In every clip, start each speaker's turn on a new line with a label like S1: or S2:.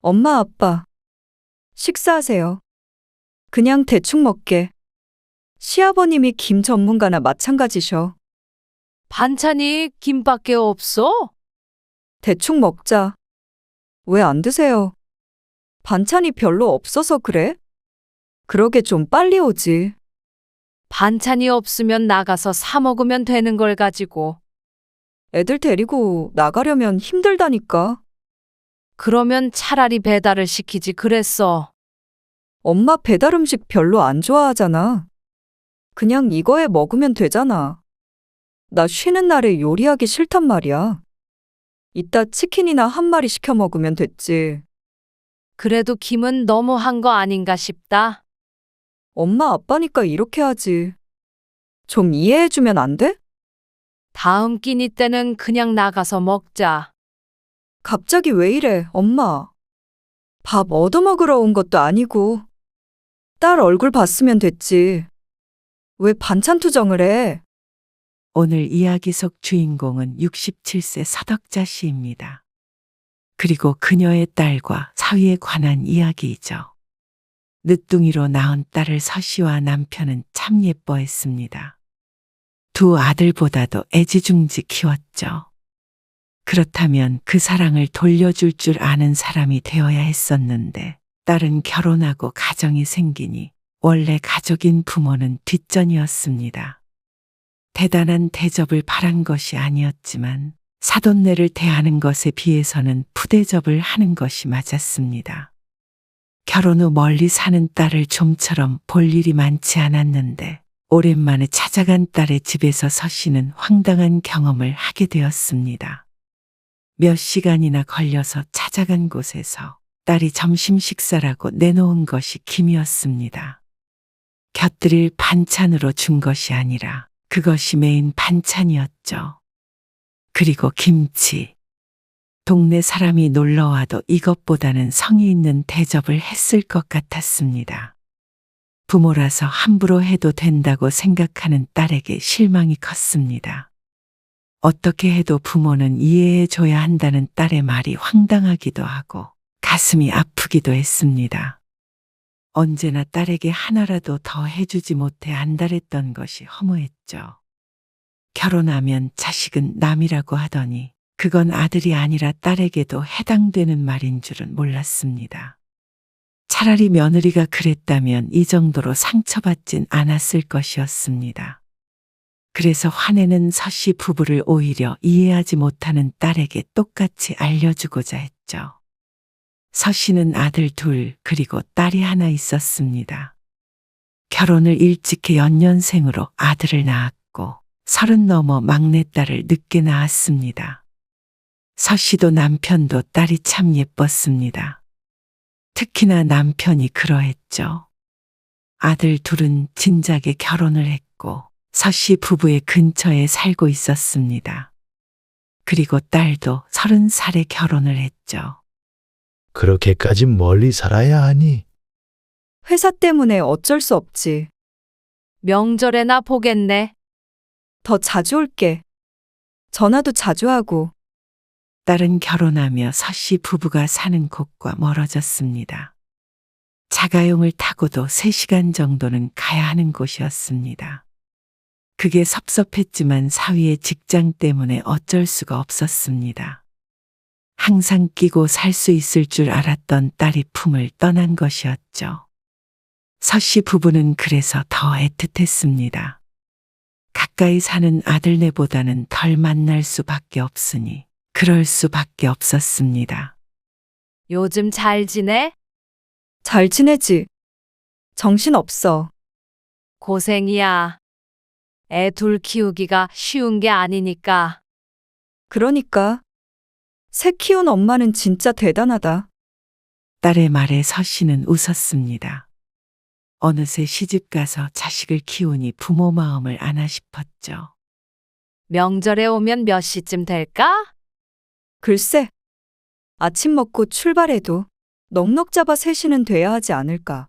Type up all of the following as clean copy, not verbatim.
S1: 엄마, 아빠, 식사하세요. 그냥 대충 먹게. 시아버님이 김 전문가나 마찬가지셔.
S2: 반찬이 김밖에 없어?
S1: 대충 먹자. 왜 안 드세요? 반찬이 별로 없어서 그래? 그러게 좀 빨리 오지.
S2: 반찬이 없으면 나가서 사 먹으면 되는 걸 가지고.
S1: 애들 데리고 나가려면 힘들다니까.
S2: 그러면 차라리 배달을 시키지 그랬어.
S1: 엄마 배달 음식 별로 안 좋아하잖아. 그냥 이거에 먹으면 되잖아. 나 쉬는 날에 요리하기 싫단 말이야. 이따 치킨이나 한 마리 시켜 먹으면 됐지.
S2: 그래도 김은 너무한 거 아닌가 싶다.
S1: 엄마 아빠니까 이렇게 하지. 좀 이해해주면 안 돼?
S2: 다음 끼니 때는 그냥 나가서 먹자.
S1: 갑자기 왜 이래, 엄마. 밥 얻어먹으러 온 것도 아니고. 딸 얼굴 봤으면 됐지. 왜 반찬 투정을 해?
S3: 오늘 이야기 속 주인공은 67세 서덕자 씨입니다. 그리고 그녀의 딸과 사위에 관한 이야기이죠. 늦둥이로 낳은 딸을 서 씨와 남편은 참 예뻐했습니다. 두 아들보다도 애지중지 키웠죠. 그렇다면 그 사랑을 돌려줄 줄 아는 사람이 되어야 했었는데 딸은 결혼하고 가정이 생기니 원래 가족인 부모는 뒷전이었습니다. 대단한 대접을 바란 것이 아니었지만 사돈네를 대하는 것에 비해서는 푸대접을 하는 것이 맞았습니다. 결혼 후 멀리 사는 딸을 좀처럼 볼 일이 많지 않았는데 오랜만에 찾아간 딸의 집에서 서 씨는 황당한 경험을 하게 되었습니다. 몇 시간이나 걸려서 찾아간 곳에서 딸이 점심 식사라고 내놓은 것이 김이었습니다. 곁들일 반찬으로 준 것이 아니라 그것이 메인 반찬이었죠. 그리고 김치. 동네 사람이 놀러와도 이것보다는 성의 있는 대접을 했을 것 같았습니다. 부모라서 함부로 해도 된다고 생각하는 딸에게 실망이 컸습니다. 어떻게 해도 부모는 이해해 줘야 한다는 딸의 말이 황당하기도 하고 가슴이 아프기도 했습니다. 언제나 딸에게 하나라도 더 해주지 못해 안달했던 것이 허무했죠. 결혼하면 자식은 남이라고 하더니 그건 아들이 아니라 딸에게도 해당되는 말인 줄은 몰랐습니다. 차라리 며느리가 그랬다면 이 정도로 상처받진 않았을 것이었습니다. 그래서 화내는 서씨 부부를 오히려 이해하지 못하는 딸에게 똑같이 알려주고자 했죠. 서씨는 아들 둘 그리고 딸이 하나 있었습니다. 결혼을 일찍 해 연년생으로 아들을 낳았고 30 넘어 막내딸을 늦게 낳았습니다. 서씨도 남편도 딸이 참 예뻤습니다. 특히나 남편이 그러했죠. 아들 둘은 진작에 결혼을 했고 서씨 부부의 근처에 살고 있었습니다. 그리고 딸도 30살에 결혼을 했죠.
S4: 그렇게까지 멀리 살아야 하니?
S1: 회사 때문에 어쩔 수 없지.
S2: 명절에나 보겠네.
S1: 더 자주 올게. 전화도 자주 하고.
S3: 딸은 결혼하며 서씨 부부가 사는 곳과 멀어졌습니다. 자가용을 타고도 3시간 정도는 가야 하는 곳이었습니다. 그게 섭섭했지만 사위의 직장 때문에 어쩔 수가 없었습니다. 항상 끼고 살 수 있을 줄 알았던 딸이 품을 떠난 것이었죠. 서씨 부부는 그래서 더 애틋했습니다. 가까이 사는 아들네보다는 덜 만날 수밖에 없으니 그럴 수밖에 없었습니다.
S2: 요즘 잘 지내?
S1: 잘 지내지? 정신 없어.
S2: 고생이야. 애 둘 키우기가 쉬운 게 아니니까.
S1: 그러니까. 새 키운 엄마는 진짜 대단하다.
S3: 딸의 말에 서씨는 웃었습니다. 어느새 시집가서 자식을 키우니 부모 마음을 아나 싶었죠.
S2: 명절에 오면 몇 시쯤 될까?
S1: 글쎄. 아침 먹고 출발해도 넉넉 잡아 3시는 돼야 하지 않을까.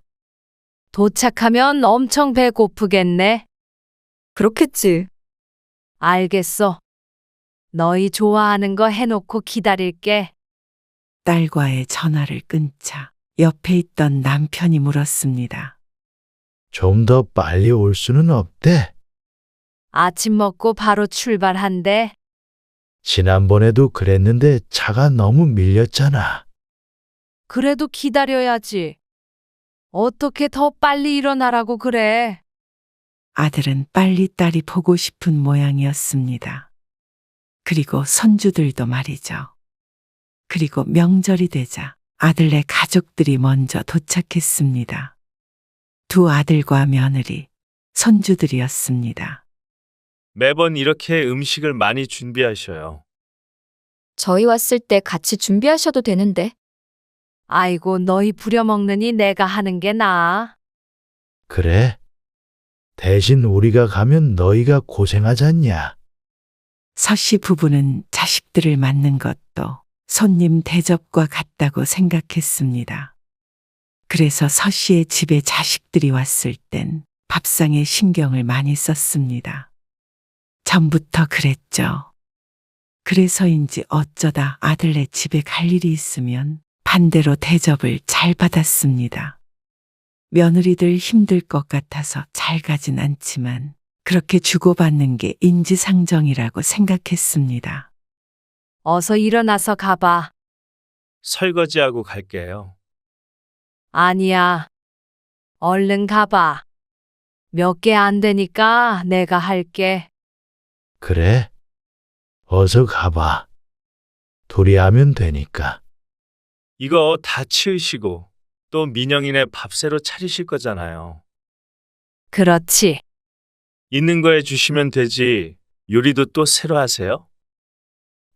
S2: 도착하면 엄청 배고프겠네.
S1: 그렇겠지.
S2: 알겠어. 너희 좋아하는 거 해놓고 기다릴게.
S3: 딸과의 전화를 끊자 옆에 있던 남편이 물었습니다.
S4: 좀 더 빨리 올 수는 없대.
S2: 아침 먹고 바로 출발한대.
S4: 지난번에도 그랬는데 차가 너무 밀렸잖아.
S2: 그래도 기다려야지. 어떻게 더 빨리 일어나라고 그래?
S3: 아들은 빨리 딸이 보고 싶은 모양이었습니다. 그리고 손주들도 말이죠. 그리고 명절이 되자 아들네 가족들이 먼저 도착했습니다. 두 아들과 며느리, 손주들이었습니다.
S5: 매번 이렇게 음식을 많이 준비하셔요.
S6: 저희 왔을 때 같이 준비하셔도 되는데.
S2: 아이고, 너희 부려먹느니 내가 하는 게 나아.
S4: 그래? 대신 우리가 가면 너희가 고생하잖냐.
S3: 서씨 부부는 자식들을 맞는 것도 손님 대접과 같다고 생각했습니다. 그래서 서씨의 집에 자식들이 왔을 땐 밥상에 신경을 많이 썼습니다. 전부터 그랬죠. 그래서인지 어쩌다 아들네 집에 갈 일이 있으면 반대로 대접을 잘 받았습니다. 며느리들 힘들 것 같아서 잘 가진 않지만 그렇게 주고받는 게 인지상정이라고 생각했습니다.
S2: 어서 일어나서 가봐.
S5: 설거지하고 갈게요.
S2: 아니야. 얼른 가봐. 몇 개 안 되니까 내가 할게.
S4: 그래? 어서 가봐. 둘이 하면 되니까.
S5: 이거 다 치우시고 또 민영이네 밥 새로 차리실 거잖아요.
S2: 그렇지.
S5: 있는 거 해주시면 되지. 요리도 또 새로 하세요?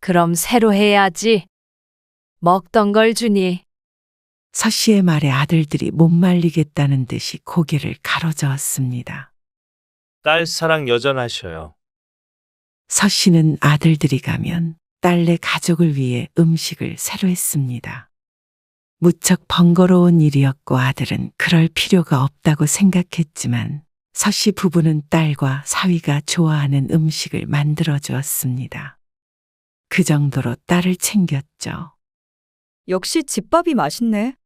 S2: 그럼 새로 해야지. 먹던 걸 주니.
S3: 서씨의 말에 아들들이 못 말리겠다는 듯이 고개를 가로저었습니다.
S5: 딸 사랑 여전하셔요.
S3: 서씨는 아들들이 가면 딸네 가족을 위해 음식을 새로 했습니다. 무척 번거로운 일이었고 아들은 그럴 필요가 없다고 생각했지만 서씨 부부는 딸과 사위가 좋아하는 음식을 만들어 주었습니다. 그 정도로 딸을 챙겼죠.
S1: 역시 집밥이 맛있네.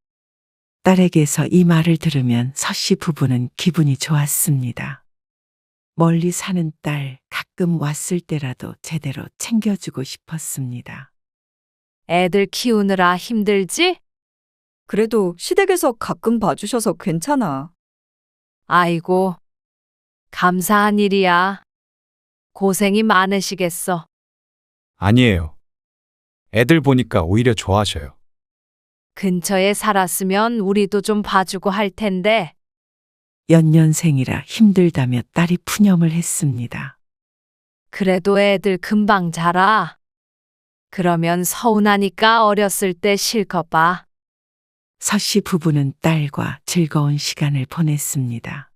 S3: 딸에게서 이 말을 들으면 서씨 부부는 기분이 좋았습니다. 멀리 사는 딸 가끔 왔을 때라도 제대로 챙겨주고 싶었습니다.
S2: 애들 키우느라 힘들지?
S1: 그래도 시댁에서 가끔 봐주셔서 괜찮아.
S2: 아이고, 감사한 일이야. 고생이 많으시겠어.
S7: 아니에요. 애들 보니까 오히려 좋아하셔요.
S2: 근처에 살았으면 우리도 좀 봐주고 할 텐데.
S3: 연년생이라 힘들다며 딸이 푸념을 했습니다.
S2: 그래도 애들 금방 자라. 그러면 서운하니까 어렸을 때 실컷 봐.
S3: 서씨 부부는 딸과 즐거운 시간을 보냈습니다.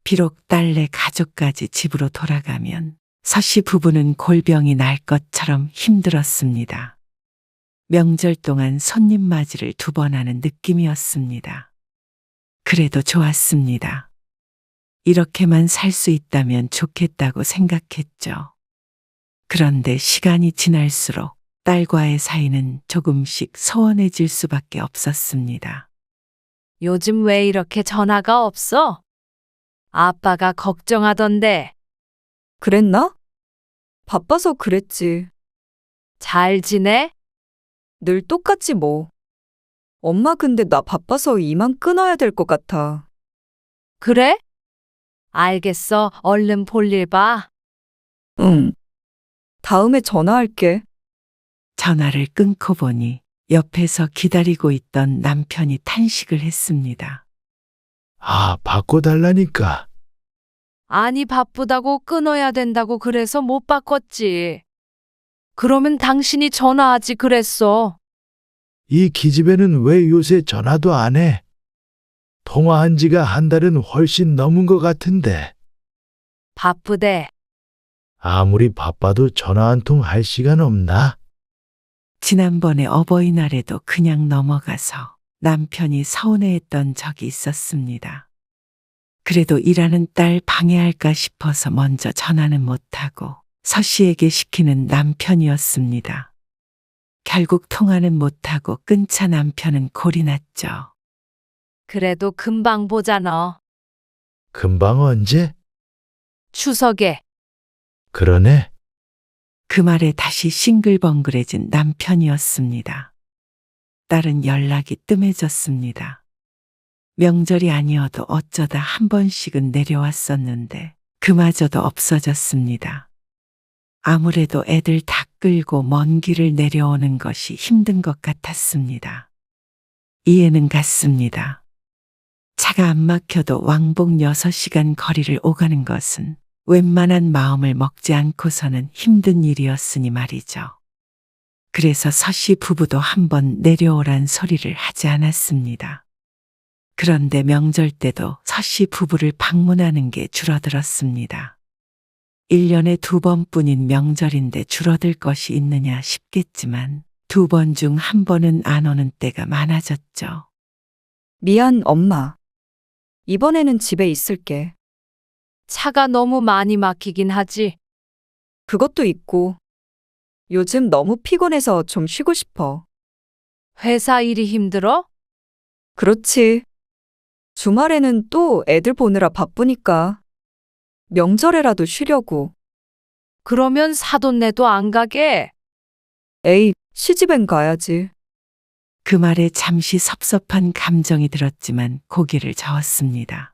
S3: 비록 딸네 가족까지 집으로 돌아가면 서씨 부부는 골병이 날 것처럼 힘들었습니다. 명절 동안 손님 맞이를 2번 하는 느낌이었습니다. 그래도 좋았습니다. 이렇게만 살 수 있다면 좋겠다고 생각했죠. 그런데 시간이 지날수록 딸과의 사이는 조금씩 소원해질 수밖에 없었습니다.
S2: 요즘 왜 이렇게 전화가 없어? 아빠가 걱정하던데.
S1: 그랬나? 바빠서 그랬지.
S2: 잘 지내?
S1: 늘 똑같지 뭐. 엄마 근데 나 바빠서 이만 끊어야 될 것 같아.
S2: 그래? 알겠어. 얼른 볼일 봐.
S1: 응. 다음에 전화할게.
S3: 전화를 끊고 보니 옆에서 기다리고 있던 남편이 탄식을 했습니다.
S4: 아, 바꿔달라니까.
S2: 아니, 바쁘다고 끊어야 된다고 그래서 못 바꿨지. 그러면 당신이 전화하지 그랬어.
S4: 이 기집애는 왜 요새 전화도 안 해? 통화한 지가 한 달은 훨씬 넘은 것 같은데.
S2: 바쁘대.
S4: 아무리 바빠도 전화 한 통 할 시간 없나?
S3: 지난번에 어버이날에도 그냥 넘어가서 남편이 서운해했던 적이 있었습니다. 그래도 일하는 딸 방해할까 싶어서 먼저 전화는 못하고 서씨에게 시키는 남편이었습니다. 결국 통화는 못하고 끊자 남편은 골이 났죠.
S2: 그래도 금방 보자 너.
S4: 금방 언제?
S2: 추석에.
S4: 그러네.
S3: 그 말에 다시 싱글벙글해진 남편이었습니다. 딸은 연락이 뜸해졌습니다. 명절이 아니어도 어쩌다 한 번씩은 내려왔었는데 그마저도 없어졌습니다. 아무래도 애들 다 끌고 먼 길을 내려오는 것이 힘든 것 같았습니다. 이해는 갔습니다. 차가 안 막혀도 왕복 6시간 거리를 오가는 것은 웬만한 마음을 먹지 않고서는 힘든 일이었으니 말이죠. 그래서 서씨 부부도 한번 내려오란 소리를 하지 않았습니다. 그런데 명절 때도 서씨 부부를 방문하는 게 줄어들었습니다. 1년에 2번뿐인 명절인데 줄어들 것이 있느냐 싶겠지만 2번 중 1번은 안 오는 때가 많아졌죠.
S1: 미안, 엄마. 이번에는 집에 있을게.
S2: 차가 너무 많이 막히긴 하지.
S1: 그것도 있고. 요즘 너무 피곤해서 좀 쉬고 싶어.
S2: 회사 일이 힘들어?
S1: 그렇지. 주말에는 또 애들 보느라 바쁘니까. 명절에라도 쉬려고.
S2: 그러면 사돈네도 안 가게?
S1: 에이, 시집엔 가야지.
S3: 그 말에 잠시 섭섭한 감정이 들었지만 고개를 저었습니다.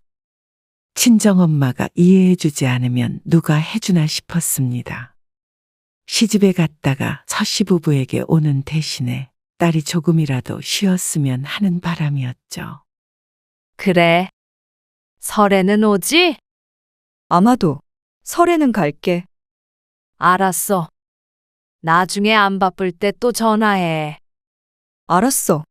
S3: 친정엄마가 이해해주지 않으면 누가 해주나 싶었습니다. 시집에 갔다가 서씨 부부에게 오는 대신에 딸이 조금이라도 쉬었으면 하는 바람이었죠.
S2: 그래. 설에는 오지?
S1: 아마도 설에는 갈게.
S2: 알았어. 나중에 안 바쁠 때 또 전화해.
S1: 알았어.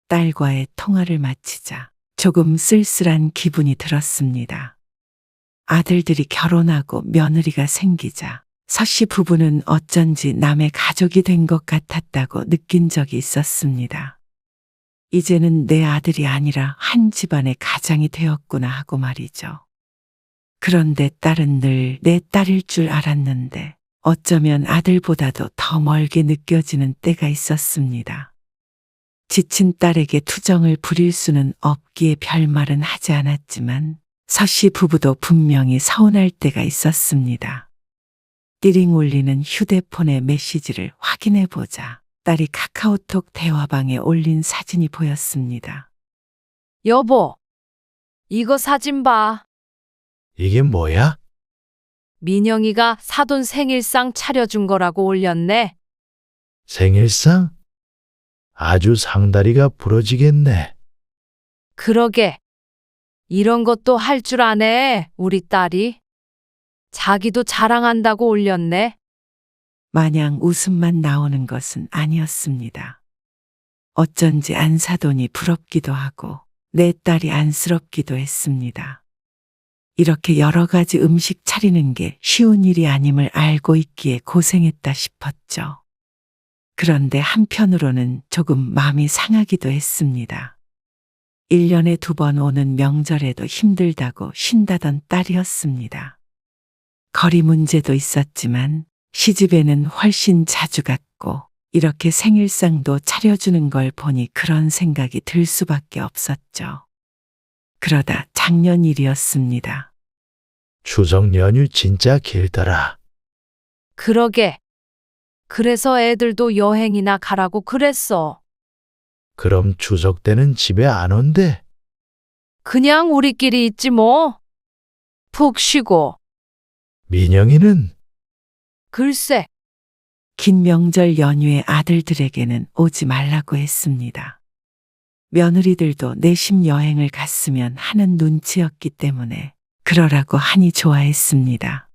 S3: 딸과의 통화를 마치자 조금 쓸쓸한 기분이 들었습니다. 아들들이 결혼하고 며느리가 생기자 서씨 부부는 어쩐지 남의 가족이 된 것 같았다고 느낀 적이 있었습니다. 이제는 내 아들이 아니라 한 집안의 가장이 되었구나 하고 말이죠. 그런데 딸은 늘 내 딸일 줄 알았는데 어쩌면 아들보다도 더 멀게 느껴지는 때가 있었습니다. 지친 딸에게 투정을 부릴 수는 없기에 별말은 하지 않았지만 서씨 부부도 분명히 서운할 때가 있었습니다. 띠링 울리는 휴대폰의 메시지를 확인해 보자 딸이 카카오톡 대화방에 올린 사진이 보였습니다.
S2: 여보, 이거 사진 봐.
S4: 이게 뭐야?
S2: 민영이가 사돈 생일상 차려준 거라고 올렸네.
S4: 생일상? 아주 상다리가 부러지겠네.
S2: 그러게. 이런 것도 할 줄 아네, 우리 딸이. 자기도 자랑한다고 올렸네.
S3: 마냥 웃음만 나오는 것은 아니었습니다. 어쩐지 안사돈이 부럽기도 하고 내 딸이 안쓰럽기도 했습니다. 이렇게 여러 가지 음식 차리는 게 쉬운 일이 아님을 알고 있기에 고생했다 싶었죠. 그런데 한편으로는 조금 마음이 상하기도 했습니다. 1년에 2번 오는 명절에도 힘들다고 쉰다던 딸이었습니다. 거리 문제도 있었지만 시집에는 훨씬 자주 갔고 이렇게 생일상도 차려주는 걸 보니 그런 생각이 들 수밖에 없었죠. 그러다 작년 일이었습니다.
S4: 추석 연휴 진짜 길더라.
S2: 그러게. 그래서 애들도 여행이나 가라고 그랬어.
S4: 그럼 추석 때는 집에 안 온대?
S2: 그냥 우리끼리 있지 뭐. 푹 쉬고.
S4: 민영이는?
S2: 글쎄,
S3: 긴 명절 연휴에 아들들에게는 오지 말라고 했습니다. 며느리들도 내심 여행을 갔으면 하는 눈치였기 때문에 그러라고 하니 좋아했습니다.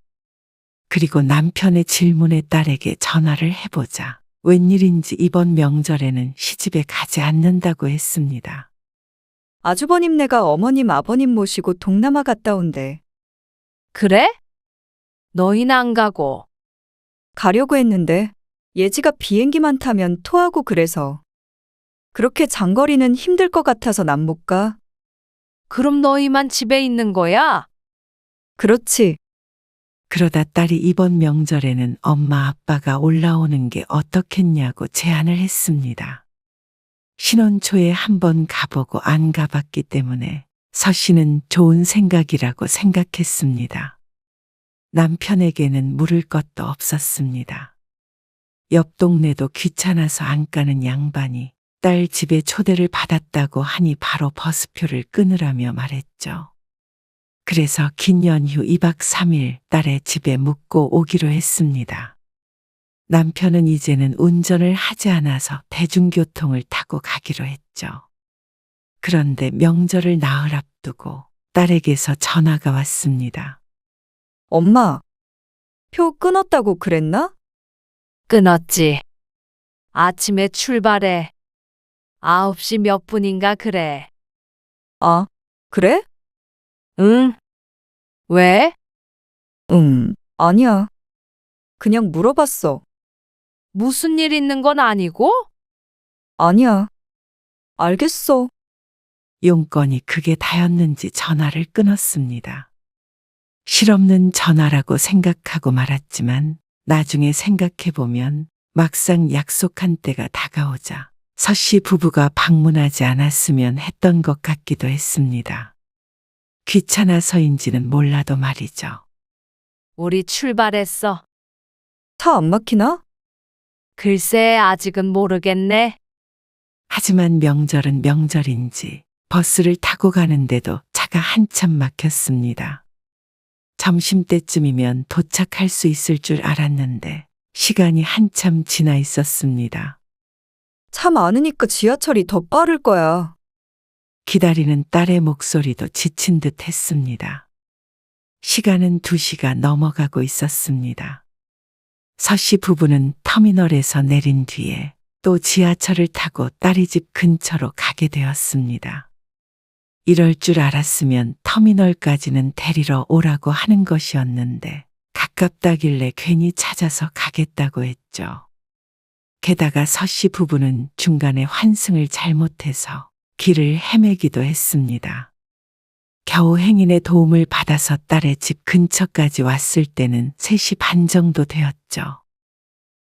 S3: 그리고 남편의 질문에 딸에게 전화를 해보자 웬일인지 이번 명절에는 시집에 가지 않는다고 했습니다.
S1: 아주버님네가 어머님 아버님 모시고 동남아 갔다 온대.
S2: 그래? 너희는 안 가고.
S1: 가려고 했는데 예지가 비행기만 타면 토하고 그래서. 그렇게 장거리는 힘들 것 같아서 난 못 가.
S2: 그럼 너희만 집에 있는 거야?
S1: 그렇지.
S3: 그러다 딸이 이번 명절에는 엄마 아빠가 올라오는 게 어떻겠냐고 제안을 했습니다. 신혼 초에 한번 가보고 안 가봤기 때문에 서 씨는 좋은 생각이라고 생각했습니다. 남편에게는 물을 것도 없었습니다. 옆 동네도 귀찮아서 안 가는 양반이 딸 집에 초대를 받았다고 하니 바로 버스표를 끊으라며 말했죠. 그래서 긴 연휴 2박 3일 딸의 집에 묵고 오기로 했습니다. 남편은 이제는 운전을 하지 않아서 대중교통을 타고 가기로 했죠. 그런데 명절을 나흘 앞두고 딸에게서 전화가 왔습니다.
S1: 엄마, 표 끊었다고 그랬나?
S2: 끊었지. 아침에 출발해. 9시 몇 분인가 그래.
S1: 아, 그래?
S2: 응? 왜?
S1: 아니야. 그냥 물어봤어.
S2: 무슨 일 있는 건 아니고?
S1: 아니야. 알겠어.
S3: 용건이 그게 다였는지 전화를 끊었습니다. 실없는 전화라고 생각하고 말았지만 나중에 생각해보면 막상 약속한 때가 다가오자 서 씨 부부가 방문하지 않았으면 했던 것 같기도 했습니다. 귀찮아서인지는 몰라도 말이죠.
S2: 우리 출발했어.
S1: 차 안 막히나?
S2: 글쎄, 아직은 모르겠네.
S3: 하지만 명절은 명절인지 버스를 타고 가는데도 차가 한참 막혔습니다. 점심때쯤이면 도착할 수 있을 줄 알았는데 시간이 한참 지나 있었습니다.
S1: 차 많으니까 지하철이 더 빠를 거야.
S3: 기다리는 딸의 목소리도 지친 듯 했습니다. 시간은 2시가 넘어가고 있었습니다. 서 씨 부부는 터미널에서 내린 뒤에 또 지하철을 타고 딸이 집 근처로 가게 되었습니다. 이럴 줄 알았으면 터미널까지는 데리러 오라고 하는 것이었는데 가깝다길래 괜히 찾아서 가겠다고 했죠. 게다가 서 씨 부부는 중간에 환승을 잘못해서 길을 헤매기도 했습니다. 겨우 행인의 도움을 받아서 딸의 집 근처까지 왔을 때는 3시 반 정도 되었죠.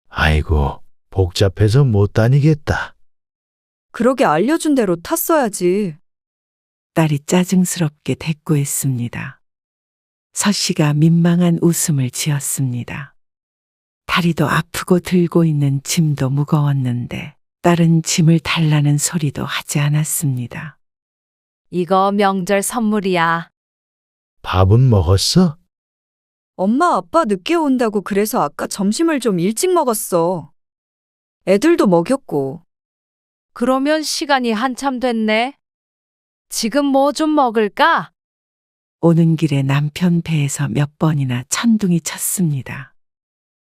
S4: 아이고, 복잡해서 못 다니겠다.
S1: 그러게 알려준 대로 탔어야지.
S3: 딸이 짜증스럽게 대꾸했습니다. 서 씨가 민망한 웃음을 지었습니다. 다리도 아프고 들고 있는 짐도 무거웠는데 딸은 짐을 달라는 소리도 하지 않았습니다.
S2: 이거 명절 선물이야.
S4: 밥은 먹었어?
S1: 엄마 아빠 늦게 온다고 그래서 아까 점심을 좀 일찍 먹었어. 애들도 먹였고.
S2: 그러면 시간이 한참 됐네. 지금 뭐 좀 먹을까?
S3: 오는 길에 남편 배에서 몇 번이나 천둥이 쳤습니다.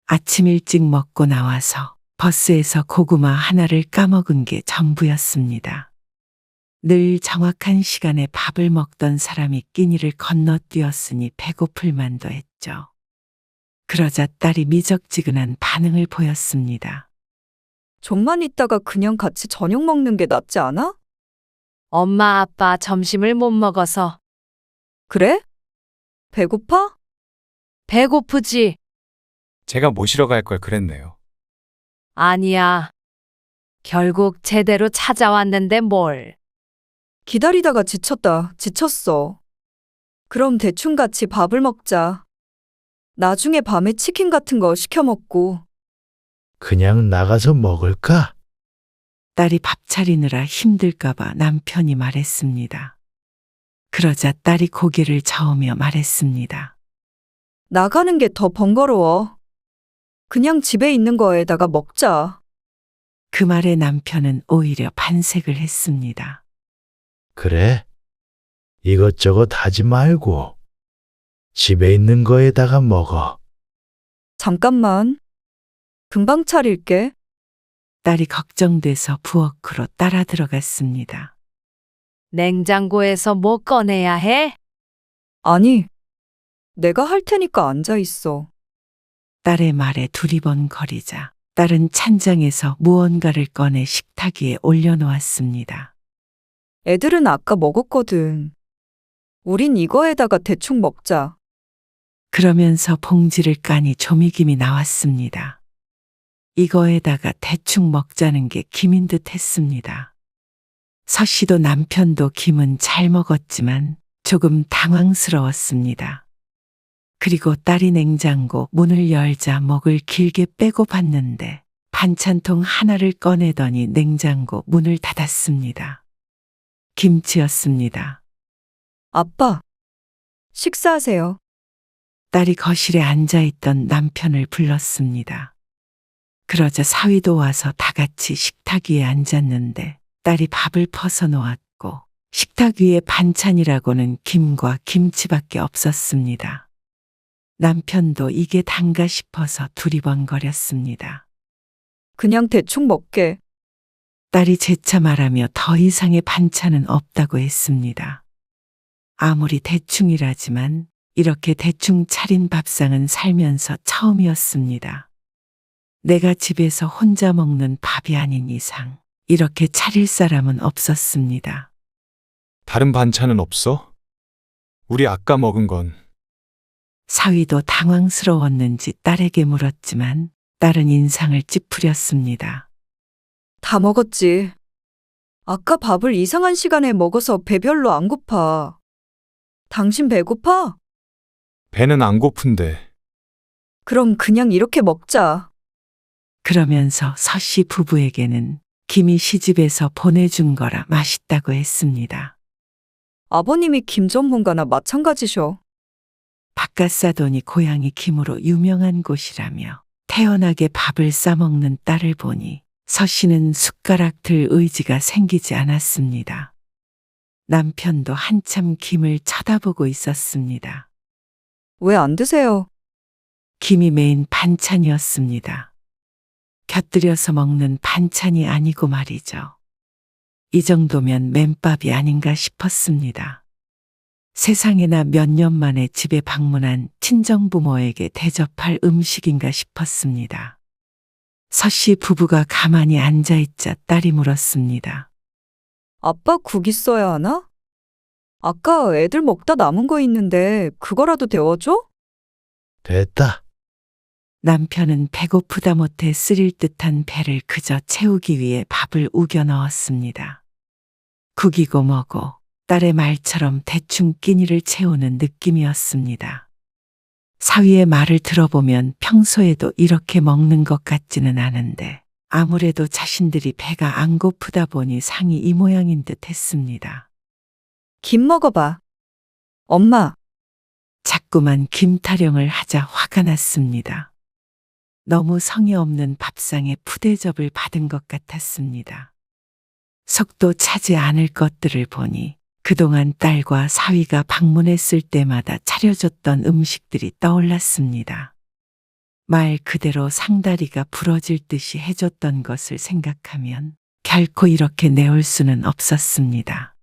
S3: 아침 일찍 먹고 나와서 버스에서 고구마 하나를 까먹은 게 전부였습니다. 늘 정확한 시간에 밥을 먹던 사람이 끼니를 건너뛰었으니 배고플 만도 했죠. 그러자 딸이 미적지근한 반응을 보였습니다.
S1: 좀만 있다가 그냥 같이 저녁 먹는 게 낫지 않아?
S2: 엄마 아빠 점심을 못 먹어서.
S1: 그래? 배고파?
S2: 배고프지?
S7: 제가 모시러 갈 걸 그랬네요.
S2: 아니야. 결국 제대로 찾아왔는데 뭘.
S1: 기다리다가 지쳤어. 그럼 대충 같이 밥을 먹자. 나중에 밤에 치킨 같은 거 시켜 먹고.
S4: 그냥 나가서 먹을까?
S3: 딸이 밥 차리느라 힘들까봐 남편이 말했습니다. 그러자 딸이 고개를 저으며 말했습니다.
S1: 나가는 게 더 번거로워. 그냥 집에 있는 거에다가 먹자.
S3: 그 말에 남편은 오히려 반색을 했습니다.
S4: 그래? 이것저것 하지 말고 집에 있는 거에다가 먹어.
S1: 잠깐만. 금방 차릴게.
S3: 딸이 걱정돼서 부엌으로 따라 들어갔습니다.
S2: 냉장고에서 뭐 꺼내야 해?
S1: 아니, 내가 할 테니까 앉아 있어.
S3: 딸의 말에 두리번거리자 딸은 찬장에서 무언가를 꺼내 식탁 위에 올려놓았습니다.
S1: 애들은 아까 먹었거든. 우린 이거에다가 대충 먹자.
S3: 그러면서 봉지를 까니 조미김이 나왔습니다. 이거에다가 대충 먹자는 게 김인 듯 했습니다. 서씨도 남편도 김은 잘 먹었지만 조금 당황스러웠습니다. 그리고 딸이 냉장고 문을 열자 목을 길게 빼고 봤는데 반찬통 하나를 꺼내더니 냉장고 문을 닫았습니다. 김치였습니다.
S1: 아빠, 식사하세요.
S3: 딸이 거실에 앉아있던 남편을 불렀습니다. 그러자 사위도 와서 다 같이 식탁 위에 앉았는데 딸이 밥을 퍼서 놓았고 식탁 위에 반찬이라고는 김과 김치밖에 없었습니다. 남편도 이게 단가 싶어서 두리번거렸습니다.
S1: 그냥 대충 먹게.
S3: 딸이 재차 말하며 더 이상의 반찬은 없다고 했습니다. 아무리 대충이라지만 이렇게 대충 차린 밥상은 살면서 처음이었습니다. 내가 집에서 혼자 먹는 밥이 아닌 이상 이렇게 차릴 사람은 없었습니다.
S7: 다른 반찬은 없어? 우리 아까 먹은 건
S3: 사위도 당황스러웠는지 딸에게 물었지만 딸은 인상을 찌푸렸습니다.
S1: 다 먹었지. 아까 밥을 이상한 시간에 먹어서 배 별로 안 고파. 당신 배고파?
S7: 배는 안 고픈데.
S1: 그럼 그냥 이렇게 먹자.
S3: 그러면서 서씨 부부에게는 김이 시집에서 보내준 거라 맛있다고 했습니다.
S1: 아버님이 김 전문가나 마찬가지셔.
S3: 바깥 사돈이 고향이 김으로 유명한 곳이라며 태연하게 밥을 싸먹는 딸을 보니 서씨는 숟가락 들 의지가 생기지 않았습니다. 남편도 한참 김을 쳐다보고 있었습니다.
S1: 왜 안 드세요?
S3: 김이 메인 반찬이었습니다. 곁들여서 먹는 반찬이 아니고 말이죠. 이 정도면 맨밥이 아닌가 싶었습니다. 세상에나 몇 년 만에 집에 방문한 친정부모에게 대접할 음식인가 싶었습니다. 서씨 부부가 가만히 앉아있자 딸이 물었습니다.
S1: 아빠 국 있어야 하나? 아까 애들 먹다 남은 거 있는데 그거라도 데워줘?
S4: 됐다.
S3: 남편은 배고프다 못해 쓰릴 듯한 배를 그저 채우기 위해 밥을 우겨 넣었습니다. 국이고 뭐고 딸의 말처럼 대충 끼니를 채우는 느낌이었습니다. 사위의 말을 들어보면 평소에도 이렇게 먹는 것 같지는 않은데 아무래도 자신들이 배가 안 고프다 보니 상이 이 모양인 듯 했습니다.
S1: 김 먹어봐. 엄마,
S3: 자꾸만 김 타령을 하자 화가 났습니다. 너무 성의 없는 밥상에 푸대접을 받은 것 같았습니다. 속도 차지 않을 것들을 보니 그동안 딸과 사위가 방문했을 때마다 차려줬던 음식들이 떠올랐습니다. 말 그대로 상다리가 부러질 듯이 해줬던 것을 생각하면 결코 이렇게 내올 수는 없었습니다.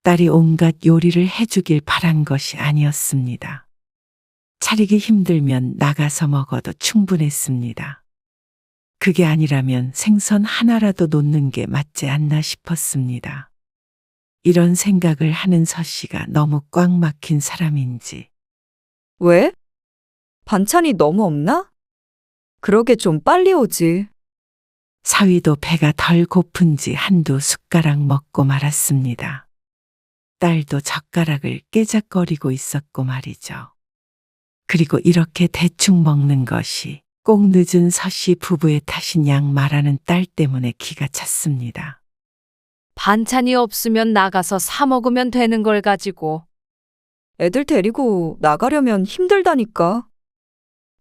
S3: 딸이 온갖 요리를 해주길 바란 것이 아니었습니다. 차리기 힘들면 나가서 먹어도 충분했습니다. 그게 아니라면 생선 하나라도 놓는 게 맞지 않나 싶었습니다. 이런 생각을 하는 서씨가 너무 꽉 막힌 사람인지
S1: 왜? 반찬이 너무 없나? 그러게 좀 빨리 오지.
S3: 사위도 배가 덜 고픈지 한두 숟가락 먹고 말았습니다. 딸도 젓가락을 깨작거리고 있었고 말이죠. 그리고 이렇게 대충 먹는 것이 꼭 늦은 서씨 부부의 탓인 양 말하는 딸 때문에 기가 찼습니다.
S2: 반찬이 없으면 나가서 사 먹으면 되는 걸 가지고.
S1: 애들 데리고 나가려면 힘들다니까.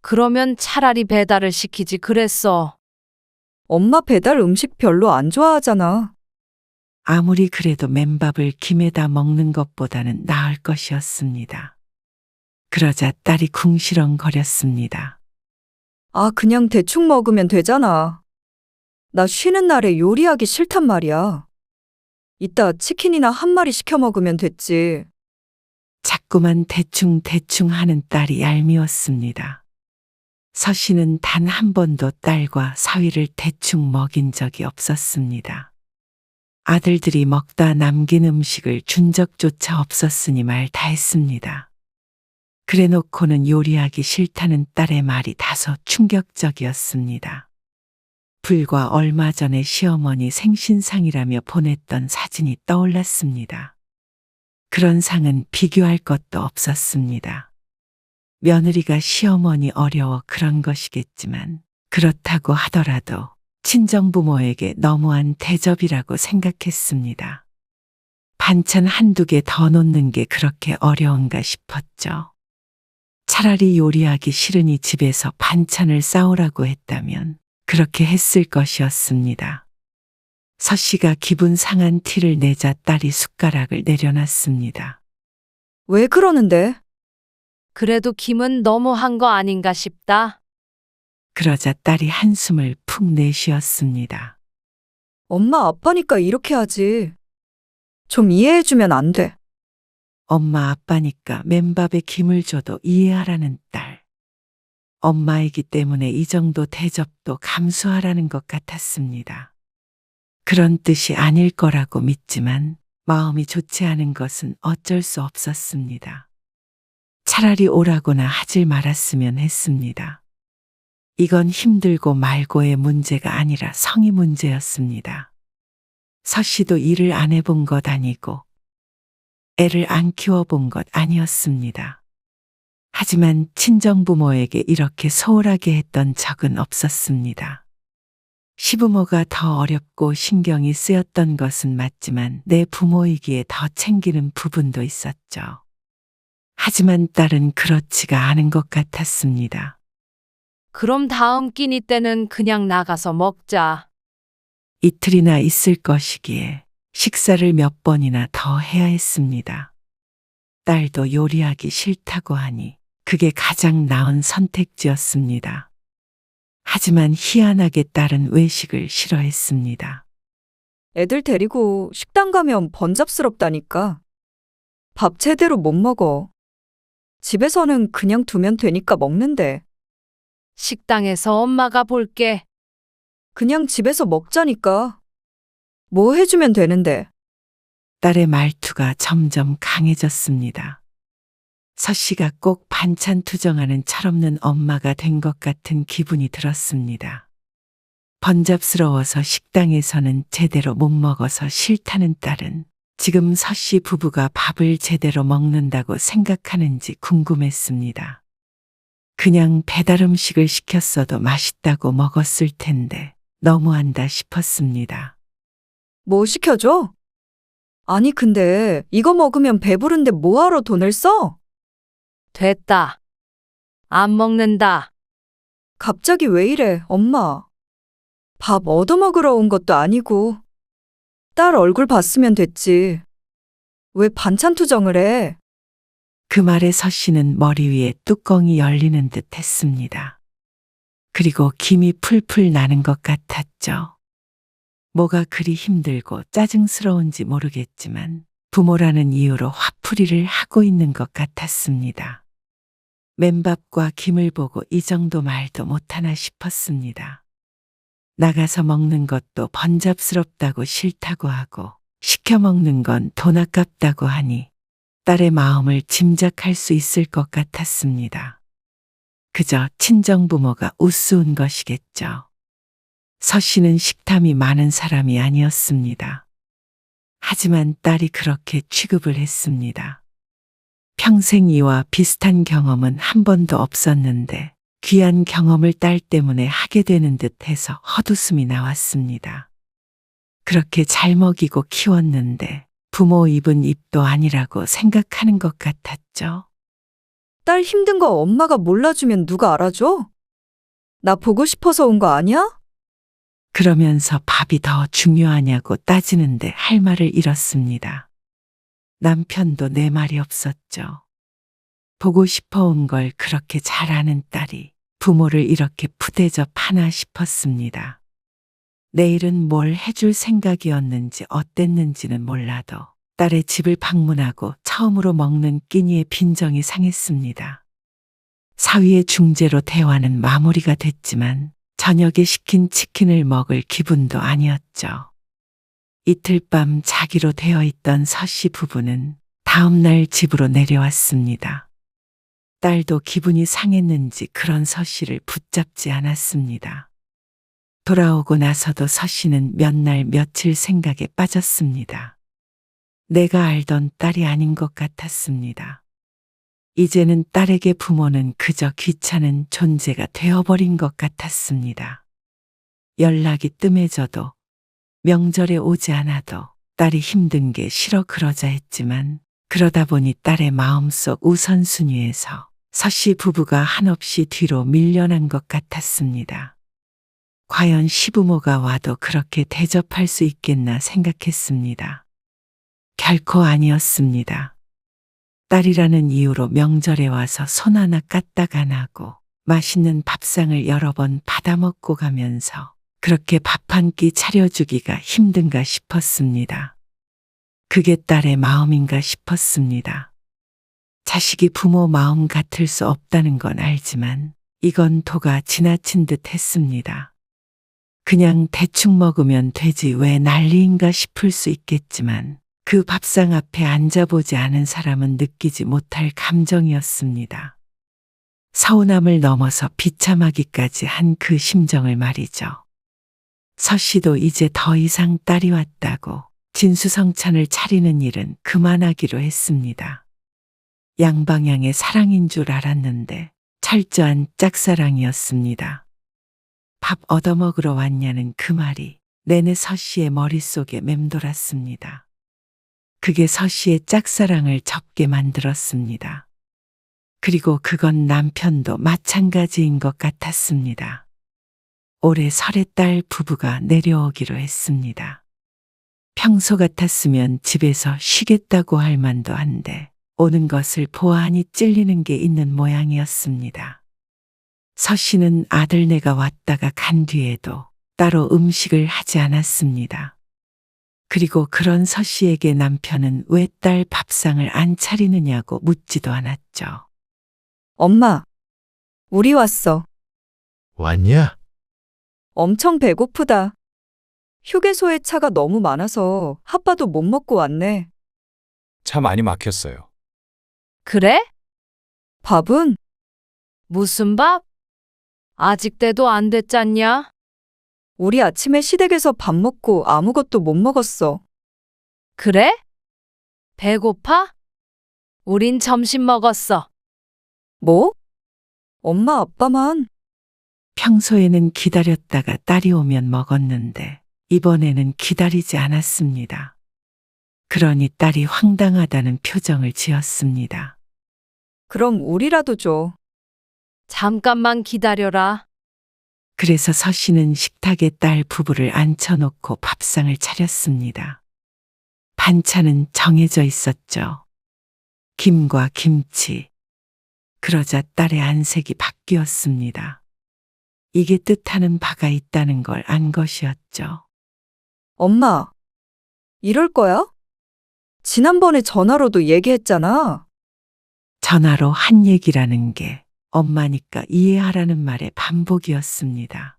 S2: 그러면 차라리 배달을 시키지 그랬어.
S1: 엄마 배달 음식 별로 안 좋아하잖아.
S3: 아무리 그래도 맨밥을 김에다 먹는 것보다는 나을 것이었습니다. 그러자 딸이 궁시렁거렸습니다.
S1: 아, 그냥 대충 먹으면 되잖아. 나 쉬는 날에 요리하기 싫단 말이야. 이따 치킨이나 한 마리 시켜 먹으면 됐지.
S3: 자꾸만 대충 하는 딸이 얄미웠습니다. 서씨는 단 한 번도 딸과 사위를 대충 먹인 적이 없었습니다. 아들들이 먹다 남긴 음식을 준 적조차 없었으니 말 다 했습니다. 그래 놓고는 요리하기 싫다는 딸의 말이 다소 충격적이었습니다. 불과 얼마 전에 시어머니 생신상이라며 보냈던 사진이 떠올랐습니다. 그런 상은 비교할 것도 없었습니다. 며느리가 시어머니 어려워 그런 것이겠지만 그렇다고 하더라도 친정부모에게 너무한 대접이라고 생각했습니다. 반찬 한두 개 더 놓는 게 그렇게 어려운가 싶었죠. 차라리 요리하기 싫으니 집에서 반찬을 싸오라고 했다면 그렇게 했을 것이었습니다. 서 씨가 기분 상한 티를 내자 딸이 숟가락을 내려놨습니다.
S1: 왜 그러는데?
S2: 그래도 김은 너무한 거 아닌가 싶다.
S3: 그러자 딸이 한숨을 푹 내쉬었습니다.
S1: 엄마 아빠니까 이렇게 하지. 좀 이해해주면 안 돼.
S3: 엄마 아빠니까 맨밥에 김을 줘도 이해하라는 딸. 엄마이기 때문에 이 정도 대접도 감수하라는 것 같았습니다. 그런 뜻이 아닐 거라고 믿지만 마음이 좋지 않은 것은 어쩔 수 없었습니다. 차라리 오라고나 하질 말았으면 했습니다. 이건 힘들고 말고의 문제가 아니라 성의 문제였습니다. 서 씨도 일을 안 해본 것 아니고 애를 안 키워본 것 아니었습니다. 하지만 친정부모에게 이렇게 소홀하게 했던 적은 없었습니다. 시부모가 더 어렵고 신경이 쓰였던 것은 맞지만 내 부모이기에 더 챙기는 부분도 있었죠. 하지만 딸은 그렇지가 않은 것 같았습니다.
S2: 그럼 다음 끼니 때는 그냥 나가서 먹자.
S3: 이틀이나 있을 것이기에 식사를 몇 번이나 더 해야 했습니다. 딸도 요리하기 싫다고 하니 그게 가장 나은 선택지였습니다. 하지만 희한하게 딸은 외식을 싫어했습니다.
S1: 애들 데리고 식당 가면 번잡스럽다니까. 밥 제대로 못 먹어. 집에서는 그냥 두면 되니까 먹는데.
S2: 식당에서 엄마가 볼게.
S1: 그냥 집에서 먹자니까. 뭐 해주면 되는데.
S3: 딸의 말투가 점점 강해졌습니다. 서 씨가 꼭 반찬 투정하는 철없는 엄마가 된 것 같은 기분이 들었습니다. 번잡스러워서 식당에서는 제대로 못 먹어서 싫다는 딸은 지금 서 씨 부부가 밥을 제대로 먹는다고 생각하는지 궁금했습니다. 그냥 배달 음식을 시켰어도 맛있다고 먹었을 텐데 너무한다 싶었습니다.
S1: 뭐 시켜줘? 아니 근데 이거 먹으면 배부른데 뭐하러 돈을 써?
S2: 됐다. 안 먹는다.
S1: 갑자기 왜 이래, 엄마. 밥 얻어먹으러 온 것도 아니고. 딸 얼굴 봤으면 됐지. 왜 반찬 투정을 해?
S3: 그 말에 서 씨는 머리 위에 뚜껑이 열리는 듯 했습니다. 그리고 김이 풀풀 나는 것 같았죠. 뭐가 그리 힘들고 짜증스러운지 모르겠지만 부모라는 이유로 화풀이를 하고 있는 것 같았습니다. 맨밥과 김을 보고 이 정도 말도 못하나 싶었습니다. 나가서 먹는 것도 번잡스럽다고 싫다고 하고 시켜 먹는 건 돈 아깝다고 하니 딸의 마음을 짐작할 수 있을 것 같았습니다. 그저 친정부모가 우스운 것이겠죠. 서 씨는 식탐이 많은 사람이 아니었습니다. 하지만 딸이 그렇게 취급을 했습니다. 평생 이와 비슷한 경험은 한 번도 없었는데 귀한 경험을 딸 때문에 하게 되는 듯해서 헛웃음이 나왔습니다. 그렇게 잘 먹이고 키웠는데 부모 입은 입도 아니라고 생각하는 것 같았죠.
S1: 딸 힘든 거 엄마가 몰라주면 누가 알아줘? 나 보고 싶어서 온 거 아니야?
S3: 그러면서 밥이 더 중요하냐고 따지는데 할 말을 잃었습니다. 남편도 내 말이 없었죠. 보고 싶어 온 걸 그렇게 잘 아는 딸이 부모를 이렇게 푸대접 하나 싶었습니다. 내일은 뭘 해줄 생각이었는지 어땠는지는 몰라도 딸의 집을 방문하고 처음으로 먹는 끼니의 빈정이 상했습니다. 사위의 중재로 대화는 마무리가 됐지만 저녁에 시킨 치킨을 먹을 기분도 아니었죠. 이틀 밤 자기로 되어 있던 서 씨 부부는 다음 날 집으로 내려왔습니다. 딸도 기분이 상했는지 그런 서 씨를 붙잡지 않았습니다. 돌아오고 나서도 서 씨는 몇 날 며칠 생각에 빠졌습니다. 내가 알던 딸이 아닌 것 같았습니다. 이제는 딸에게 부모는 그저 귀찮은 존재가 되어버린 것 같았습니다. 연락이 뜸해져도 명절에 오지 않아도 딸이 힘든 게 싫어 그러자 했지만 그러다 보니 딸의 마음속 우선순위에서 서 씨 부부가 한없이 뒤로 밀려난 것 같았습니다. 과연 시부모가 와도 그렇게 대접할 수 있겠나 생각했습니다. 결코 아니었습니다. 딸이라는 이유로 명절에 와서 손 하나 까딱 안 하고 맛있는 밥상을 여러 번 받아먹고 가면서 그렇게 밥 한 끼 차려주기가 힘든가 싶었습니다. 그게 딸의 마음인가 싶었습니다. 자식이 부모 마음 같을 수 없다는 건 알지만 이건 도가 지나친 듯 했습니다. 그냥 대충 먹으면 되지 왜 난리인가 싶을 수 있겠지만 그 밥상 앞에 앉아보지 않은 사람은 느끼지 못할 감정이었습니다. 서운함을 넘어서 비참하기까지 한 그 심정을 말이죠. 서 씨도 이제 더 이상 딸이 왔다고 진수성찬을 차리는 일은 그만하기로 했습니다. 양방향의 사랑인 줄 알았는데 철저한 짝사랑이었습니다. 밥 얻어먹으러 왔냐는 그 말이 내내 서 씨의 머릿속에 맴돌았습니다. 그게 서 씨의 짝사랑을 접게 만들었습니다. 그리고 그건 남편도 마찬가지인 것 같았습니다. 올해 설에 딸 부부가 내려오기로 했습니다. 평소 같았으면 집에서 쉬겠다고 할 만도 한데 오는 것을 보아하니 찔리는 게 있는 모양이었습니다. 서 씨는 아들네가 왔다가 간 뒤에도 따로 음식을 하지 않았습니다. 그리고 그런 서 씨에게 남편은 왜 딸 밥상을 안 차리느냐고 묻지도 않았죠.
S1: 엄마, 우리 왔어.
S4: 왔냐?
S1: 엄청 배고프다. 휴게소에 차가 너무 많아서 핫바도 못 먹고 왔네.
S7: 차 많이 막혔어요.
S2: 그래?
S1: 밥은?
S2: 무슨 밥? 아직 때도 안 됐잖냐?
S1: 우리 아침에 시댁에서 밥 먹고 아무것도 못 먹었어.
S2: 그래? 배고파? 우린 점심 먹었어.
S1: 뭐? 엄마 아빠만?
S3: 평소에는 기다렸다가 딸이 오면 먹었는데 이번에는 기다리지 않았습니다. 그러니 딸이 황당하다는 표정을 지었습니다.
S1: 그럼 우리라도 줘.
S2: 잠깐만 기다려라.
S3: 그래서 서 씨는 식탁에 딸 부부를 앉혀놓고 밥상을 차렸습니다. 반찬은 정해져 있었죠. 김과 김치. 그러자 딸의 안색이 바뀌었습니다. 이게 뜻하는 바가 있다는 걸 안 것이었죠.
S1: 엄마, 이럴 거야? 지난번에 전화로도 얘기했잖아.
S3: 전화로 한 얘기라는 게 엄마니까 이해하라는 말의 반복이었습니다.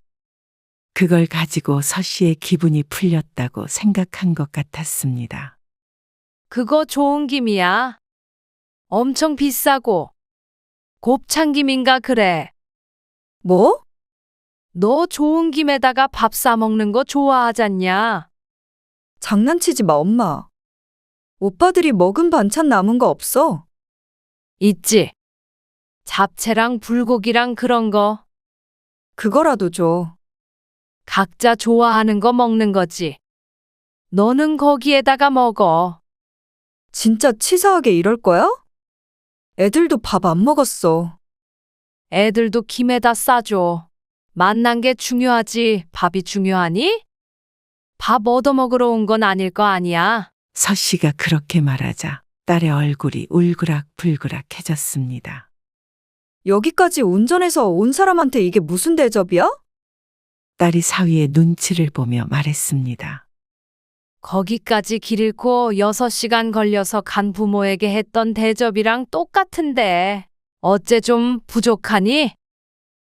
S3: 그걸 가지고 서 씨의 기분이 풀렸다고 생각한 것 같았습니다.
S2: 그거 좋은 김이야. 엄청 비싸고 곱창 김인가 그래.
S1: 뭐?
S2: 너 좋은 김에다가 밥 싸먹는 거 좋아하잖냐?
S1: 장난치지 마, 엄마. 오빠들이 먹은 반찬 남은 거 없어?
S2: 있지. 잡채랑 불고기랑 그런 거.
S1: 그거라도 줘.
S2: 각자 좋아하는 거 먹는 거지. 너는 거기에다가 먹어.
S1: 진짜 치사하게 이럴 거야? 애들도 밥 안 먹었어.
S2: 애들도 김에다 싸줘. 만난 게 중요하지 밥이 중요하니? 밥 얻어먹으러 온 건 아닐 거 아니야.
S3: 서 씨가 그렇게 말하자 딸의 얼굴이 울그락불그락해졌습니다.
S1: 여기까지 운전해서 온 사람한테 이게 무슨 대접이야?
S3: 딸이 사위의 눈치를 보며 말했습니다.
S2: 거기까지 길 잃고 6시간 걸려서 간 부모에게 했던 대접이랑 똑같은데 어째 좀 부족하니?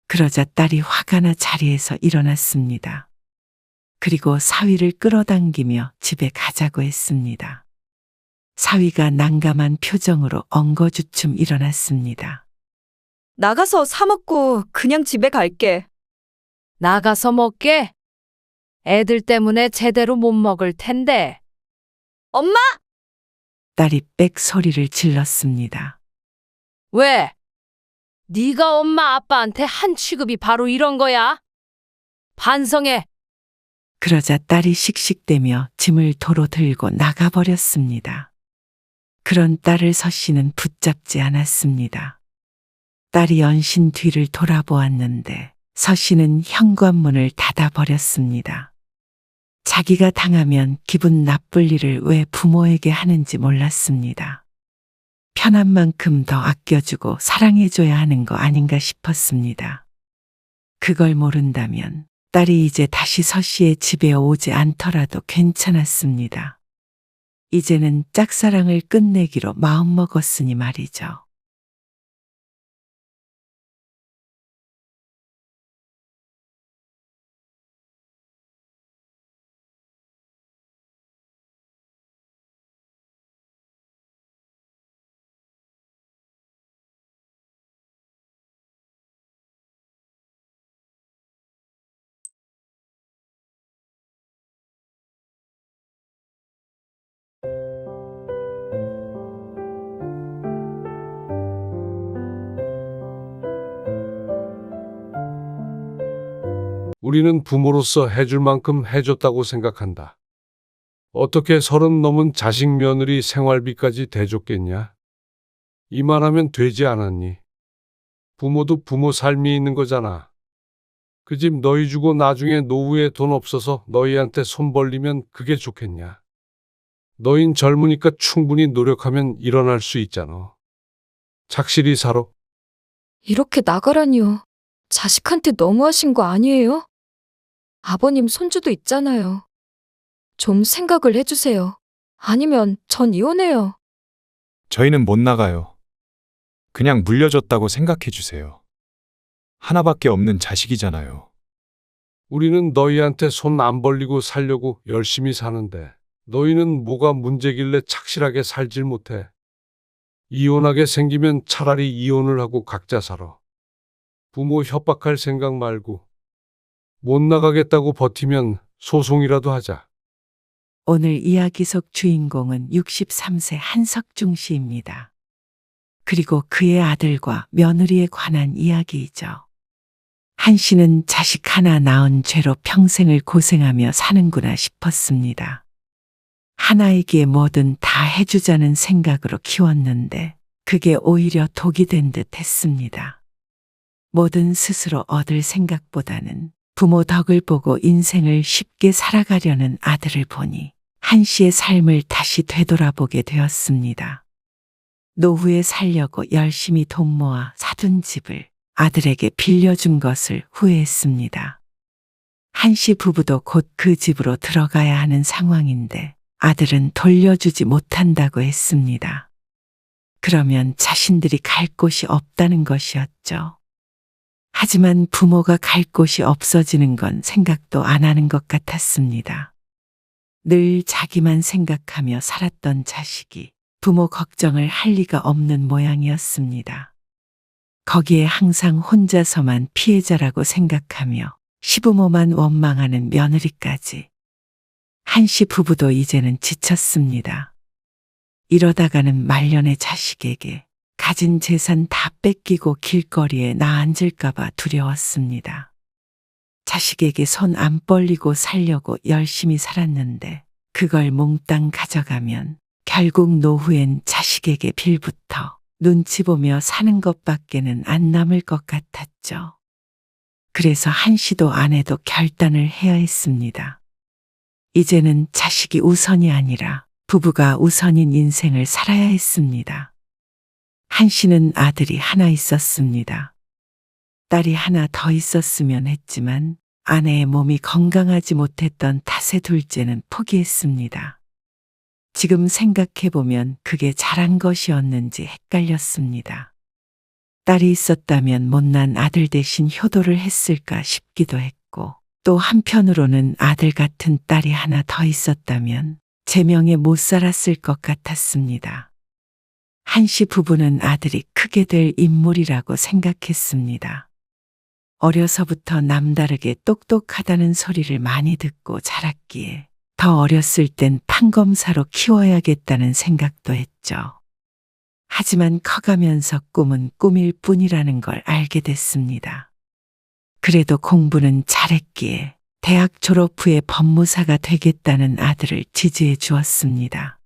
S3: 그러자 딸이 화가 나 자리에서 일어났습니다. 그리고 사위를 끌어당기며 집에 가자고 했습니다. 사위가 난감한 표정으로 엉거주춤 일어났습니다.
S1: 나가서 사 먹고 그냥 집에 갈게.
S2: 나가서 먹게? 애들 때문에 제대로 못 먹을 텐데.
S1: 엄마!
S3: 딸이 빽 소리를 질렀습니다.
S2: 왜? 네가 엄마 아빠한테 한 취급이 바로 이런 거야? 반성해.
S3: 그러자 딸이 씩씩대며 짐을 도로 들고 나가버렸습니다. 그런 딸을 서씨는 붙잡지 않았습니다. 딸이 연신 뒤를 돌아보았는데 서씨는 현관문을 닫아버렸습니다. 자기가 당하면 기분 나쁠 일을 왜 부모에게 하는지 몰랐습니다. 편한 만큼 더 아껴주고 사랑해줘야 하는 거 아닌가 싶었습니다. 그걸 모른다면 딸이 이제 다시 서씨의 집에 오지 않더라도 괜찮았습니다. 이제는 짝사랑을 끝내기로 마음먹었으니 말이죠.
S8: 우리는 부모로서 해줄 만큼 해줬다고 생각한다. 어떻게 30 넘은 자식 며느리 생활비까지 대줬겠냐? 이만하면 되지 않았니? 부모도 부모 삶이 있는 거잖아. 그 집 너희 주고 나중에 노후에 돈 없어서 너희한테 손 벌리면 그게 좋겠냐? 너흰 젊으니까 충분히 노력하면 일어날 수 있잖아. 착실히 살아.
S6: 이렇게 나가라니요. 자식한테 너무하신 거 아니에요? 아버님 손주도 있잖아요. 좀 생각을 해주세요. 아니면 전 이혼해요.
S7: 저희는 못 나가요. 그냥 물려줬다고 생각해 주세요. 하나밖에 없는 자식이잖아요.
S8: 우리는 너희한테 손 안 벌리고 살려고 열심히 사는데 너희는 뭐가 문제길래 착실하게 살질 못해. 이혼하게 생기면 차라리 이혼을 하고 각자 살아. 부모 협박할 생각 말고 못 나가겠다고 버티면 소송이라도 하자.
S3: 오늘 이야기 속 주인공은 63세 한석중 씨입니다. 그리고 그의 아들과 며느리에 관한 이야기이죠. 한 씨는 자식 하나 낳은 죄로 평생을 고생하며 사는구나 싶었습니다. 하나에게 뭐든 다 해주자는 생각으로 키웠는데 그게 오히려 독이 된 듯 했습니다. 뭐든 스스로 얻을 생각보다는 부모 덕을 보고 인생을 쉽게 살아가려는 아들을 보니 한 씨의 삶을 다시 되돌아보게 되었습니다. 노후에 살려고 열심히 돈 모아 사둔 집을 아들에게 빌려준 것을 후회했습니다. 한 씨 부부도 곧 그 집으로 들어가야 하는 상황인데 아들은 돌려주지 못한다고 했습니다. 그러면 자신들이 갈 곳이 없다는 것이었죠. 하지만 부모가 갈 곳이 없어지는 건 생각도 안 하는 것 같았습니다. 늘 자기만 생각하며 살았던 자식이 부모 걱정을 할 리가 없는 모양이었습니다. 거기에 항상 혼자서만 피해자라고 생각하며 시부모만 원망하는 며느리까지. 한 씨 부부도 이제는 지쳤습니다. 이러다가는 말년의 자식에게 가진 재산 다 뺏기고 길거리에 나앉을까봐 두려웠습니다. 자식에게 손 안 벌리고 살려고 열심히 살았는데 그걸 몽땅 가져가면 결국 노후엔 자식에게 빌부터 눈치 보며 사는 것밖에는 안 남을 것 같았죠. 그래서 한 씨도 아내도 결단을 해야 했습니다. 이제는 자식이 우선이 아니라 부부가 우선인 인생을 살아야 했습니다. 한 씨는 아들이 하나 있었습니다. 딸이 하나 더 있었으면 했지만 아내의 몸이 건강하지 못했던 탓에 둘째는 포기했습니다. 지금 생각해보면 그게 잘한 것이었는지 헷갈렸습니다. 딸이 있었다면 못난 아들 대신 효도를 했을까 싶기도 했고 또 한편으로는 아들 같은 딸이 하나 더 있었다면 제명에 못 살았을 것 같았습니다. 한씨 부부는 아들이 크게 될 인물이라고 생각했습니다. 어려서부터 남다르게 똑똑하다는 소리를 많이 듣고 자랐기에 더 어렸을 땐 판검사로 키워야겠다는 생각도 했죠. 하지만 커가면서 꿈은 꿈일 뿐이라는 걸 알게 됐습니다. 그래도 공부는 잘했기에 대학 졸업 후에 법무사가 되겠다는 아들을 지지해 주었습니다.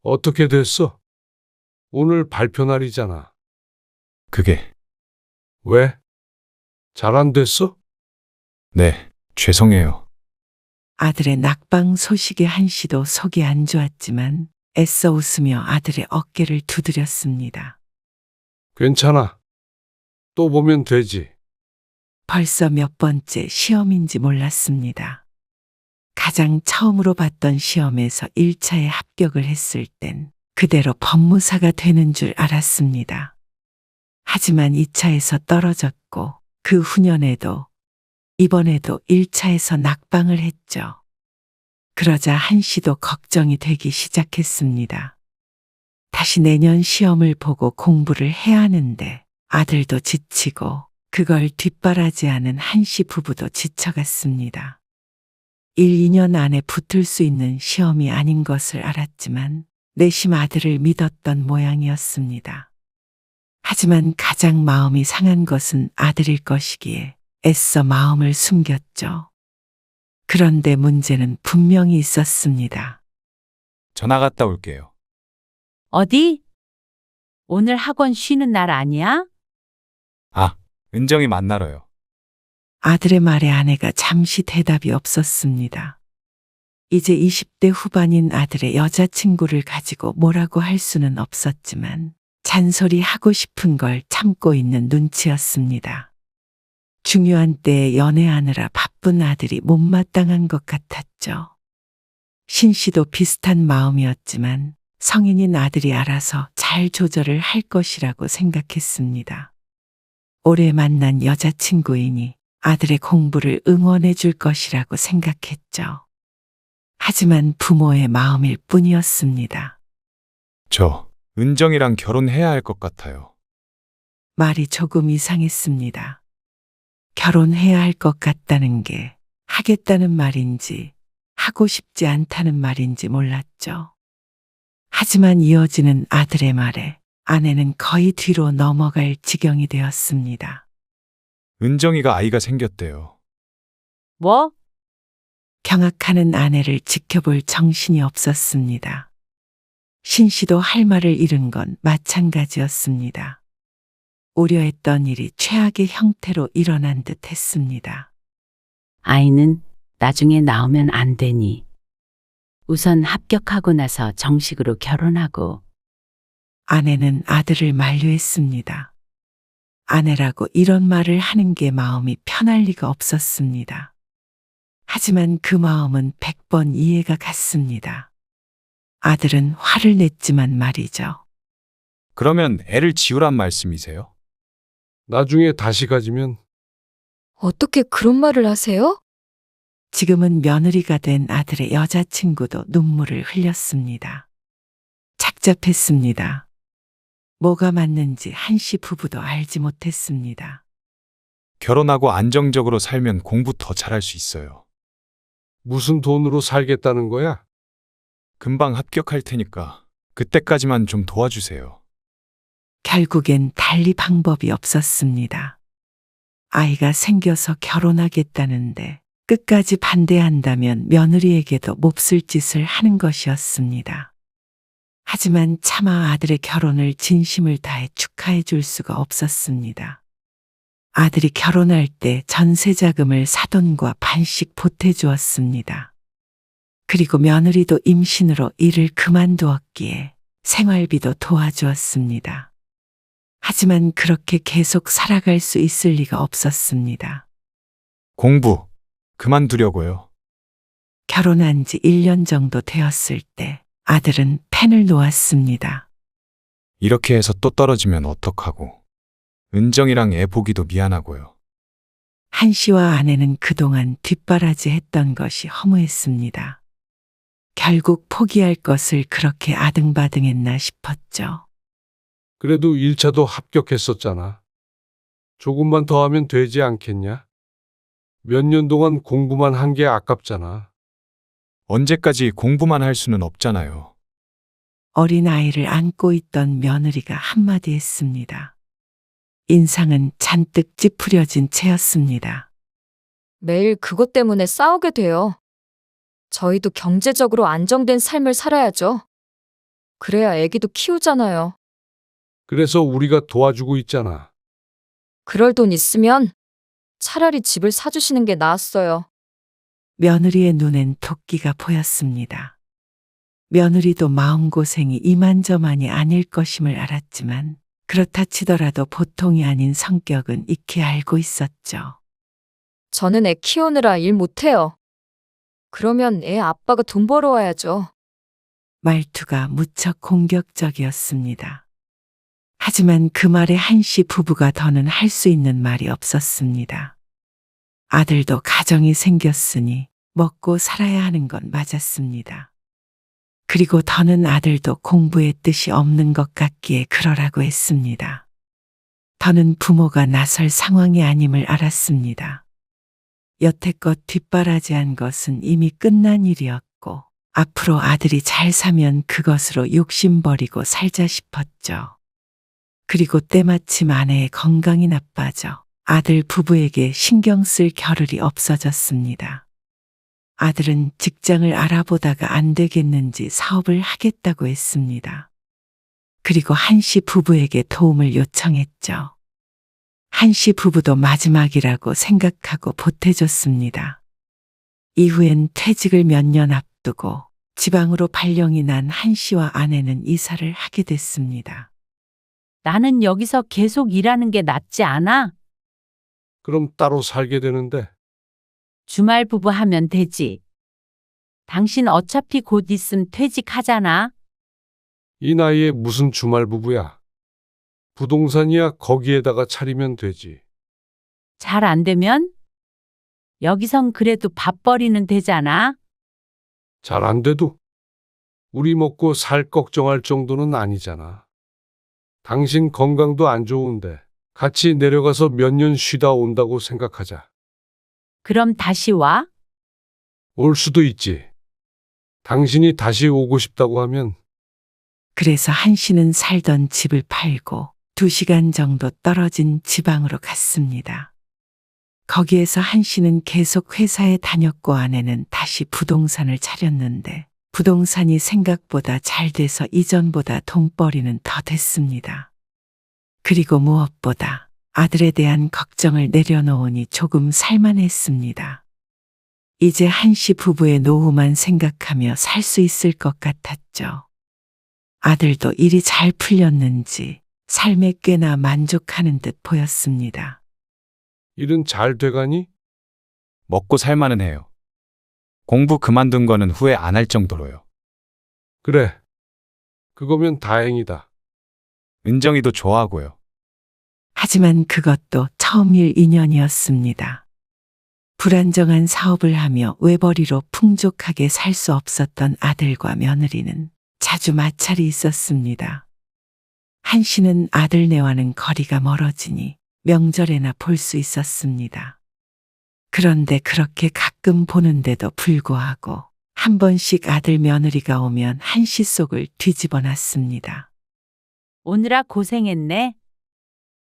S8: 어떻게 됐어? 오늘 발표 날이잖아.
S7: 그게,
S8: 왜? 잘 안 됐어?
S7: 네, 죄송해요.
S3: 아들의 낙방 소식에 한씨도 속이 안 좋았지만 애써 웃으며 아들의 어깨를 두드렸습니다.
S8: 괜찮아. 또 보면 되지.
S3: 벌써 몇 번째 시험인지 몰랐습니다. 가장 처음으로 봤던 시험에서 1차에 합격을 했을 땐 그대로 법무사가 되는 줄 알았습니다. 하지만 2차에서 떨어졌고 그 후년에도 이번에도 1차에서 낙방을 했죠. 그러자 한씨도 걱정이 되기 시작했습니다. 다시 내년 시험을 보고 공부를 해야 하는데 아들도 지치고 그걸 뒷바라지하는 한씨 부부도 지쳐갔습니다. 1, 2년 안에 붙을 수 있는 시험이 아닌 것을 알았지만 내심 아들을 믿었던 모양이었습니다. 하지만 가장 마음이 상한 것은 아들일 것이기에 애써 마음을 숨겼죠. 그런데 문제는 분명히 있었습니다.
S7: 전화 갔다 올게요.
S9: 어디? 오늘 학원 쉬는 날 아니야?
S7: 아, 은정이 만나러요.
S3: 아들의 말에 아내가 잠시 대답이 없었습니다. 이제 20대 후반인 아들의 여자친구를 가지고 뭐라고 할 수는 없었지만 잔소리하고 싶은 걸 참고 있는 눈치였습니다. 중요한 때에 연애하느라 바쁜 아들이 못마땅한 것 같았죠. 신 씨도 비슷한 마음이었지만 성인인 아들이 알아서 잘 조절을 할 것이라고 생각했습니다. 올해 만난 여자친구이니 아들의 공부를 응원해 줄 것이라고 생각했죠. 하지만 부모의 마음일 뿐이었습니다.
S7: 저, 은정이랑 결혼해야 할 것 같아요.
S3: 말이 조금 이상했습니다. 결혼해야 할 것 같다는 게 하겠다는 말인지 하고 싶지 않다는 말인지 몰랐죠. 하지만 이어지는 아들의 말에 아내는 거의 뒤로 넘어갈 지경이 되었습니다.
S7: 은정이가 아이가 생겼대요.
S9: 뭐?
S3: 경악하는 아내를 지켜볼 정신이 없었습니다. 신 씨도 할 말을 잃은 건 마찬가지였습니다. 우려했던 일이 최악의 형태로 일어난 듯 했습니다.
S9: 아이는 나중에 나오면 안 되니. 우선 합격하고 나서 정식으로 결혼하고.
S3: 아내는 아들을 만류했습니다. 아내라고 이런 말을 하는 게 마음이 편할 리가 없었습니다. 하지만 그 마음은 100번 이해가 갔습니다. 아들은 화를 냈지만 말이죠.
S7: 그러면 애를 지우란 말씀이세요?
S8: 나중에 다시 가지면
S6: 어떻게 그런 말을 하세요?
S3: 지금은 며느리가 된 아들의 여자친구도 눈물을 흘렸습니다. 착잡했습니다. 뭐가 맞는지 한씨 부부도 알지 못했습니다.
S7: 결혼하고 안정적으로 살면 공부 더 잘할 수 있어요.
S8: 무슨 돈으로 살겠다는 거야?
S7: 금방 합격할 테니까 그때까지만 좀 도와주세요.
S3: 결국엔 달리 방법이 없었습니다. 아이가 생겨서 결혼하겠다는데 끝까지 반대한다면 며느리에게도 몹쓸 짓을 하는 것이었습니다. 하지만 차마 아들의 결혼을 진심을 다해 축하해 줄 수가 없었습니다. 아들이 결혼할 때 전세자금을 사돈과 반씩 보태주었습니다. 그리고 며느리도 임신으로 일을 그만두었기에 생활비도 도와주었습니다. 하지만 그렇게 계속 살아갈 수 있을 리가 없었습니다.
S7: 공부 그만두려고요.
S3: 결혼한 지 1년 정도 되었을 때 아들은 펜을 놓았습니다.
S7: 이렇게 해서 또 떨어지면 어떡하고. 은정이랑 애 보기도 미안하고요.
S3: 한 씨와 아내는 그동안 뒷바라지 했던 것이 허무했습니다. 결국 포기할 것을 그렇게 아등바등했나 싶었죠.
S8: 그래도 1차도 합격했었잖아. 조금만 더 하면 되지 않겠냐? 몇 년 동안 공부만 한 게 아깝잖아.
S7: 언제까지 공부만 할 수는 없잖아요.
S3: 어린 아이를 안고 있던 며느리가 한마디 했습니다. 인상은 잔뜩 찌푸려진 채였습니다.
S6: 매일 그것 때문에 싸우게 돼요. 저희도 경제적으로 안정된 삶을 살아야죠. 그래야 애기도 키우잖아요.
S8: 그래서 우리가 도와주고 있잖아.
S6: 그럴 돈 있으면 차라리 집을 사주시는 게 나았어요.
S3: 며느리의 눈엔 도끼가 보였습니다. 며느리도 마음고생이 이만저만이 아닐 것임을 알았지만 그렇다 치더라도 보통이 아닌 성격은 익히 알고 있었죠.
S6: 저는 애 키우느라 일 못해요. 그러면 애 아빠가 돈 벌어와야죠.
S3: 말투가 무척 공격적이었습니다. 하지만 그 말에 한씨 부부가 더는 할 수 있는 말이 없었습니다. 아들도 가정이 생겼으니 먹고 살아야 하는 건 맞았습니다. 그리고 더는 아들도 공부에 뜻이 없는 것 같기에 그러라고 했습니다. 더는 부모가 나설 상황이 아님을 알았습니다. 여태껏 뒷바라지한 것은 이미 끝난 일이었고 앞으로 아들이 잘 사면 그것으로 욕심버리고 살자 싶었죠. 그리고 때마침 아내의 건강이 나빠져 아들 부부에게 신경 쓸 겨를이 없어졌습니다. 아들은 직장을 알아보다가 안 되겠는지 사업을 하겠다고 했습니다. 그리고 한씨 부부에게 도움을 요청했죠. 한씨 부부도 마지막이라고 생각하고 보태줬습니다. 이후엔 퇴직을 몇 년 앞두고 지방으로 발령이 난 한씨와 아내는 이사를 하게 됐습니다.
S9: 나는 여기서 계속 일하는 게 낫지 않아?
S8: 그럼 따로 살게 되는데.
S9: 주말 부부 하면 되지. 당신 어차피 곧 있음 퇴직하잖아.
S8: 이 나이에 무슨 주말 부부야. 부동산이야 거기에다가 차리면 되지.
S9: 잘 안 되면? 여기선 그래도 밥벌이는 되잖아.
S8: 잘 안 돼도 우리 먹고 살 걱정할 정도는 아니잖아. 당신 건강도 안 좋은데 같이 내려가서 몇 년 쉬다 온다고 생각하자.
S9: 그럼 다시 와?
S8: 올 수도 있지. 당신이 다시 오고 싶다고 하면.
S3: 그래서 한씨는 살던 집을 팔고 2시간 정도 떨어진 지방으로 갔습니다. 거기에서 한씨는 계속 회사에 다녔고 아내는 다시 부동산을 차렸는데 부동산이 생각보다 잘 돼서 이전보다 돈벌이는 더 됐습니다. 그리고 무엇보다 아들에 대한 걱정을 내려놓으니 조금 살만했습니다. 이제 한씨 부부의 노후만 생각하며 살 수 있을 것 같았죠. 아들도 일이 잘 풀렸는지 삶에 꽤나 만족하는 듯 보였습니다.
S8: 일은 잘 돼가니?
S7: 먹고 살만은 해요. 공부 그만둔 거는 후회 안 할 정도로요.
S8: 그래. 그거면 다행이다.
S7: 은정이도 좋아하고요.
S3: 하지만 그것도 처음일 인연이었습니다. 불안정한 사업을 하며 외벌이로 풍족하게 살 수 없었던 아들과 며느리는 자주 마찰이 있었습니다. 한씨는 아들네와는 거리가 멀어지니 명절에나 볼 수 있었습니다. 그런데 그렇게 가끔 보는데도 불구하고 한 번씩 아들 며느리가 오면 한씨 속을 뒤집어 놨습니다.
S9: 오느라 고생했네.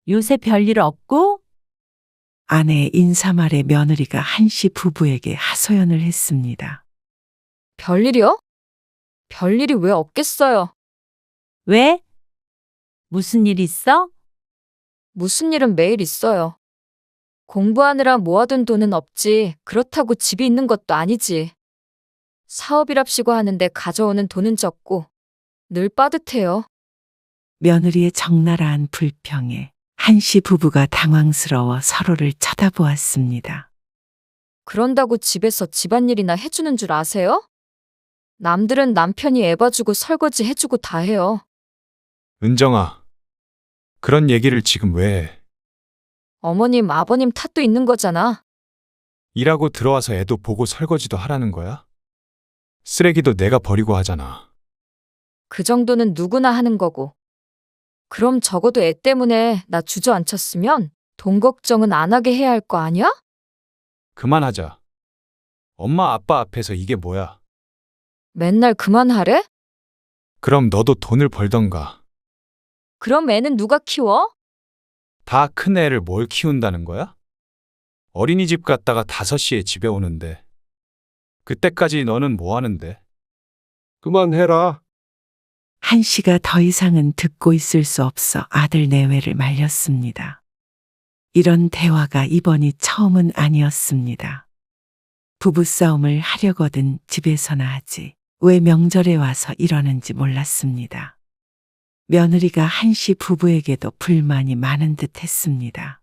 S9: 요새 별일 없고?
S3: 아내의 인사말에 며느리가 한씨 부부에게 하소연을 했습니다.
S6: 별일이요? 별일이 왜 없겠어요?
S9: 왜? 무슨 일 있어?
S6: 무슨 일은 매일 있어요. 공부하느라 모아둔 돈은 없지 그렇다고 집이 있는 것도 아니지. 사업이랍시고 하는데 가져오는 돈은 적고 늘 빠듯해요.
S3: 며느리의 적나라한 불평에 한씨 부부가 당황스러워 서로를 쳐다보았습니다.
S6: 그런다고 집에서 집안일이나 해주는 줄 아세요? 남들은 남편이 애 봐주고 설거지 해주고 다 해요.
S7: 은정아, 그런 얘기를 지금 왜 해?
S6: 어머님, 아버님 탓도 있는 거잖아.
S7: 일하고 들어와서 애도 보고 설거지도 하라는 거야? 쓰레기도 내가 버리고 하잖아.
S6: 그 정도는 누구나 하는 거고. 그럼 적어도 애 때문에 나 주저앉혔으면 돈 걱정은 안 하게 해야 할 거 아니야?
S7: 그만하자. 엄마 아빠 앞에서 이게 뭐야?
S6: 맨날 그만하래?
S7: 그럼 너도 돈을 벌던가.
S6: 그럼 애는 누가 키워?
S7: 다 큰 애를 뭘 키운다는 거야? 어린이집 갔다가 5시에 집에 오는데. 그때까지 너는 뭐 하는데?
S8: 그만해라.
S3: 한씨가 더 이상은 듣고 있을 수 없어 아들 내외를 말렸습니다. 이런 대화가 이번이 처음은 아니었습니다. 부부싸움을 하려거든 집에서나 하지 왜 명절에 와서 이러는지 몰랐습니다. 며느리가 한씨 부부에게도 불만이 많은 듯 했습니다.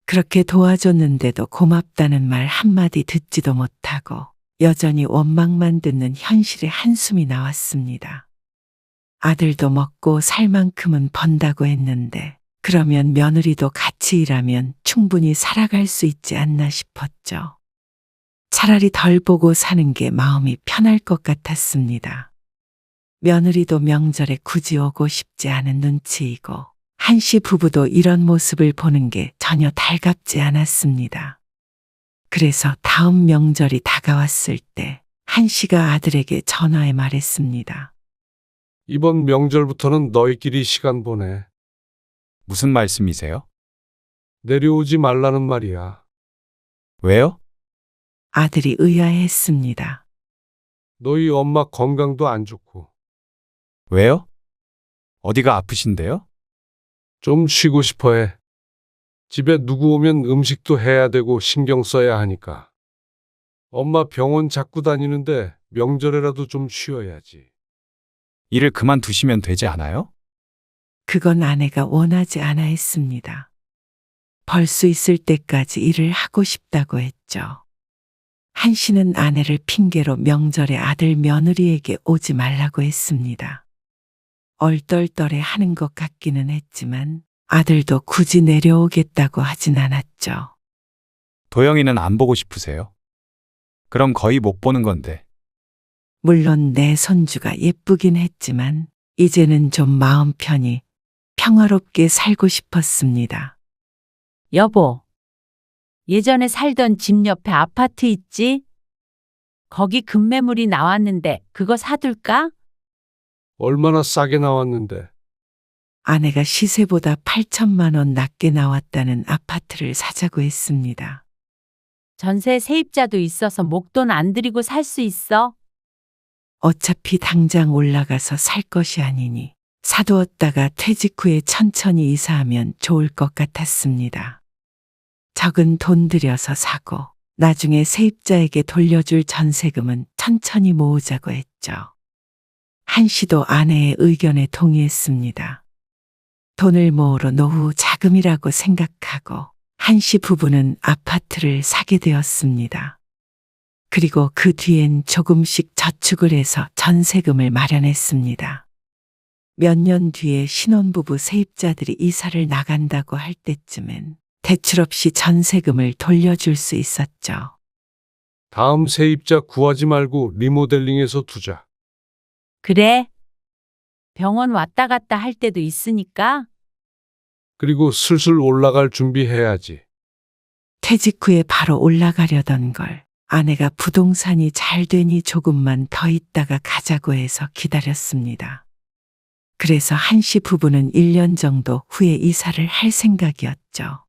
S3: 그렇게 도와줬는데도 고맙다는 말 한마디 듣지도 못하고 여전히 원망만 듣는 현실의 한숨이 나왔습니다. 아들도 먹고 살 만큼은 번다고 했는데 그러면 며느리도 같이 일하면 충분히 살아갈 수 있지 않나 싶었죠. 차라리 덜 보고 사는 게 마음이 편할 것 같았습니다. 며느리도 명절에 굳이 오고 싶지 않은 눈치이고 한씨 부부도 이런 모습을 보는 게 전혀 달갑지 않았습니다. 그래서 다음 명절이 다가왔을 때 한씨가 아들에게 전화해 말했습니다.
S8: 이번 명절부터는 너희끼리 시간 보내.
S7: 무슨 말씀이세요?
S8: 내려오지 말라는 말이야.
S7: 왜요?
S3: 아들이 의아해했습니다.
S8: 너희 엄마 건강도 안 좋고
S7: 왜요? 어디가 아프신데요?
S8: 좀 쉬고 싶어 해. 집에 누구 오면 음식도 해야 되고 신경 써야 하니까. 엄마 병원 자꾸 다니는데 명절에라도 좀 쉬어야지.
S7: 일을 그만두시면 되지 않아요?
S3: 그건 아내가 원하지 않아 했습니다. 벌 수 있을 때까지 일을 하고 싶다고 했죠. 한씨는 아내를 핑계로 명절에 아들 며느리에게 오지 말라고 했습니다. 얼떨떨해 하는 것 같기는 했지만 아들도 굳이 내려오겠다고 하진 않았죠.
S7: 도영이는 안 보고 싶으세요? 그럼 거의 못 보는 건데.
S3: 물론 내 손주가 예쁘긴 했지만 이제는 좀 마음 편히 평화롭게 살고 싶었습니다.
S9: 여보, 예전에 살던 집 옆에 아파트 있지? 거기 급매물이 나왔는데 그거 사둘까?
S8: 얼마나 싸게 나왔는데.
S3: 아내가 시세보다 8천만 원 낮게 나왔다는 아파트를 사자고 했습니다.
S9: 전세 세입자도 있어서 목돈 안 들이고 살 수 있어.
S3: 어차피 당장 올라가서 살 것이 아니니 사두었다가 퇴직 후에 천천히 이사하면 좋을 것 같았습니다. 적은 돈 들여서 사고 나중에 세입자에게 돌려줄 전세금은 천천히 모으자고 했죠. 한씨도 아내의 의견에 동의했습니다. 돈을 모으러 노후 자금이라고 생각하고 한씨 부부는 아파트를 사게 되었습니다. 그리고 그 뒤엔 조금씩 저축을 해서 전세금을 마련했습니다. 몇 년 뒤에 신혼부부 세입자들이 이사를 나간다고 할 때쯤엔 대출 없이 전세금을 돌려줄 수 있었죠.
S8: 다음 세입자 구하지 말고 리모델링해서 두자.
S9: 그래. 병원 왔다 갔다 할 때도 있으니까.
S8: 그리고 슬슬 올라갈 준비해야지.
S3: 퇴직 후에 바로 올라가려던 걸 아내가 부동산이 잘 되니 조금만 더 있다가 가자고 해서 기다렸습니다. 그래서 한씨 부부는 1년 정도 후에 이사를 할 생각이었죠.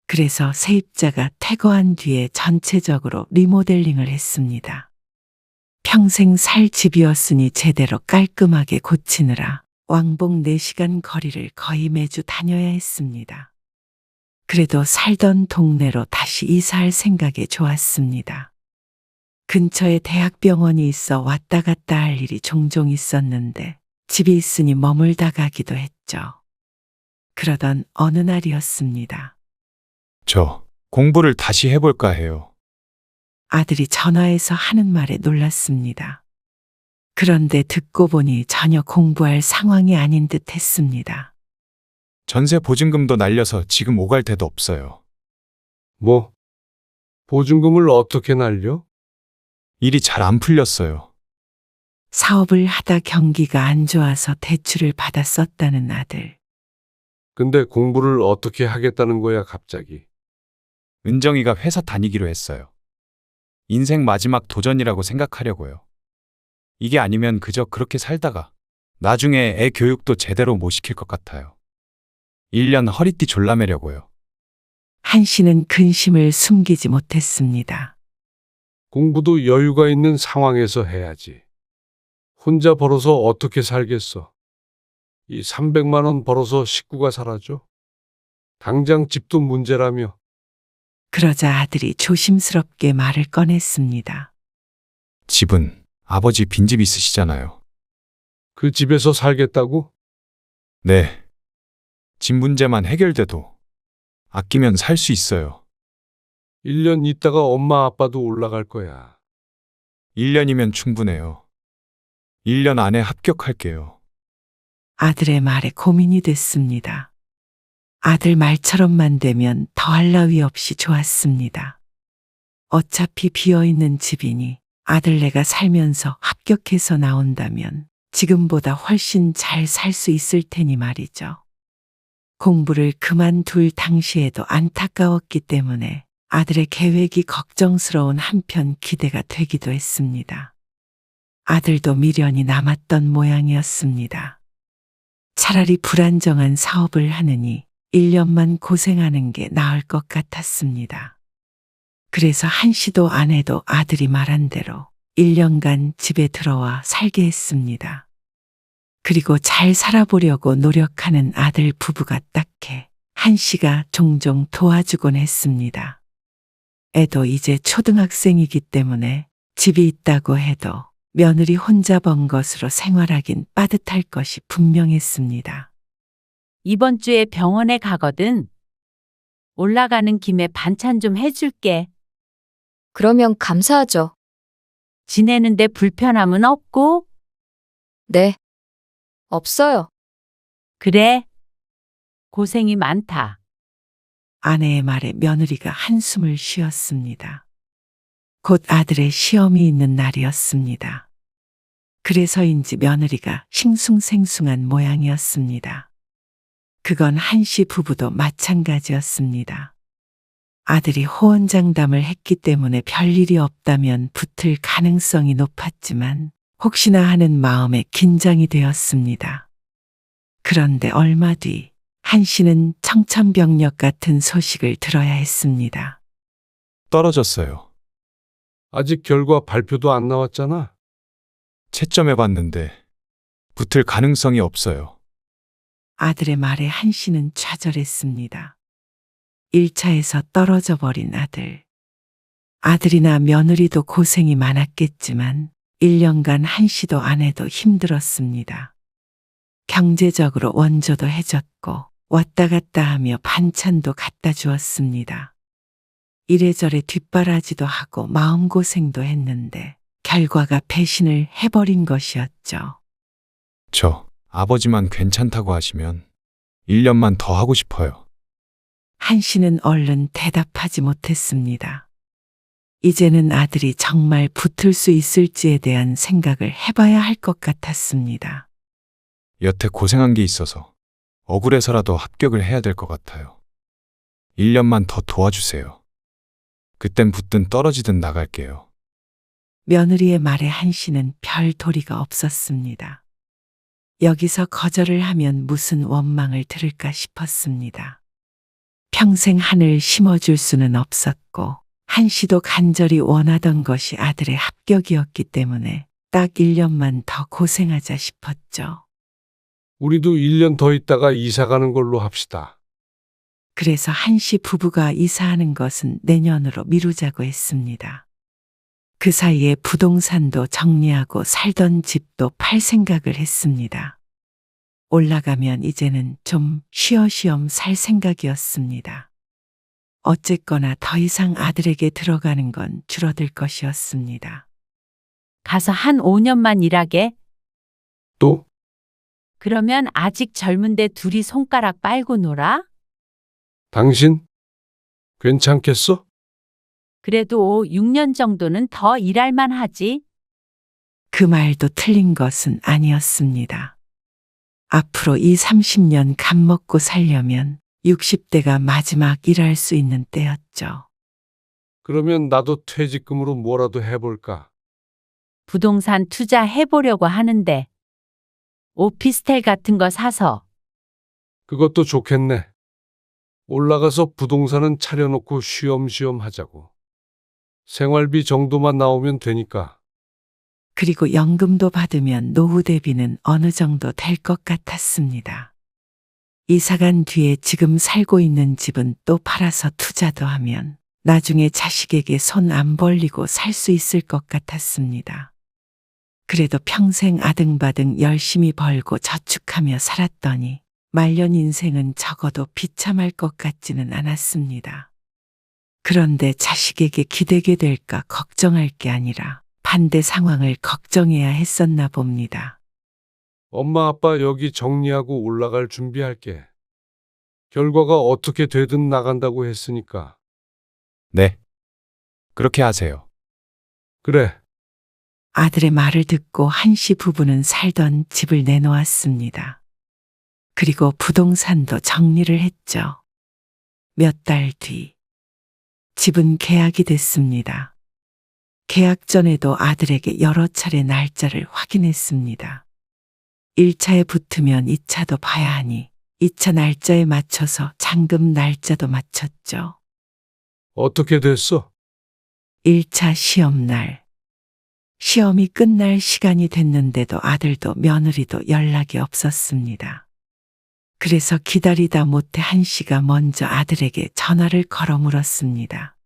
S3: 그래서 세입자가 퇴거한 뒤에 전체적으로 리모델링을 했습니다. 평생 살 집이었으니 제대로 깔끔하게 고치느라 왕복 4시간 거리를 거의 매주 다녀야 했습니다. 그래도 살던 동네로 다시 이사할 생각에 좋았습니다. 근처에 대학병원이 있어 왔다 갔다 할 일이 종종 있었는데 집이 있으니 머물다 가기도 했죠. 그러던 어느 날이었습니다.
S7: 저 공부를 다시 해볼까 해요.
S3: 아들이 전화해서 하는 말에 놀랐습니다. 그런데 듣고 보니 전혀 공부할 상황이 아닌 듯 했습니다.
S7: 전세 보증금도 날려서 지금 오갈 데도 없어요.
S8: 뭐? 보증금을 어떻게 날려?
S7: 일이 잘 안 풀렸어요.
S3: 사업을 하다 경기가 안 좋아서 대출을 받아 썼다는 아들.
S8: 근데 공부를 어떻게 하겠다는 거야, 갑자기.
S7: 은정이가 회사 다니기로 했어요. 인생 마지막 도전이라고 생각하려고요. 이게 아니면 그저 그렇게 살다가 나중에 애 교육도 제대로 못 시킬 것 같아요. 1년 허리띠 졸라매려고요.
S3: 한 씨는 근심을 숨기지 못했습니다.
S8: 공부도 여유가 있는 상황에서 해야지. 혼자 벌어서 어떻게 살겠어? 이 300만 원 벌어서 식구가 살아줘? 당장 집도 문제라며.
S3: 그러자 아들이 조심스럽게 말을 꺼냈습니다.
S7: 집은 아버지 빈집 있으시잖아요.
S8: 그 집에서 살겠다고?
S7: 네. 집 문제만 해결돼도 아끼면 살 수 있어요.
S8: 1년 있다가 엄마 아빠도 올라갈 거야.
S7: 1년이면 충분해요. 1년 안에 합격할게요.
S3: 아들의 말에 고민이 됐습니다. 아들 말처럼만 되면 더할 나위 없이 좋았습니다. 어차피 비어있는 집이니 아들네가 살면서 합격해서 나온다면 지금보다 훨씬 잘 살 수 있을 테니 말이죠. 공부를 그만둘 당시에도 안타까웠기 때문에 아들의 계획이 걱정스러운 한편 기대가 되기도 했습니다. 아들도 미련이 남았던 모양이었습니다. 차라리 불안정한 사업을 하느니 1년만 고생하는 게 나을 것 같았습니다. 그래서 한 씨도 아내도 아들이 말한 대로 1년간 집에 들어와 살게 했습니다. 그리고 잘 살아보려고 노력하는 아들 부부가 딱해 한 씨가 종종 도와주곤 했습니다. 애도 이제 초등학생이기 때문에 집이 있다고 해도 며느리 혼자 번 것으로 생활하긴 빠듯할 것이 분명했습니다.
S9: 이번 주에 병원에 가거든. 올라가는 김에 반찬 좀 해줄게.
S6: 그러면 감사하죠.
S9: 지내는데 불편함은 없고?
S6: 네. 없어요.
S9: 그래. 고생이 많다.
S3: 아내의 말에 며느리가 한숨을 쉬었습니다. 곧 아들의 시험이 있는 날이었습니다. 그래서인지 며느리가 싱숭생숭한 모양이었습니다. 그건 한 씨 부부도 마찬가지였습니다. 아들이 호언장담을 했기 때문에 별일이 없다면 붙을 가능성이 높았지만 혹시나 하는 마음에 긴장이 되었습니다. 그런데 얼마 뒤 한 씨는 청천벽력 같은 소식을 들어야 했습니다.
S7: 떨어졌어요.
S8: 아직 결과 발표도 안 나왔잖아.
S7: 채점해봤는데 붙을 가능성이 없어요.
S3: 아들의 말에 한 씨는 좌절했습니다. 1차에서 떨어져 버린 아들. 아들이나 며느리도 고생이 많았겠지만 1년간 한 씨도 아내도 힘들었습니다. 경제적으로 원조도 해줬고 왔다 갔다 하며 반찬도 갖다 주었습니다. 이래저래 뒷바라지도 하고 마음고생도 했는데 결과가 배신을 해버린 것이었죠.
S7: 저 아버지만 괜찮다고 하시면 1년만 더 하고 싶어요.
S3: 한 씨는 얼른 대답하지 못했습니다. 이제는 아들이 정말 붙을 수 있을지에 대한 생각을 해봐야 할 것 같았습니다.
S7: 여태 고생한 게 있어서 억울해서라도 합격을 해야 될 것 같아요. 1년만 더 도와주세요. 그땐 붙든 떨어지든 나갈게요.
S3: 며느리의 말에 한 씨는 별 도리가 없었습니다. 여기서 거절을 하면 무슨 원망을 들을까 싶었습니다. 평생 한을 심어줄 수는 없었고 한 씨도 간절히 원하던 것이 아들의 합격이었기 때문에 딱 1년만 더 고생하자 싶었죠.
S8: 우리도 1년 더 있다가 이사 가는 걸로 합시다.
S3: 그래서 한 씨 부부가 이사하는 것은 내년으로 미루자고 했습니다. 그 사이에 부동산도 정리하고 살던 집도 팔 생각을 했습니다. 올라가면 이제는 좀 쉬엄쉬엄 살 생각이었습니다. 어쨌거나 더 이상 아들에게 들어가는 건 줄어들 것이었습니다.
S9: 가서 한 5년만 일하게.
S8: 또?
S9: 그러면 아직 젊은데 둘이 손가락 빨고 놀아?
S8: 당신? 괜찮겠어?
S9: 그래도 6년 정도는 더 일할 만하지.
S3: 그 말도 틀린 것은 아니었습니다. 앞으로 이 30년 밥 먹고 살려면 60대가 마지막 일할 수 있는 때였죠.
S8: 그러면 나도 퇴직금으로 뭐라도 해볼까?
S9: 부동산 투자해보려고 하는데 오피스텔 같은 거 사서
S8: 그것도 좋겠네. 올라가서 부동산은 차려놓고 쉬엄쉬엄 하자고. 생활비 정도만 나오면 되니까.
S3: 그리고 연금도 받으면 노후 대비는 어느 정도 될 것 같았습니다. 이사간 뒤에 지금 살고 있는 집은 또 팔아서 투자도 하면 나중에 자식에게 손 안 벌리고 살 수 있을 것 같았습니다. 그래도 평생 아등바등 열심히 벌고 저축하며 살았더니 말년 인생은 적어도 비참할 것 같지는 않았습니다. 그런데 자식에게 기대게 될까 걱정할 게 아니라 반대 상황을 걱정해야 했었나 봅니다.
S8: 엄마 아빠 여기 정리하고 올라갈 준비할게. 결과가 어떻게 되든 나간다고 했으니까.
S7: 네. 그렇게 하세요.
S8: 그래.
S3: 아들의 말을 듣고 한씨 부부는 살던 집을 내놓았습니다. 그리고 부동산도 정리를 했죠. 몇 달 뒤, 집은 계약이 됐습니다. 계약 전에도 아들에게 여러 차례 날짜를 확인했습니다. 1차에 붙으면 2차도 봐야 하니 2차 날짜에 맞춰서 잔금 날짜도 맞췄죠.
S8: 어떻게 됐어?
S3: 1차 시험날. 시험이 끝날 시간이 됐는데도 아들도 며느리도 연락이 없었습니다. 그래서 기다리다 못해 한씨가 먼저 아들에게 전화를 걸어 물었습니다.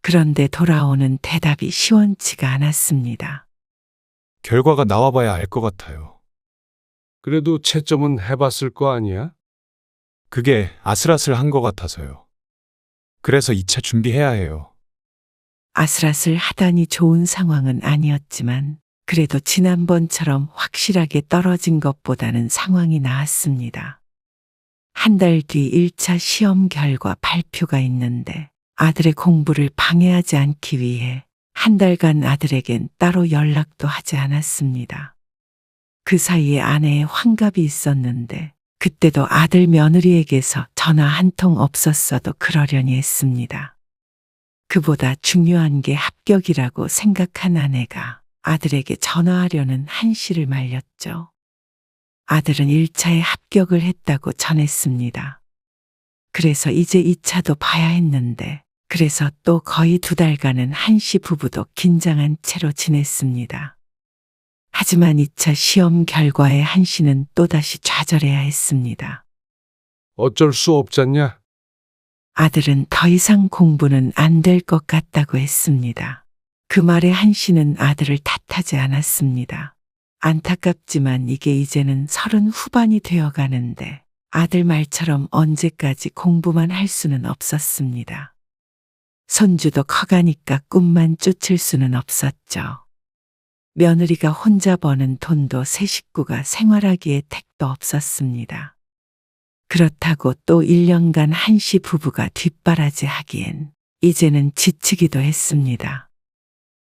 S3: 그런데 돌아오는 대답이 시원치가 않았습니다.
S7: 결과가 나와봐야 알 것 같아요.
S8: 그래도 채점은 해봤을 거 아니야?
S7: 그게 아슬아슬한 것 같아서요. 그래서 2차 준비해야 해요.
S3: 아슬아슬 하다니 좋은 상황은 아니었지만 그래도 지난번처럼 확실하게 떨어진 것보다는 상황이 나았습니다. 한 달 뒤 1차 시험 결과 발표가 있는데 아들의 공부를 방해하지 않기 위해 한 달간 아들에겐 따로 연락도 하지 않았습니다. 그 사이에 아내의 환갑이 있었는데 그때도 아들 며느리에게서 전화 한 통 없었어도 그러려니 했습니다. 그보다 중요한 게 합격이라고 생각한 아내가 아들에게 전화하려는 한씨를 말렸죠. 아들은 1차에 합격을 했다고 전했습니다. 그래서 이제 2차도 봐야 했는데 그래서 또 거의 2달간은 한씨 부부도 긴장한 채로 지냈습니다. 하지만 2차 시험 결과에 한씨는 또다시 좌절해야 했습니다.
S8: 어쩔 수 없잖냐?
S3: 아들은 더 이상 공부는 안 될 것 같다고 했습니다. 그 말에 한씨는 아들을 탓하지 않았습니다. 안타깝지만 이게 이제는 30 후반이 되어 가는데 아들 말처럼 언제까지 공부만 할 수는 없었습니다. 손주도 커가니까 꿈만 쫓을 수는 없었죠. 며느리가 혼자 버는 돈도 세 식구가 생활하기에 택도 없었습니다. 그렇다고 또 1년간 한씨 부부가 뒷바라지 하기엔 이제는 지치기도 했습니다.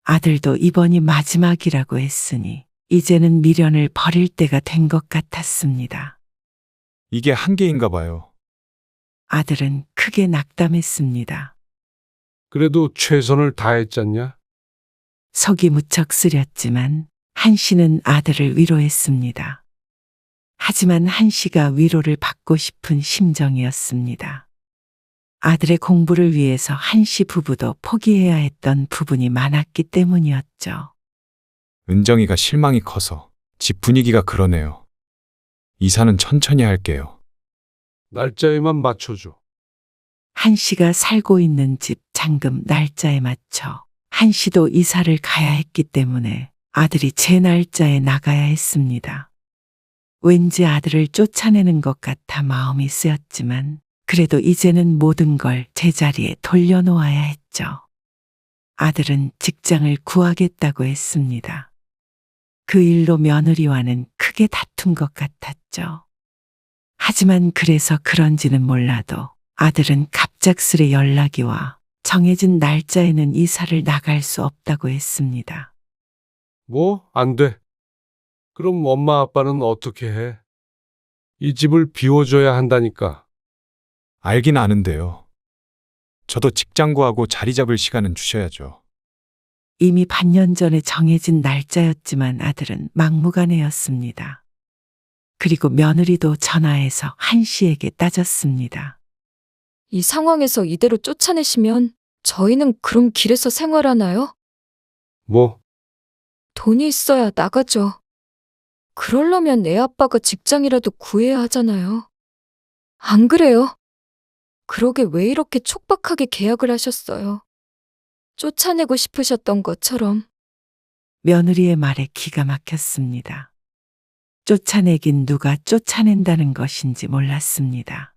S3: 아들도 이번이 마지막이라고 했으니 이제는 미련을 버릴 때가 된 것 같았습니다.
S7: 이게 한계인가 봐요.
S3: 아들은 크게 낙담했습니다.
S8: 그래도 최선을 다했잖냐?
S3: 속이 무척 쓰렸지만 한씨는 아들을 위로했습니다. 하지만 한씨가 위로를 받고 싶은 심정이었습니다. 아들의 공부를 위해서 한씨 부부도 포기해야 했던 부분이 많았기 때문이었죠.
S7: 은정이가 실망이 커서 집 분위기가 그러네요. 이사는 천천히 할게요.
S8: 날짜에만 맞춰줘.
S3: 한씨가 살고 있는 집 잔금 날짜에 맞춰 한씨도 이사를 가야 했기 때문에 아들이 제 날짜에 나가야 했습니다. 왠지 아들을 쫓아내는 것 같아 마음이 쓰였지만 그래도 이제는 모든 걸 제자리에 돌려놓아야 했죠. 아들은 직장을 구하겠다고 했습니다. 그 일로 며느리와는 크게 다툰 것 같았죠. 하지만 그래서 그런지는 몰라도 아들은 갑작스레 연락이 와 정해진 날짜에는 이사를 나갈 수 없다고 했습니다.
S8: 뭐? 안 돼. 그럼 엄마 아빠는 어떻게 해? 이 집을 비워줘야 한다니까.
S7: 알긴 아는데요. 저도 직장 구하고 자리 잡을 시간은 주셔야죠.
S3: 이미 반년 전에 정해진 날짜였지만 아들은 막무가내였습니다. 그리고 며느리도 전화해서 한 씨에게 따졌습니다.
S6: 이 상황에서 이대로 쫓아내시면 저희는 그럼 길에서 생활하나요?
S8: 뭐?
S6: 돈이 있어야 나가죠. 그러려면 애 아빠가 직장이라도 구해야 하잖아요. 안 그래요? 그러게 왜 이렇게 촉박하게 계약을 하셨어요? 쫓아내고 싶으셨던 것처럼.
S3: 며느리의 말에 기가 막혔습니다. 쫓아내긴 누가 쫓아낸다는 것인지 몰랐습니다.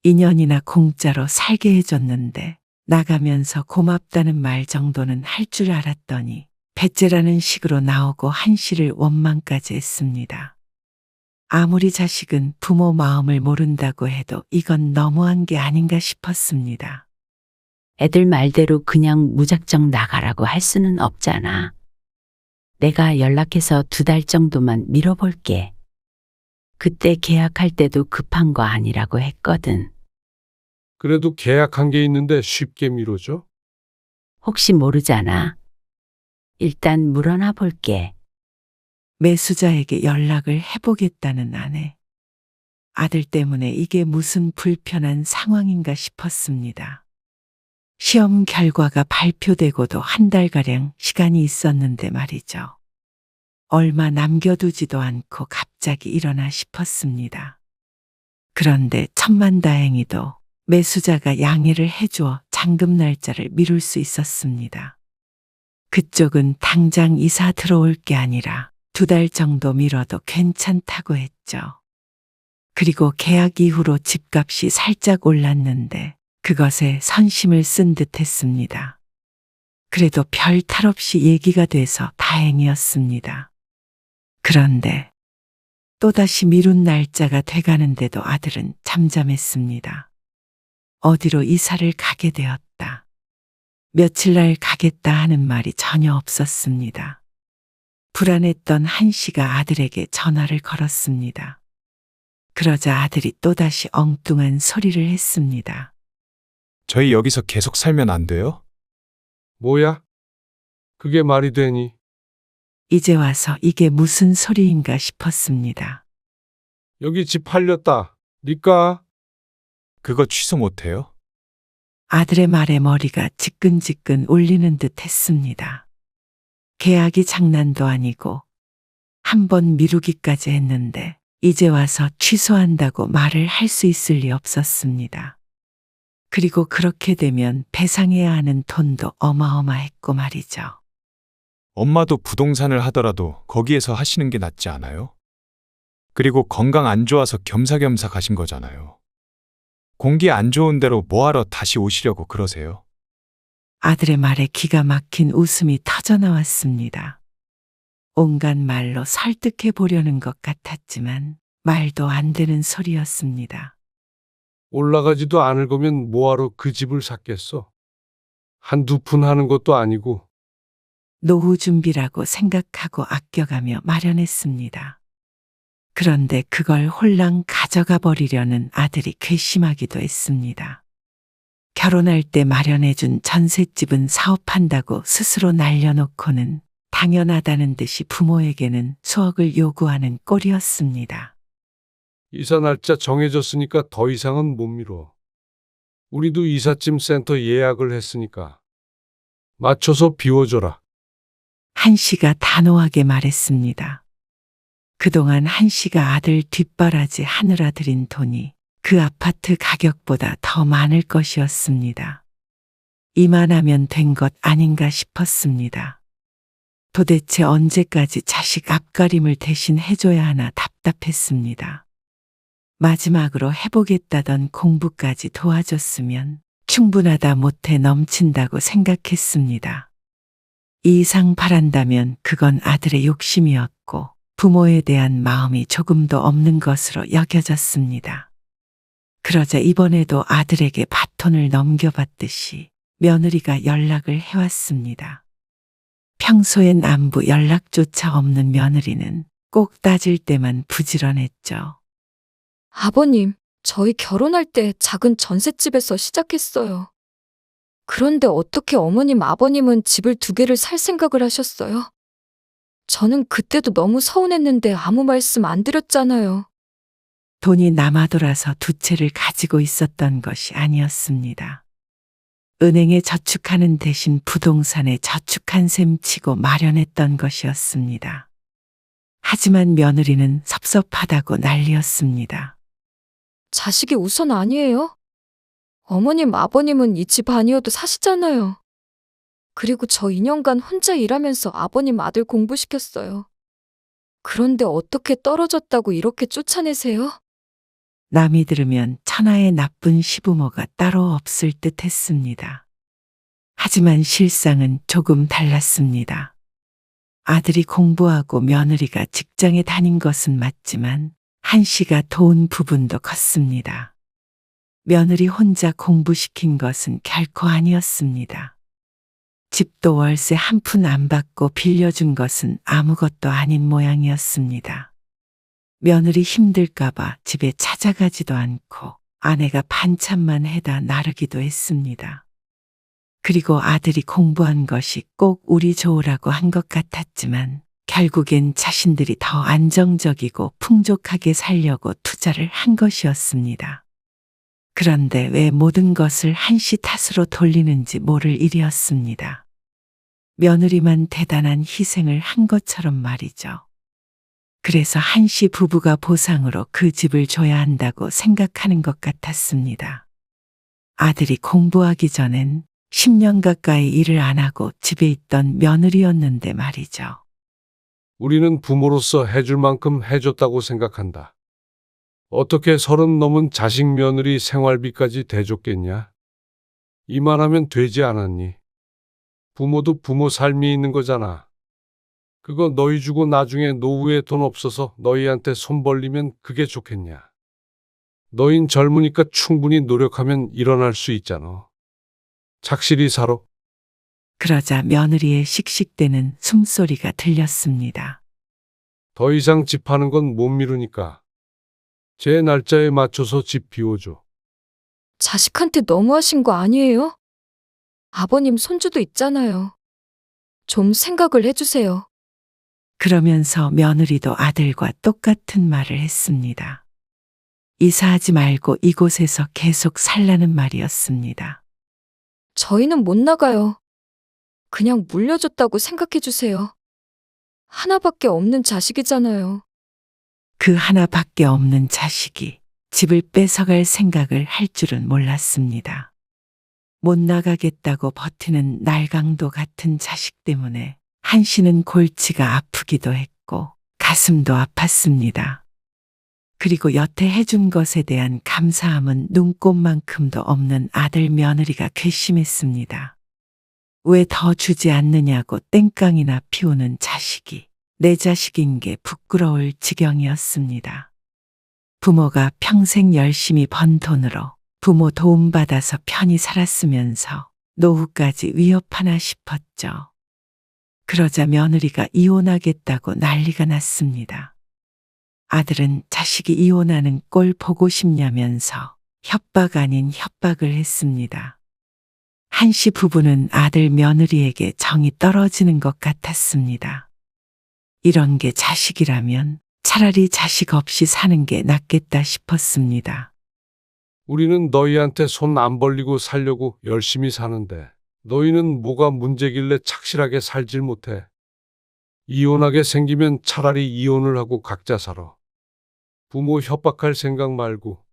S3: 2년이나 공짜로 살게 해줬는데 나가면서 고맙다는 말 정도는 할 줄 알았더니 배째라는 식으로 나오고 한 씨를 원망까지 했습니다. 아무리 자식은 부모 마음을 모른다고 해도 이건 너무한 게 아닌가 싶었습니다.
S9: 애들 말대로 그냥 무작정 나가라고 할 수는 없잖아. 내가 연락해서 2달 정도만 미뤄볼게. 그때 계약할 때도 급한 거 아니라고 했거든.
S8: 그래도 계약한 게 있는데 쉽게 미뤄줘?
S9: 혹시 모르잖아. 일단 물어나 볼게.
S3: 매수자에게 연락을 해보겠다는 아내. 아들 때문에 이게 무슨 불편한 상황인가 싶었습니다. 시험 결과가 발표되고도 1달가량 시간이 있었는데 말이죠. 얼마 남겨두지도 않고 갑자기 일어나 싶었습니다. 그런데 천만다행히도 매수자가 양해를 해주어 잔금 날짜를 미룰 수 있었습니다. 그쪽은 당장 이사 들어올 게 아니라 2달 정도 미뤄도 괜찮다고 했죠. 그리고 계약 이후로 집값이 살짝 올랐는데 그것에 선심을 쓴 듯 했습니다. 그래도 별 탈 없이 얘기가 돼서 다행이었습니다. 그런데 또다시 미룬 날짜가 돼가는데도 아들은 잠잠했습니다. 어디로 이사를 가게 되었다. 며칠 날 가겠다 하는 말이 전혀 없었습니다. 불안했던 한 씨가 아들에게 전화를 걸었습니다. 그러자 아들이 또다시 엉뚱한 소리를 했습니다.
S7: 저희 여기서 계속 살면 안 돼요?
S8: 뭐야? 그게 말이 되니?
S3: 이제 와서 이게 무슨 소리인가 싶었습니다.
S8: 여기 집 팔렸다. 니까?
S7: 그거 취소 못해요?
S3: 아들의 말에 머리가 지끈지끈 울리는 듯 했습니다. 계약이 장난도 아니고 한 번 미루기까지 했는데 이제 와서 취소한다고 말을 할 수 있을 리 없었습니다. 그리고 그렇게 되면 배상해야 하는 돈도 어마어마했고 말이죠.
S7: 엄마도 부동산을 하더라도 거기에서 하시는 게 낫지 않아요? 그리고 건강 안 좋아서 겸사겸사 가신 거잖아요. 공기 안 좋은 데로 뭐하러 다시 오시려고 그러세요?
S3: 아들의 말에 기가 막힌 웃음이 터져나왔습니다. 온갖 말로 설득해 보려는 것 같았지만 말도 안 되는 소리였습니다.
S8: 올라가지도 않을 거면 뭐하러 그 집을 샀겠어? 1-2푼 하는 것도 아니고.
S3: 노후 준비라고 생각하고 아껴가며 마련했습니다. 그런데 그걸 홀랑 가져가 버리려는 아들이 괘씸하기도 했습니다. 결혼할 때 마련해준 전셋집은 사업한다고 스스로 날려놓고는 당연하다는 듯이 부모에게는 수억을 요구하는 꼴이었습니다.
S8: 이사 날짜 정해졌으니까 더 이상은 못 미뤄. 우리도 이삿짐 센터 예약을 했으니까. 맞춰서 비워줘라.
S3: 한 씨가 단호하게 말했습니다. 그동안 한 씨가 아들 뒷바라지 하느라 들인 돈이 그 아파트 가격보다 더 많을 것이었습니다. 이만하면 된 것 아닌가 싶었습니다. 도대체 언제까지 자식 앞가림을 대신 해줘야 하나 답답했습니다. 마지막으로 해보겠다던 공부까지 도와줬으면 충분하다 못해 넘친다고 생각했습니다. 이 이상 바란다면 그건 아들의 욕심이었고 부모에 대한 마음이 조금도 없는 것으로 여겨졌습니다. 그러자 이번에도 아들에게 바톤을 넘겨받듯이 며느리가 연락을 해왔습니다. 평소엔 안부 연락조차 없는 며느리는 꼭 따질 때만 부지런했죠.
S6: 아버님, 저희 결혼할 때 작은 전셋집에서 시작했어요. 그런데 어떻게 어머님, 아버님은 집을 2개를 살 생각을 하셨어요? 저는 그때도 너무 서운했는데 아무 말씀 안 드렸잖아요.
S3: 돈이 남아돌아서 2채를 가지고 있었던 것이 아니었습니다. 은행에 저축하는 대신 부동산에 저축한 셈 치고 마련했던 것이었습니다. 하지만 며느리는 섭섭하다고 난리였습니다.
S6: 자식이 우선 아니에요? 어머님, 아버님은 이 집 아니어도 사시잖아요. 그리고 저 2년간 혼자 일하면서 아버님 아들 공부시켰어요. 그런데 어떻게 떨어졌다고 이렇게 쫓아내세요?
S3: 남이 들으면 천하의 나쁜 시부모가 따로 없을 듯 했습니다. 하지만 실상은 조금 달랐습니다. 아들이 공부하고 며느리가 직장에 다닌 것은 맞지만 한 씨가 도운 부분도 컸습니다. 며느리 혼자 공부시킨 것은 결코 아니었습니다. 집도 월세 한 푼 안 받고 빌려준 것은 아무것도 아닌 모양이었습니다. 며느리 힘들까봐 집에 찾아가지도 않고 아내가 반찬만 해다 나르기도 했습니다. 그리고 아들이 공부한 것이 꼭 우리 좋으라고 한 것 같았지만 결국엔 자신들이 더 안정적이고 풍족하게 살려고 투자를 한 것이었습니다. 그런데 왜 모든 것을 한 씨 탓으로 돌리는지 모를 일이었습니다. 며느리만 대단한 희생을 한 것처럼 말이죠. 그래서 한 씨 부부가 보상으로 그 집을 줘야 한다고 생각하는 것 같았습니다. 아들이 공부하기 전엔 10년 가까이 일을 안 하고 집에 있던 며느리였는데 말이죠.
S8: 우리는 부모로서 해줄 만큼 해줬다고 생각한다. 어떻게 30 넘은 자식 며느리 생활비까지 대줬겠냐? 이만하면 되지 않았니? 부모도 부모 삶이 있는 거잖아. 그거 너희 주고 나중에 노후에 돈 없어서 너희한테 손 벌리면 그게 좋겠냐? 너흰 젊으니까 충분히 노력하면 일어날 수 있잖아. 착실히 살아.
S3: 그러자 며느리의 씩씩대는 숨소리가 들렸습니다.
S8: 더 이상 집 파는 건 못 미루니까 제 날짜에 맞춰서 집 비워줘.
S6: 자식한테 너무하신 거 아니에요? 아버님 손주도 있잖아요. 좀 생각을 해주세요.
S3: 그러면서 며느리도 아들과 똑같은 말을 했습니다. 이사하지 말고 이곳에서 계속 살라는 말이었습니다.
S6: 저희는 못 나가요. 그냥 물려줬다고 생각해주세요. 하나밖에 없는 자식이잖아요.
S3: 그 하나밖에 없는 자식이 집을 뺏어갈 생각을 할 줄은 몰랐습니다. 못 나가겠다고 버티는 날강도 같은 자식 때문에 한 씨는 골치가 아프기도 했고 가슴도 아팠습니다. 그리고 여태 해준 것에 대한 감사함은 눈꼽만큼도 없는 아들 며느리가 괘씸했습니다. 왜 더 주지 않느냐고 땡깡이나 피우는 자식이 내 자식인 게 부끄러울 지경이었습니다. 부모가 평생 열심히 번 돈으로 부모 도움받아서 편히 살았으면서 노후까지 위협하나 싶었죠. 그러자 며느리가 이혼하겠다고 난리가 났습니다. 아들은 자식이 이혼하는 꼴 보고 싶냐면서 협박 아닌 협박을 했습니다. 한 씨 부부는 아들 며느리에게 정이 떨어지는 것 같았습니다. 이런 게 자식이라면 차라리 자식 없이 사는 게 낫겠다 싶었습니다.
S8: 우리는 너희한테 손 안 벌리고 살려고 열심히 사는데 너희는 뭐가 문제길래 착실하게 살질 못해. 이혼하게 생기면 차라리 이혼을 하고 각자 살아. 부모 협박할 생각 말고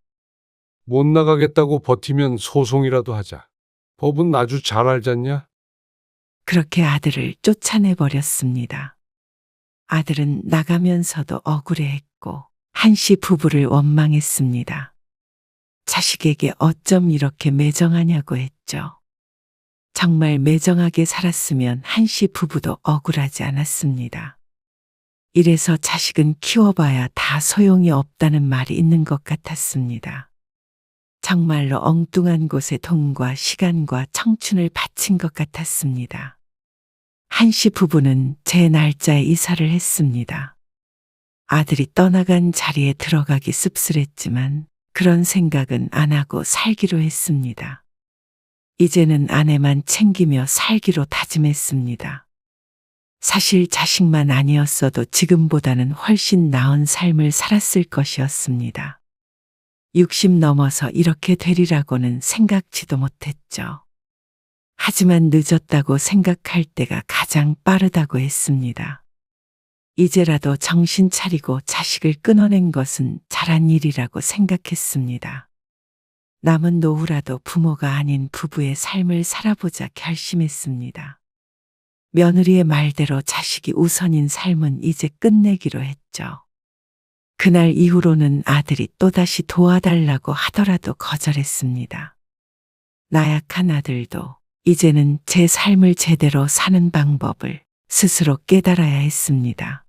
S8: 못 나가겠다고 버티면 소송이라도 하자. 법은 아주 잘 알잖냐?
S3: 그렇게 아들을 쫓아내버렸습니다. 아들은 나가면서도 억울해했고 한 씨 부부를 원망했습니다. 자식에게 어쩜 이렇게 매정하냐고 했죠. 정말 매정하게 살았으면 한 씨 부부도 억울하지 않았습니다. 이래서 자식은 키워봐야 다 소용이 없다는 말이 있는 것 같았습니다. 정말로 엉뚱한 곳에 돈과 시간과 청춘을 바친 것 같았습니다. 한씨 부부는 제 날짜에 이사를 했습니다. 아들이 떠나간 자리에 들어가기 씁쓸했지만 그런 생각은 안 하고 살기로 했습니다. 이제는 아내만 챙기며 살기로 다짐했습니다. 사실 자식만 아니었어도 지금보다는 훨씬 나은 삶을 살았을 것이었습니다. 60 넘어서 이렇게 되리라고는 생각지도 못했죠. 하지만 늦었다고 생각할 때가 가장 빠르다고 했습니다. 이제라도 정신 차리고 자식을 끊어낸 것은 잘한 일이라고 생각했습니다. 남은 노후라도 부모가 아닌 부부의 삶을 살아보자 결심했습니다. 며느리의 말대로 자식이 우선인 삶은 이제 끝내기로 했죠. 그날 이후로는 아들이 또다시 도와달라고 하더라도 거절했습니다. 나약한 아들도 이제는 제 삶을 제대로 사는 방법을 스스로 깨달아야 했습니다.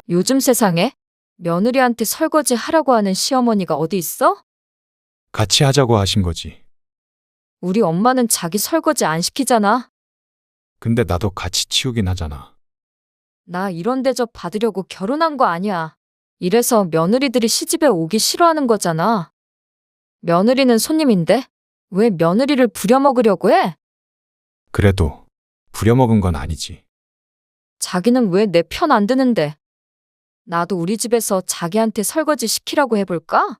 S6: 요즘 세상에 며느리한테 설거지 하라고 하는 시어머니가 어디 있어?
S7: 같이 하자고 하신 거지.
S6: 우리 엄마는 자기 설거지 안 시키잖아.
S7: 근데 나도 같이 치우긴 하잖아.
S6: 나 이런 대접 받으려고 결혼한 거 아니야. 이래서 며느리들이 시집에 오기 싫어하는 거잖아. 며느리는 손님인데 왜 며느리를 부려먹으려고 해?
S7: 그래도 부려먹은 건 아니지.
S6: 자기는 왜 내 편 안 드는데? 나도 우리 집에서 자기한테 설거지 시키라고 해볼까?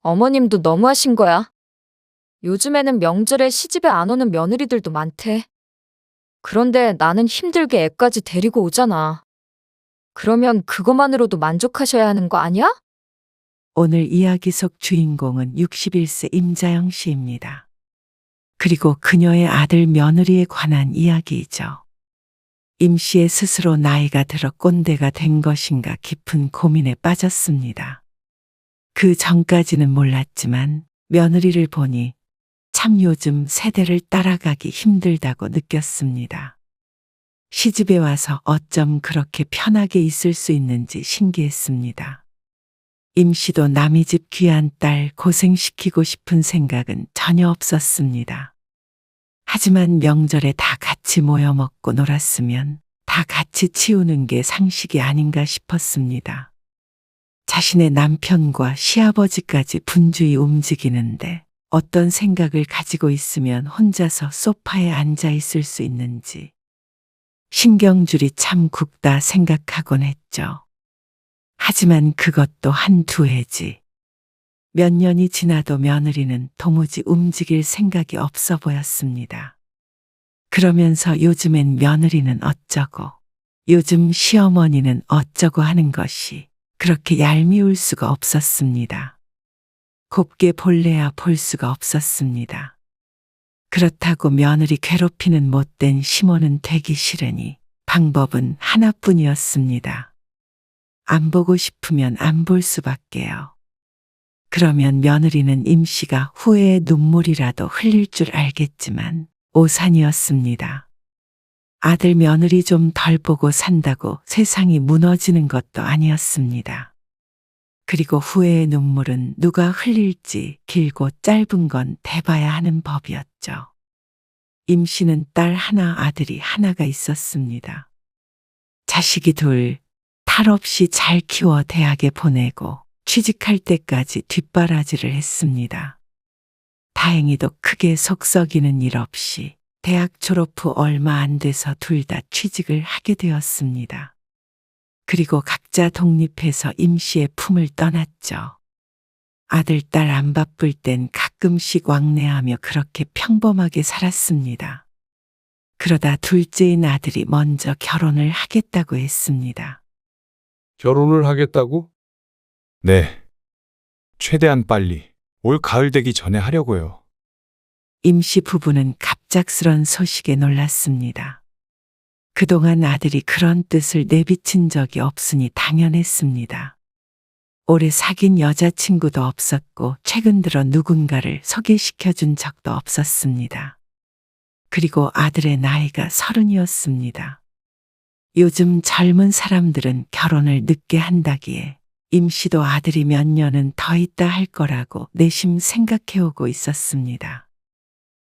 S6: 어머님도 너무하신 거야. 요즘에는 명절에 시집에 안 오는 며느리들도 많대. 그런데 나는 힘들게 애까지 데리고 오잖아. 그러면 그것만으로도 만족하셔야 하는 거 아니야?
S3: 오늘 이야기 속 주인공은 61세 임자영 씨입니다. 그리고 그녀의 아들 며느리에 관한 이야기이죠. 임 씨의 스스로 나이가 들어 꼰대가 된 것인가 깊은 고민에 빠졌습니다. 그 전까지는 몰랐지만 며느리를 보니 참 요즘 세대를 따라가기 힘들다고 느꼈습니다. 시집에 와서 어쩜 그렇게 편하게 있을 수 있는지 신기했습니다. 임 씨도 남의 집 귀한 딸 고생시키고 싶은 생각은 전혀 없었습니다. 하지만 명절에 다 같이 모여 먹고 놀았으면 다 같이 치우는 게 상식이 아닌가 싶었습니다. 자신의 남편과 시아버지까지 분주히 움직이는데 어떤 생각을 가지고 있으면 혼자서 소파에 앉아 있을 수 있는지 신경줄이 참 굵다 생각하곤 했죠. 하지만 그것도 한두 해지. 몇 년이 지나도 며느리는 도무지 움직일 생각이 없어 보였습니다. 그러면서 요즘엔 며느리는 어쩌고, 요즘 시어머니는 어쩌고 하는 것이 그렇게 얄미울 수가 없었습니다. 곱게 볼래야 볼 수가 없었습니다. 그렇다고 며느리 괴롭히는 못된 시모는 되기 싫으니 방법은 하나뿐이었습니다. 안 보고 싶으면 안 볼 수밖에요. 그러면 며느리는 임 씨가 후회의 눈물이라도 흘릴 줄 알겠지만 오산이었습니다. 아들 며느리 좀 덜 보고 산다고 세상이 무너지는 것도 아니었습니다. 그리고 후회의 눈물은 누가 흘릴지 길고 짧은 건 대봐야 하는 법이었죠. 임 씨는 딸 하나 아들이 하나가 있었습니다. 자식이 둘, 탈 없이 잘 키워 대학에 보내고 취직할 때까지 뒷바라지를 했습니다. 다행히도 크게 속 썩이는 일 없이 대학 졸업 후 얼마 안 돼서 둘 다 취직을 하게 되었습니다. 그리고 각자 독립해서 임 씨의 품을 떠났죠. 아들, 딸 안 바쁠 땐 가끔씩 왕래하며 그렇게 평범하게 살았습니다. 그러다 둘째인 아들이 먼저 결혼을 하겠다고 했습니다.
S8: 결혼을 하겠다고?
S7: 네. 최대한 빨리 올 가을 되기 전에 하려고요.
S3: 임씨 부부는 갑작스런 소식에 놀랐습니다. 그동안 아들이 그런 뜻을 내비친 적이 없으니 당연했습니다. 오래 사귄 여자친구도 없었고 최근 들어 누군가를 소개시켜 준 적도 없었습니다. 그리고 아들의 나이가 30이었습니다. 요즘 젊은 사람들은 결혼을 늦게 한다기에 임씨도 아들이 몇 년은 더 있다 할 거라고 내심 생각해오고 있었습니다.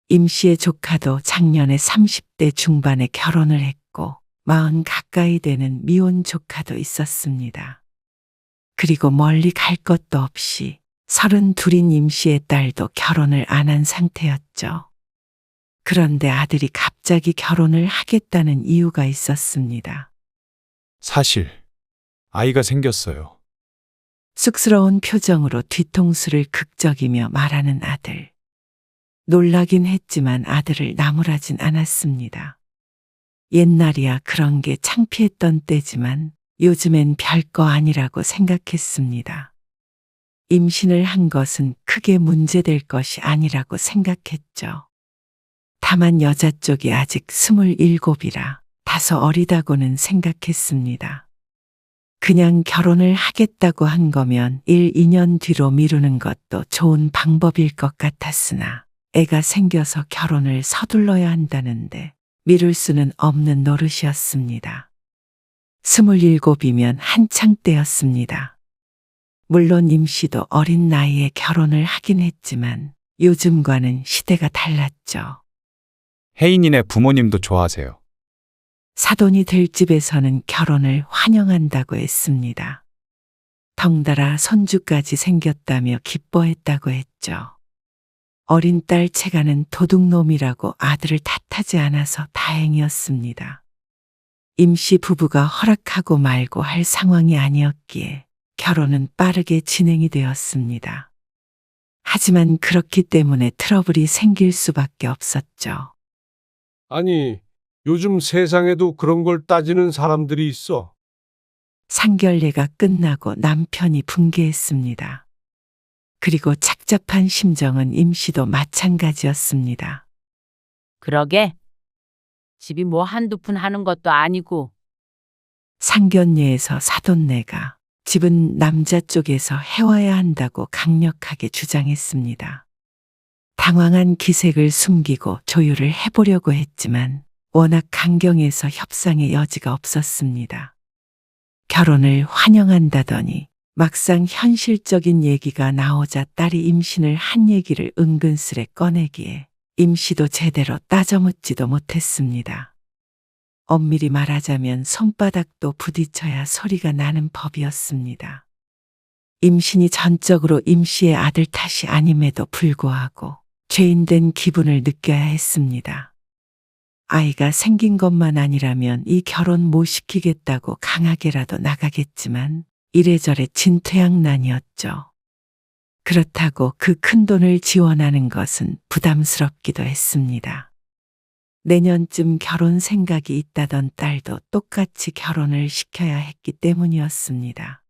S3: 임씨의 조카도 작년에 30대 중반에 결혼을 했고 40 가까이 되는 미혼 조카도 있었습니다. 그리고 멀리 갈 것도 없이 32인 임씨의 딸도 결혼을 안 한 상태였죠. 그런데 아들이 갑자기 결혼을 하겠다는 이유가 있었습니다.
S7: 사실 아이가 생겼어요.
S3: 쑥스러운 표정으로 뒤통수를 극적이며 말하는 아들. 놀라긴 했지만 아들을 나무라진 않았습니다. 옛날이야 그런 게 창피했던 때지만 요즘엔 별거 아니라고 생각했습니다. 임신을 한 것은 크게 문제될 것이 아니라고 생각했죠. 다만 여자 쪽이 아직 27이라 다소 어리다고는 생각했습니다. 그냥 결혼을 하겠다고 한 거면 1, 2년 뒤로 미루는 것도 좋은 방법일 것 같았으나 애가 생겨서 결혼을 서둘러야 한다는데 미룰 수는 없는 노릇이었습니다. 27이면 한창 때였습니다. 물론 임씨도 어린 나이에 결혼을 하긴 했지만 요즘과는 시대가 달랐죠.
S7: 혜인이네 부모님도 좋아하세요.
S3: 사돈이 될 집에서는 결혼을 환영한다고 했습니다. 덩달아 손주까지 생겼다며 기뻐했다고 했죠. 어린 딸 채가는 도둑놈이라고 아들을 탓하지 않아서 다행이었습니다. 임씨 부부가 허락하고 말고 할 상황이 아니었기에 결혼은 빠르게 진행이 되었습니다. 하지만 그렇기 때문에 트러블이 생길 수밖에 없었죠.
S8: 아니, 요즘 세상에도 그런 걸 따지는 사람들이 있어.
S3: 상견례가 끝나고 남편이 분개했습니다. 그리고 착잡한 심정은 임씨도 마찬가지였습니다.
S10: 그러게. 집이 뭐 한두 푼 하는 것도 아니고.
S3: 상견례에서 사돈네가 집은 남자 쪽에서 해와야 한다고 강력하게 주장했습니다. 당황한 기색을 숨기고 조율을 해보려고 했지만 워낙 강경해서 협상의 여지가 없었습니다. 결혼을 환영한다더니 막상 현실적인 얘기가 나오자 딸이 임신을 한 얘기를 은근슬에 꺼내기에 임씨도 제대로 따져묻지도 못했습니다. 엄밀히 말하자면 손바닥도 부딪혀야 소리가 나는 법이었습니다. 임신이 전적으로 임씨의 아들 탓이 아님에도 불구하고 죄인된 기분을 느껴야 했습니다. 아이가 생긴 것만 아니라면 이 결혼 못 시키겠다고 강하게라도 나가겠지만 이래저래 진퇴양난이었죠. 그렇다고 그 큰 돈을 지원하는 것은 부담스럽기도 했습니다. 내년쯤 결혼 생각이 있다던 딸도 똑같이 결혼을 시켜야 했기 때문이었습니다.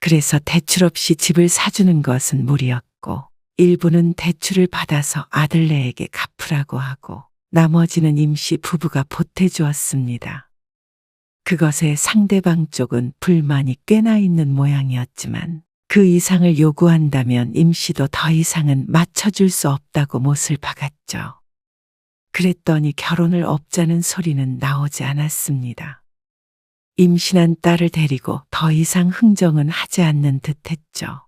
S3: 그래서 대출 없이 집을 사주는 것은 무리였고 일부는 대출을 받아서 아들네에게 갚으라고 하고 나머지는 임씨 부부가 보태주었습니다. 그것에 상대방 쪽은 불만이 꽤나 있는 모양이었지만 그 이상을 요구한다면 임씨도 더 이상은 맞춰줄 수 없다고 못을 박았죠. 그랬더니 결혼을 업자는 소리는 나오지 않았습니다. 임신한 딸을 데리고 더 이상 흥정은 하지 않는 듯했죠.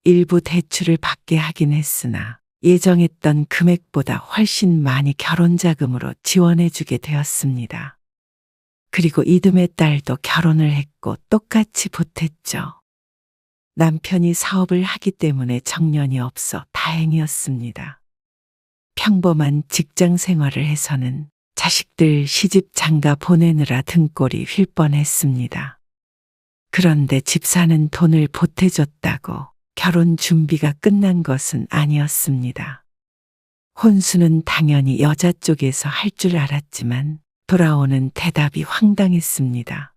S3: 일부 대출을 받게 하긴 했으나 예정했던 금액보다 훨씬 많이 결혼자금으로 지원해주게 되었습니다. 그리고 이듬해 딸도 결혼을 했고 똑같이 보탰죠. 남편이 사업을 하기 때문에 정년이 없어 다행이었습니다. 평범한 직장 생활을 해서는 자식들 시집 장가 보내느라 등골이 휠 뻔했습니다. 그런데 집 사는 돈을 보태줬다고 결혼 준비가 끝난 것은 아니었습니다. 혼수는 당연히 여자 쪽에서 할 줄 알았지만 돌아오는 대답이 황당했습니다.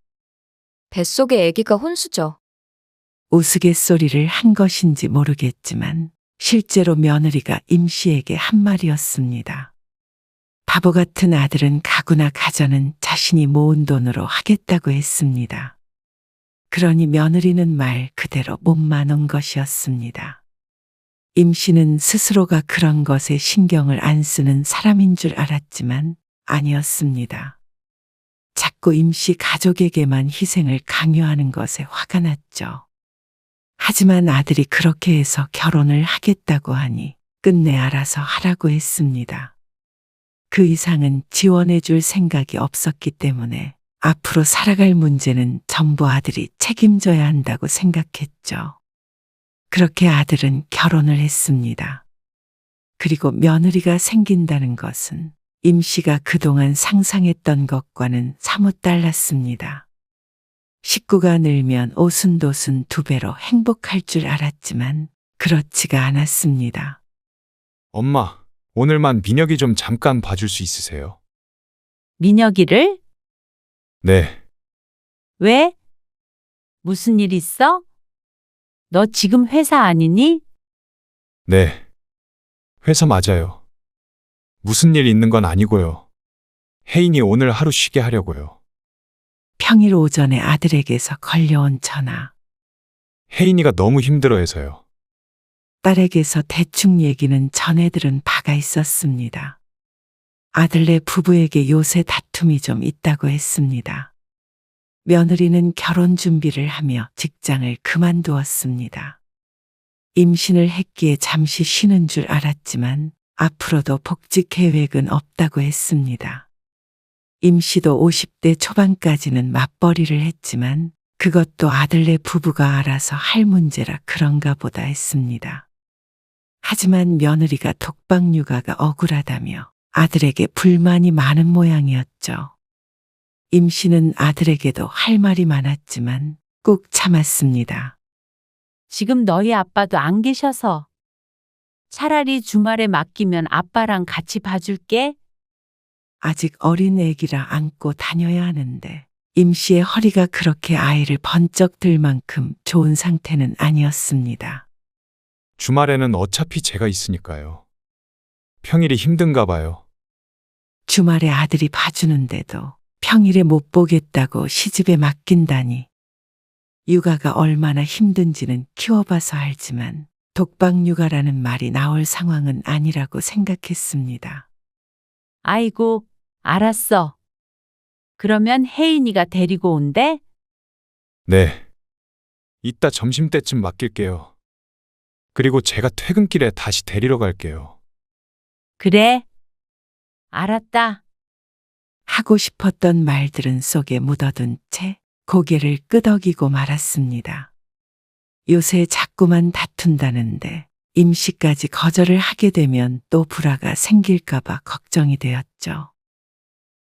S6: 뱃속의 아기가 혼수죠.
S3: 우스갯소리를 한 것인지 모르겠지만 실제로 며느리가 임 씨에게 한 말이었습니다. 바보 같은 아들은 가구나 가전은 자신이 모은 돈으로 하겠다고 했습니다. 그러니 며느리는 말 그대로 몸만 온 것이었습니다. 임 씨는 스스로가 그런 것에 신경을 안 쓰는 사람인 줄 알았지만 아니었습니다. 자꾸 임 씨 가족에게만 희생을 강요하는 것에 화가 났죠. 하지만 아들이 그렇게 해서 결혼을 하겠다고 하니 끝내 알아서 하라고 했습니다. 그 이상은 지원해 줄 생각이 없었기 때문에 앞으로 살아갈 문제는 전부 아들이 책임져야 한다고 생각했죠. 그렇게 아들은 결혼을 했습니다. 그리고 며느리가 생긴다는 것은 임 씨가 그동안 상상했던 것과는 사뭇 달랐습니다. 식구가 늘면 오순도순 2배로 행복할 줄 알았지만 그렇지가 않았습니다.
S7: 엄마, 오늘만 민혁이 좀 잠깐 봐줄 수 있으세요?
S10: 민혁이를?
S7: 네.
S10: 왜? 무슨 일 있어? 너 지금 회사 아니니?
S7: 네. 회사 맞아요. 무슨 일 있는 건 아니고요. 혜인이 오늘 하루 쉬게 하려고요.
S3: 평일 오전에 아들에게서 걸려온 전화.
S7: 혜인이가 너무 힘들어해서요.
S3: 딸에게서 대충 얘기는 전해 들은 바가 있었습니다. 아들네 부부에게 요새 다툼이 좀 있다고 했습니다. 며느리는 결혼 준비를 하며 직장을 그만두었습니다. 임신을 했기에 잠시 쉬는 줄 알았지만 앞으로도 복직 계획은 없다고 했습니다. 임 씨도 50대 초반까지는 맞벌이를 했지만 그것도 아들네 부부가 알아서 할 문제라 그런가 보다 했습니다. 하지만 며느리가 독박 육아가 억울하다며 아들에게 불만이 많은 모양이었죠. 임 씨는 아들에게도 할 말이 많았지만 꾹 참았습니다.
S10: 지금 너희 아빠도 안 계셔서. 차라리 주말에 맡기면 아빠랑 같이 봐줄게.
S3: 아직 어린 애기라 안고 다녀야 하는데 임 씨의 허리가 그렇게 아이를 번쩍 들 만큼 좋은 상태는 아니었습니다.
S7: 주말에는 어차피 제가 있으니까요. 평일이 힘든가 봐요.
S3: 주말에 아들이 봐주는데도 평일에 못 보겠다고 시집에 맡긴다니. 육아가 얼마나 힘든지는 키워봐서 알지만 독박 육아라는 말이 나올 상황은 아니라고 생각했습니다.
S10: 아이고, 알았어. 그러면 혜인이가 데리고 온대?
S7: 네. 이따 점심때쯤 맡길게요. 그리고 제가 퇴근길에 다시 데리러 갈게요.
S10: 그래. 알았다.
S3: 하고 싶었던 말들은 속에 묻어둔 채 고개를 끄덕이고 말았습니다. 요새 자꾸만 다툰다는데 임 씨까지 거절을 하게 되면 또 불화가 생길까봐 걱정이 되었죠.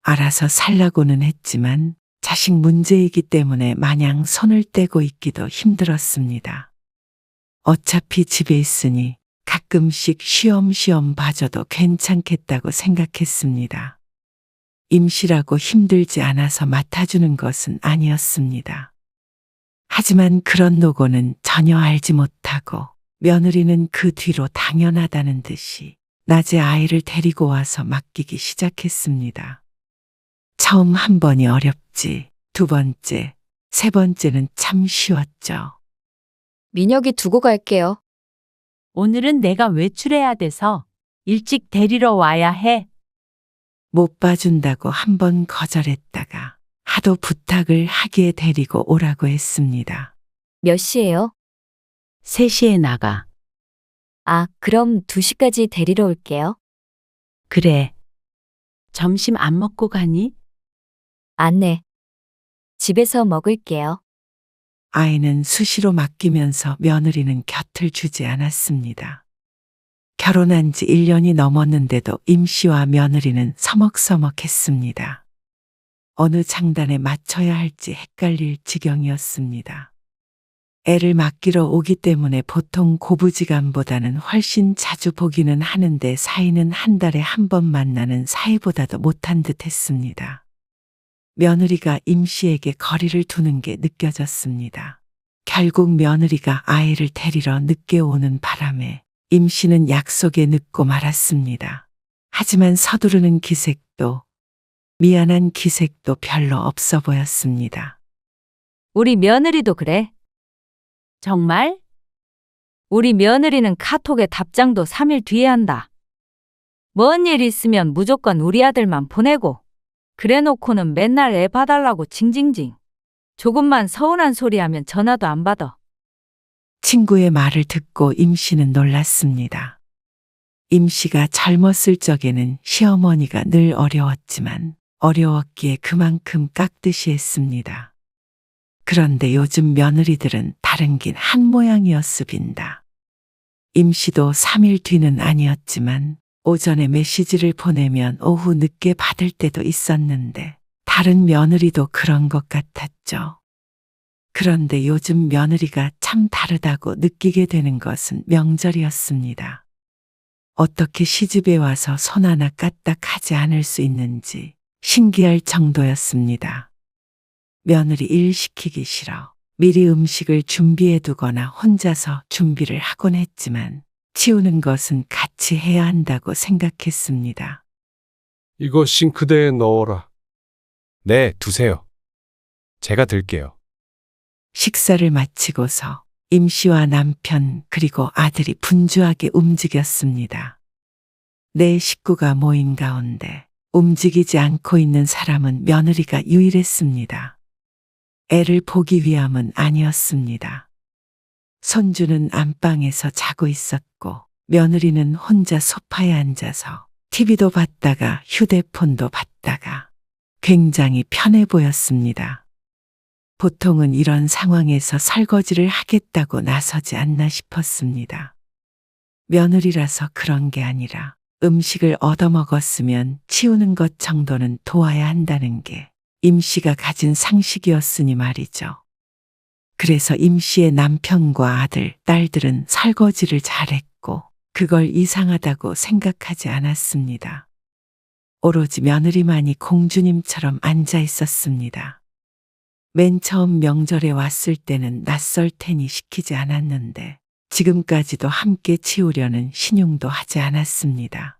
S3: 알아서 살라고는 했지만 자식 문제이기 때문에 마냥 손을 떼고 있기도 힘들었습니다. 어차피 집에 있으니 가끔씩 쉬엄쉬엄 봐줘도 괜찮겠다고 생각했습니다. 임시라고 힘들지 않아서 맡아주는 것은 아니었습니다. 하지만 그런 노고는 전혀 알지 못하고 며느리는 그 뒤로 당연하다는 듯이 낮에 아이를 데리고 와서 맡기기 시작했습니다. 처음 한 번이 어렵지, 2번째, 3번째는 참 쉬웠죠.
S6: 민혁이 두고 갈게요.
S10: 오늘은 내가 외출해야 돼서 일찍 데리러 와야 해.
S3: 못 봐준다고 한 번 거절했다가 하도 부탁을 하기에 데리고 오라고 했습니다.
S6: 몇 시예요?
S9: 3시에 나가.
S6: 아, 그럼 2시까지 데리러 올게요.
S9: 그래. 점심 안 먹고 가니?
S6: 안내. 집에서 먹을게요.
S3: 아이는 수시로 맡기면서 며느리는 곁을 주지 않았습니다. 결혼한 지 1년이 넘었는데도 임 씨와 며느리는 서먹서먹했습니다. 어느 장단에 맞춰야 할지 헷갈릴 지경이었습니다. 애를 맡기러 오기 때문에 보통 고부지간보다는 훨씬 자주 보기는 하는데 사이는 한 달에 한 번 만나는 사이보다도 못한 듯 했습니다. 며느리가 임 씨에게 거리를 두는 게 느껴졌습니다. 결국 며느리가 아이를 데리러 늦게 오는 바람에 임 씨는 약속에 늦고 말았습니다. 하지만 서두르는 기색도 미안한 기색도 별로 없어 보였습니다.
S10: 우리 며느리도 그래. 정말? 우리 며느리는 카톡에 답장도 3일 뒤에 한다. 뭔 일 있으면 무조건 우리 아들만 보내고 그래 놓고는 맨날 애 봐달라고 징징징. 조금만 서운한 소리 하면 전화도 안 받아.
S3: 친구의 말을 듣고 임 씨는 놀랐습니다. 임 씨가 젊었을 적에는 시어머니가 늘 어려웠지만 어려웠기에 그만큼 깍듯이 했습니다. 그런데 요즘 며느리들은 다른 긴 한 모양이었습니다. 임 씨도 3일 뒤는 아니었지만 오전에 메시지를 보내면 오후 늦게 받을 때도 있었는데 다른 며느리도 그런 것 같았죠. 그런데 요즘 며느리가 참 다르다고 느끼게 되는 것은 명절이었습니다. 어떻게 시집에 와서 손 하나 까딱하지 않을 수 있는지 신기할 정도였습니다. 며느리 일 시키기 싫어 미리 음식을 준비해 두거나 혼자서 준비를 하곤 했지만 치우는 것은 같이 해야 한다고 생각했습니다.
S8: 이거 싱크대에 넣어라.
S7: 네, 두세요. 제가 들게요.
S3: 식사를 마치고서 임 씨와 남편 그리고 아들이 분주하게 움직였습니다. 네 식구가 모인 가운데 움직이지 않고 있는 사람은 며느리가 유일했습니다. 애를 보기 위함은 아니었습니다. 손주는 안방에서 자고 있었고 며느리는 혼자 소파에 앉아서 TV도 봤다가 휴대폰도 봤다가 굉장히 편해 보였습니다. 보통은 이런 상황에서 설거지를 하겠다고 나서지 않나 싶었습니다. 며느리라서 그런 게 아니라 음식을 얻어먹었으면 치우는 것 정도는 도와야 한다는 게 임 씨가 가진 상식이었으니 말이죠. 그래서 임 씨의 남편과 아들, 딸들은 설거지를 잘했고 그걸 이상하다고 생각하지 않았습니다. 오로지 며느리만이 공주님처럼 앉아 있었습니다. 맨 처음 명절에 왔을 때는 낯설 테니 시키지 않았는데 지금까지도 함께 치우려는 신용도 하지 않았습니다.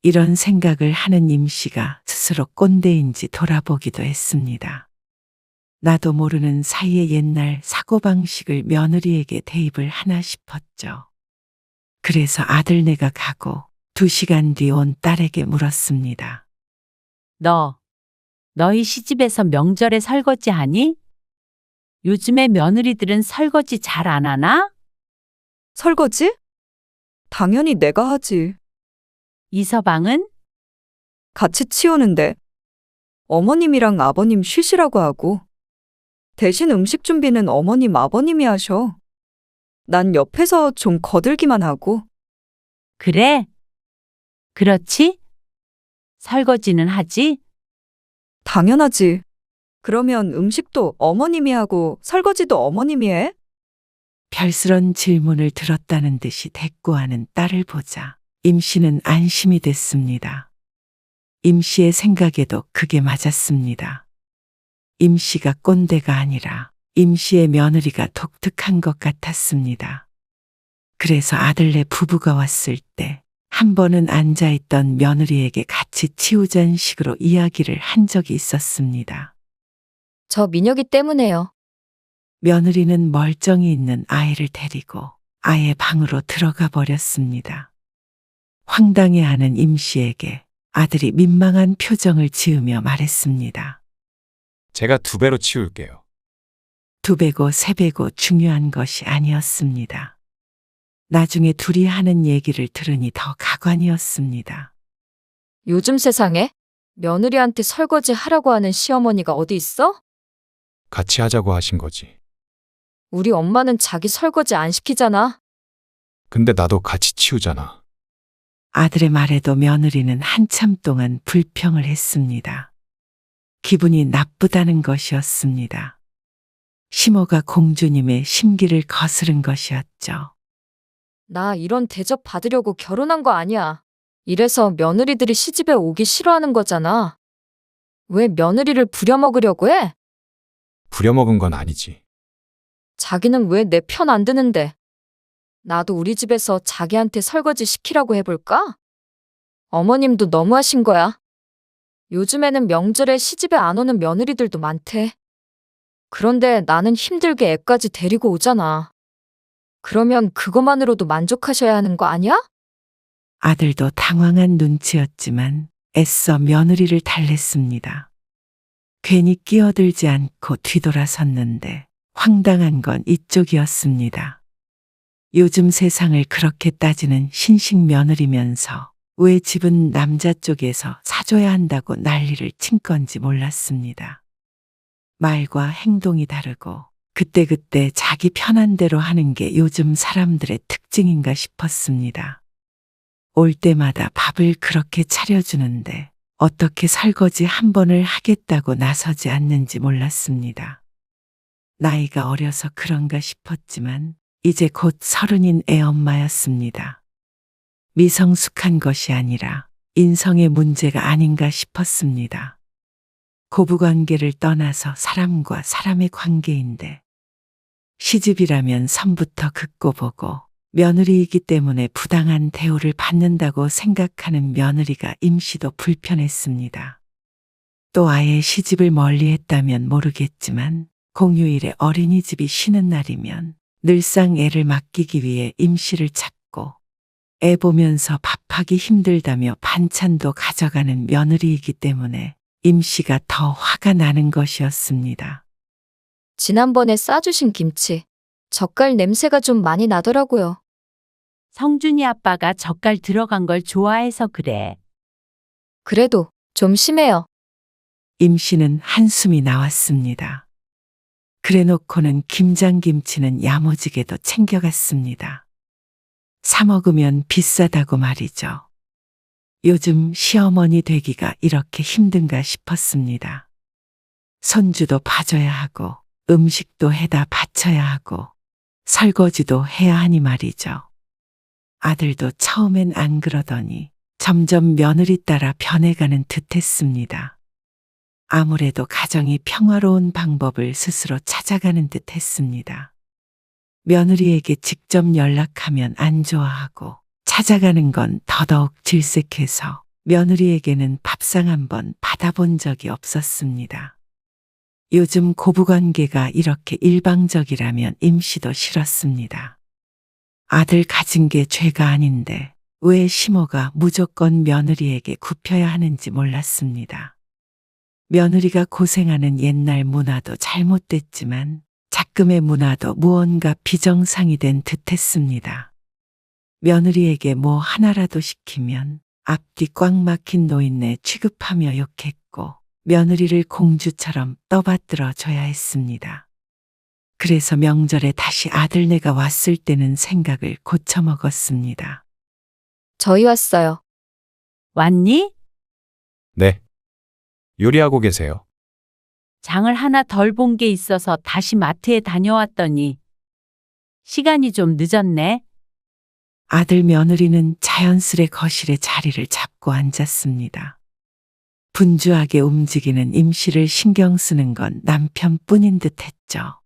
S3: 이런 생각을 하는 임 씨가 스스로 꼰대인지 돌아보기도 했습니다. 나도 모르는 사이에 옛날 사고방식을 며느리에게 대입을 하나 싶었죠. 그래서 아들네가 가고 2시간 뒤 온 딸에게 물었습니다.
S10: 너희 시집에서 명절에 설거지 하니? 요즘에 며느리들은 설거지 잘 안 하나?
S1: 설거지? 당연히 내가 하지.
S10: 이서방은?
S1: 같이 치우는데 어머님이랑 아버님 쉬시라고 하고 대신 음식 준비는 어머님 아버님이 하셔. 난 옆에서 좀 거들기만 하고.
S10: 그래? 그렇지? 설거지는 하지?
S1: 당연하지. 그러면 음식도 어머님이 하고 설거지도 어머님이 해?
S3: 별스런 질문을 들었다는 듯이 대꾸하는 딸을 보자 임 씨는 안심이 됐습니다. 임 씨의 생각에도 그게 맞았습니다. 임 씨가 꼰대가 아니라 임 씨의 며느리가 독특한 것 같았습니다. 그래서 아들네 부부가 왔을 때 한 번은 앉아있던 며느리에게 같이 치우자는 식으로 이야기를 한 적이 있었습니다.
S6: 저 민혁이 때문에요.
S3: 며느리는 멀쩡히 있는 아이를 데리고 아예 방으로 들어가 버렸습니다. 황당해하는 임 씨에게 아들이 민망한 표정을 지으며 말했습니다.
S7: 제가 2배로 치울게요.
S3: 2배고 3배고 중요한 것이 아니었습니다. 나중에 둘이 하는 얘기를 들으니 더 가관이었습니다.
S6: 요즘 세상에 며느리한테 설거지 하라고 하는 시어머니가 어디 있어?
S7: 같이 하자고 하신 거지.
S6: 우리 엄마는 자기 설거지 안 시키잖아.
S7: 근데 나도 같이 치우잖아.
S3: 아들의 말에도 며느리는 한참 동안 불평을 했습니다. 기분이 나쁘다는 것이었습니다. 시모가 공주님의 심기를 거스른 것이었죠.
S6: 나 이런 대접 받으려고 결혼한 거 아니야. 이래서 며느리들이 시집에 오기 싫어하는 거잖아. 왜 며느리를 부려먹으려고 해?
S7: 부려먹은 건 아니지.
S6: 자기는 왜 내 편 안 드는데? 나도 우리 집에서 자기한테 설거지 시키라고 해볼까? 어머님도 너무하신 거야. 요즘에는 명절에 시집에 안 오는 며느리들도 많대. 그런데 나는 힘들게 애까지 데리고 오잖아. 그러면 그것만으로도 만족하셔야 하는 거 아니야?
S3: 아들도 당황한 눈치였지만 애써 며느리를 달랬습니다. 괜히 끼어들지 않고 뒤돌아섰는데 황당한 건 이쪽이었습니다. 요즘 세상을 그렇게 따지는 신식 며느리면서 왜 집은 남자 쪽에서 사줘야 한다고 난리를 친 건지 몰랐습니다. 말과 행동이 다르고 그때그때 자기 편한 대로 하는 게 요즘 사람들의 특징인가 싶었습니다. 올 때마다 밥을 그렇게 차려주는데 어떻게 설거지 한 번을 하겠다고 나서지 않는지 몰랐습니다. 나이가 어려서 그런가 싶었지만 이제 곧 30인 애 엄마였습니다. 미성숙한 것이 아니라 인성의 문제가 아닌가 싶었습니다. 고부관계를 떠나서 사람과 사람의 관계인데 시집이라면 선부터 긋고 보고 며느리이기 때문에 부당한 대우를 받는다고 생각하는 며느리가 임시도 불편했습니다. 또 아예 시집을 멀리 했다면 모르겠지만 공휴일에 어린이집이 쉬는 날이면 늘상 애를 맡기기 위해 임시를 찾고 애 보면서 밥하기 힘들다며 반찬도 가져가는 며느리이기 때문에 임시가 더 화가 나는 것이었습니다.
S6: 지난번에 싸주신 김치, 젓갈 냄새가 좀 많이 나더라고요.
S9: 성준이 아빠가 젓갈 들어간 걸 좋아해서 그래.
S6: 그래도 좀 심해요.
S3: 임시는 한숨이 나왔습니다. 그래놓고는 김장김치는 야무지게도 챙겨갔습니다. 사 먹으면 비싸다고 말이죠. 요즘 시어머니 되기가 이렇게 힘든가 싶었습니다. 손주도 봐줘야 하고 음식도 해다 바쳐야 하고 설거지도 해야 하니 말이죠. 아들도 처음엔 안 그러더니 점점 며느리 따라 변해가는 듯했습니다. 아무래도 가정이 평화로운 방법을 스스로 찾아가는 듯했습니다. 며느리에게 직접 연락하면 안 좋아하고 찾아가는 건 더더욱 질색해서 며느리에게는 밥상 한번 받아본 적이 없었습니다. 요즘 고부관계가 이렇게 일방적이라면 임시도 싫었습니다. 아들 가진 게 죄가 아닌데 왜 시모가 무조건 며느리에게 굽혀야 하는지 몰랐습니다. 며느리가 고생하는 옛날 문화도 잘못됐지만 작금의 문화도 무언가 비정상이 된 듯했습니다. 며느리에게 뭐 하나라도 시키면 앞뒤 꽉 막힌 노인네 취급하며 욕했고 며느리를 공주처럼 떠받들어 줘야 했습니다. 그래서 명절에 다시 아들네가 왔을 때는 생각을 고쳐먹었습니다.
S6: 저희 왔어요.
S9: 왔니?
S7: 네. 요리하고 계세요.
S9: 장을 하나 덜 본 게 있어서 다시 마트에 다녀왔더니 시간이 좀 늦었네.
S3: 아들 며느리는 자연스레 거실에 자리를 잡고 앉았습니다. 분주하게 움직이는 임시를 신경 쓰는 건 남편뿐인 듯 했죠.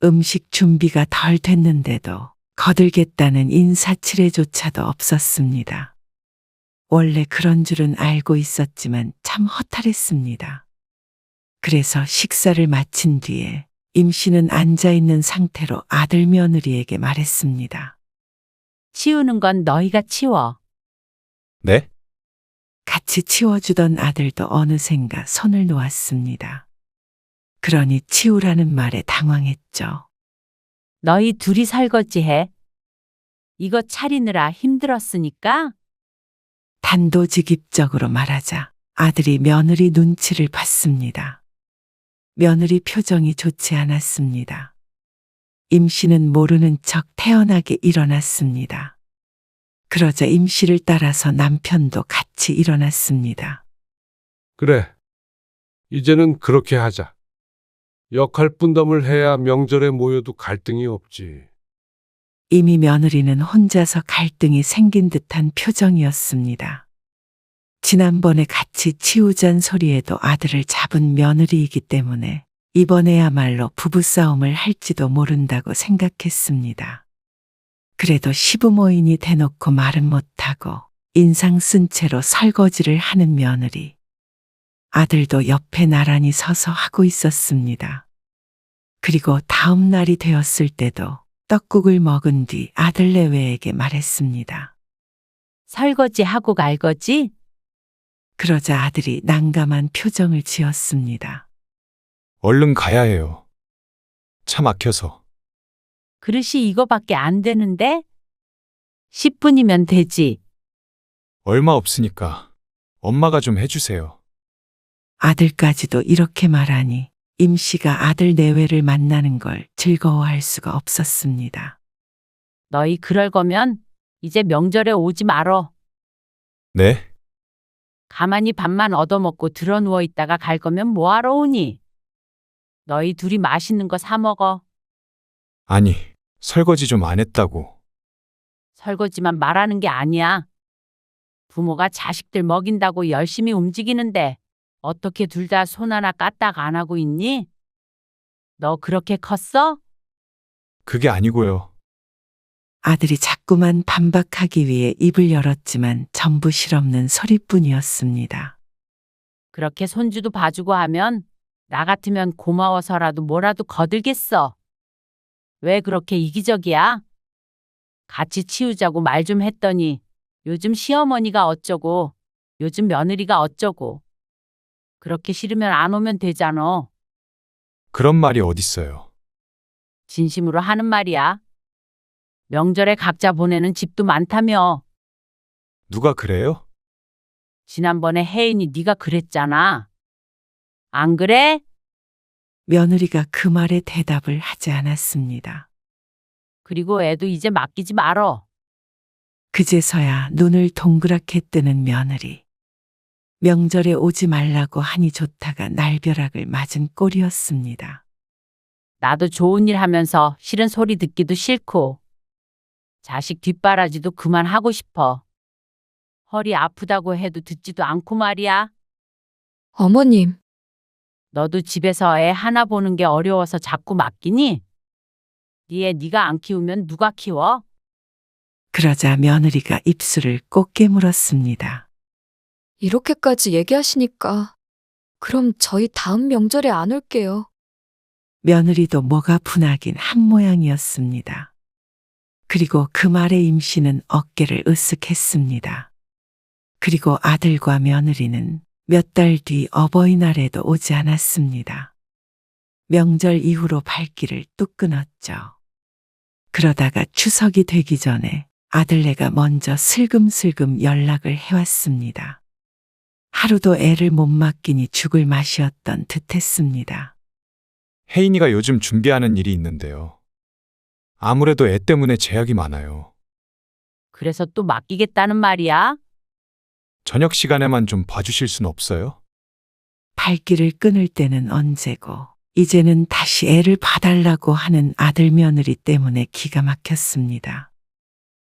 S3: 음식 준비가 덜 됐는데도 거들겠다는 인사치레조차도 없었습니다. 원래 그런 줄은 알고 있었지만 참 허탈했습니다. 그래서 식사를 마친 뒤에 임씨는 앉아있는 상태로 아들 며느리에게 말했습니다.
S9: 치우는 건 너희가 치워.
S7: 네?
S3: 같이 치워주던 아들도 어느샌가 손을 놓았습니다. 그러니 치우라는 말에 당황했죠.
S9: 너희 둘이 설거지해. 이거 차리느라 힘들었으니까.
S3: 단도직입적으로 말하자 아들이 며느리 눈치를 봤습니다. 며느리 표정이 좋지 않았습니다. 임씨는 모르는 척 태연하게 일어났습니다. 그러자 임씨를 따라서 남편도 같이 일어났습니다.
S8: 그래. 이제는 그렇게 하자. 역할 분담을 해야 명절에 모여도 갈등이 없지.
S3: 이미 며느리는 혼자서 갈등이 생긴 듯한 표정이었습니다. 지난번에 같이 치우잔 소리에도 아들을 잡은 며느리이기 때문에 이번에야말로 부부싸움을 할지도 모른다고 생각했습니다. 그래도 시부모인이 대놓고 말은 못하고 인상 쓴 채로 설거지를 하는 며느리. 아들도 옆에 나란히 서서 하고 있었습니다. 그리고 다음 날이 되었을 때도 떡국을 먹은 뒤 아들 내외에게 말했습니다.
S10: 설거지 하고 갈 거지?
S3: 그러자 아들이 난감한 표정을 지었습니다.
S7: 얼른 가야 해요. 차 막혀서.
S10: 그릇이 이거밖에 안 되는데? 10분이면 되지.
S7: 얼마 없으니까 엄마가 좀 해주세요.
S3: 아들까지도 이렇게 말하니 임 씨가 아들 내외를 만나는 걸 즐거워할 수가 없었습니다.
S10: 너희 그럴 거면 이제 명절에 오지 말어.
S7: 네?
S10: 가만히 밥만 얻어먹고 드러누워 있다가 갈 거면 뭐하러 오니? 너희 둘이 맛있는 거 사 먹어.
S7: 아니, 설거지 좀 안 했다고.
S10: 설거지만 말하는 게 아니야. 부모가 자식들 먹인다고 열심히 움직이는데 어떻게 둘 다 손 하나 까딱 안 하고 있니? 너 그렇게 컸어?
S7: 그게 아니고요.
S3: 아들이 자꾸만 반박하기 위해 입을 열었지만 전부 실없는 소리뿐이었습니다.
S10: 그렇게 손주도 봐주고 하면 나 같으면 고마워서라도 뭐라도 거들겠어. 왜 그렇게 이기적이야? 같이 치우자고 말 좀 했더니 요즘 시어머니가 어쩌고, 요즘 며느리가 어쩌고. 그렇게 싫으면 안 오면 되잖아.
S7: 그런 말이 어딨어요.
S10: 진심으로 하는 말이야. 명절에 각자 보내는 집도 많다며.
S7: 누가 그래요?
S10: 지난번에 혜인이 네가 그랬잖아. 안 그래?
S3: 며느리가 그 말에 대답을 하지 않았습니다.
S10: 그리고 애도 이제 맡기지 말어.
S3: 그제서야 눈을 동그랗게 뜨는 며느리. 명절에 오지 말라고 하니 좋다가 날벼락을 맞은 꼴이었습니다.
S10: 나도 좋은 일 하면서 싫은 소리 듣기도 싫고 자식 뒷바라지도 그만하고 싶어. 허리 아프다고 해도 듣지도 않고 말이야.
S6: 어머님,
S10: 너도 집에서 애 하나 보는 게 어려워서 자꾸 맡기니? 네 애 네가 안 키우면 누가 키워?
S3: 그러자 며느리가 입술을 꼭 깨물었습니다.
S6: 이렇게까지 얘기하시니까 그럼 저희 다음 명절에 안 올게요.
S3: 며느리도 뭐가 분하긴 한 모양이었습니다. 그리고 그 말에 임 씨는 어깨를 으쓱했습니다. 그리고 아들과 며느리는 몇 달 뒤 어버이날에도 오지 않았습니다. 명절 이후로 발길을 뚝 끊었죠. 그러다가 추석이 되기 전에 아들네가 먼저 슬금슬금 연락을 해왔습니다. 하루도 애를 못 맡기니 죽을 맛이었던 듯했습니다.
S7: 혜인이가 요즘 준비하는 일이 있는데요. 아무래도 애 때문에 제약이 많아요.
S10: 그래서 또 맡기겠다는 말이야?
S7: 저녁 시간에만 좀 봐주실 순 없어요?
S3: 발길을 끊을 때는 언제고 이제는 다시 애를 봐달라고 하는 아들 며느리 때문에 기가 막혔습니다.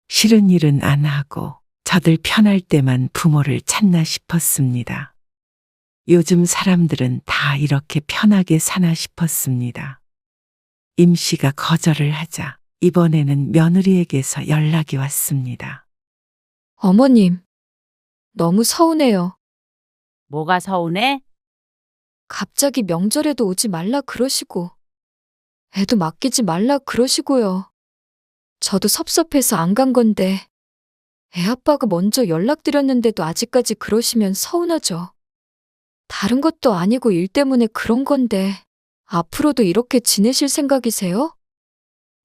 S3: 싫은 일은 안 하고 저들 편할 때만 부모를 찾나 싶었습니다. 요즘 사람들은 다 이렇게 편하게 사나 싶었습니다. 임 씨가 거절을 하자 이번에는 며느리에게서 연락이 왔습니다.
S6: 어머님, 너무 서운해요.
S10: 뭐가 서운해?
S6: 갑자기 명절에도 오지 말라 그러시고, 애도 맡기지 말라 그러시고요. 저도 섭섭해서 안 간 건데, 애 아빠가 먼저 연락드렸는데도 아직까지 그러시면 서운하죠. 다른 것도 아니고 일 때문에 그런 건데, 앞으로도 이렇게 지내실 생각이세요?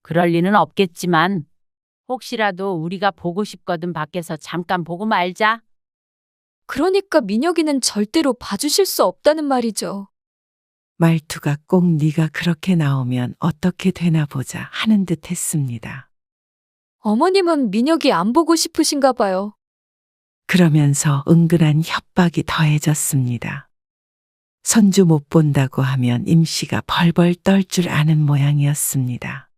S10: 그럴 리는 없겠지만 혹시라도 우리가 보고 싶거든 밖에서 잠깐 보고 말자.
S6: 그러니까 민혁이는 절대로 봐주실 수 없다는 말이죠.
S3: 말투가 꼭 네가 그렇게 나오면 어떻게 되나 보자 하는 듯 했습니다.
S6: 어머님은 민혁이 안 보고 싶으신가 봐요.
S3: 그러면서 은근한 협박이 더해졌습니다. 손주 못 본다고 하면 임 씨가 벌벌 떨 줄 아는 모양이었습니다.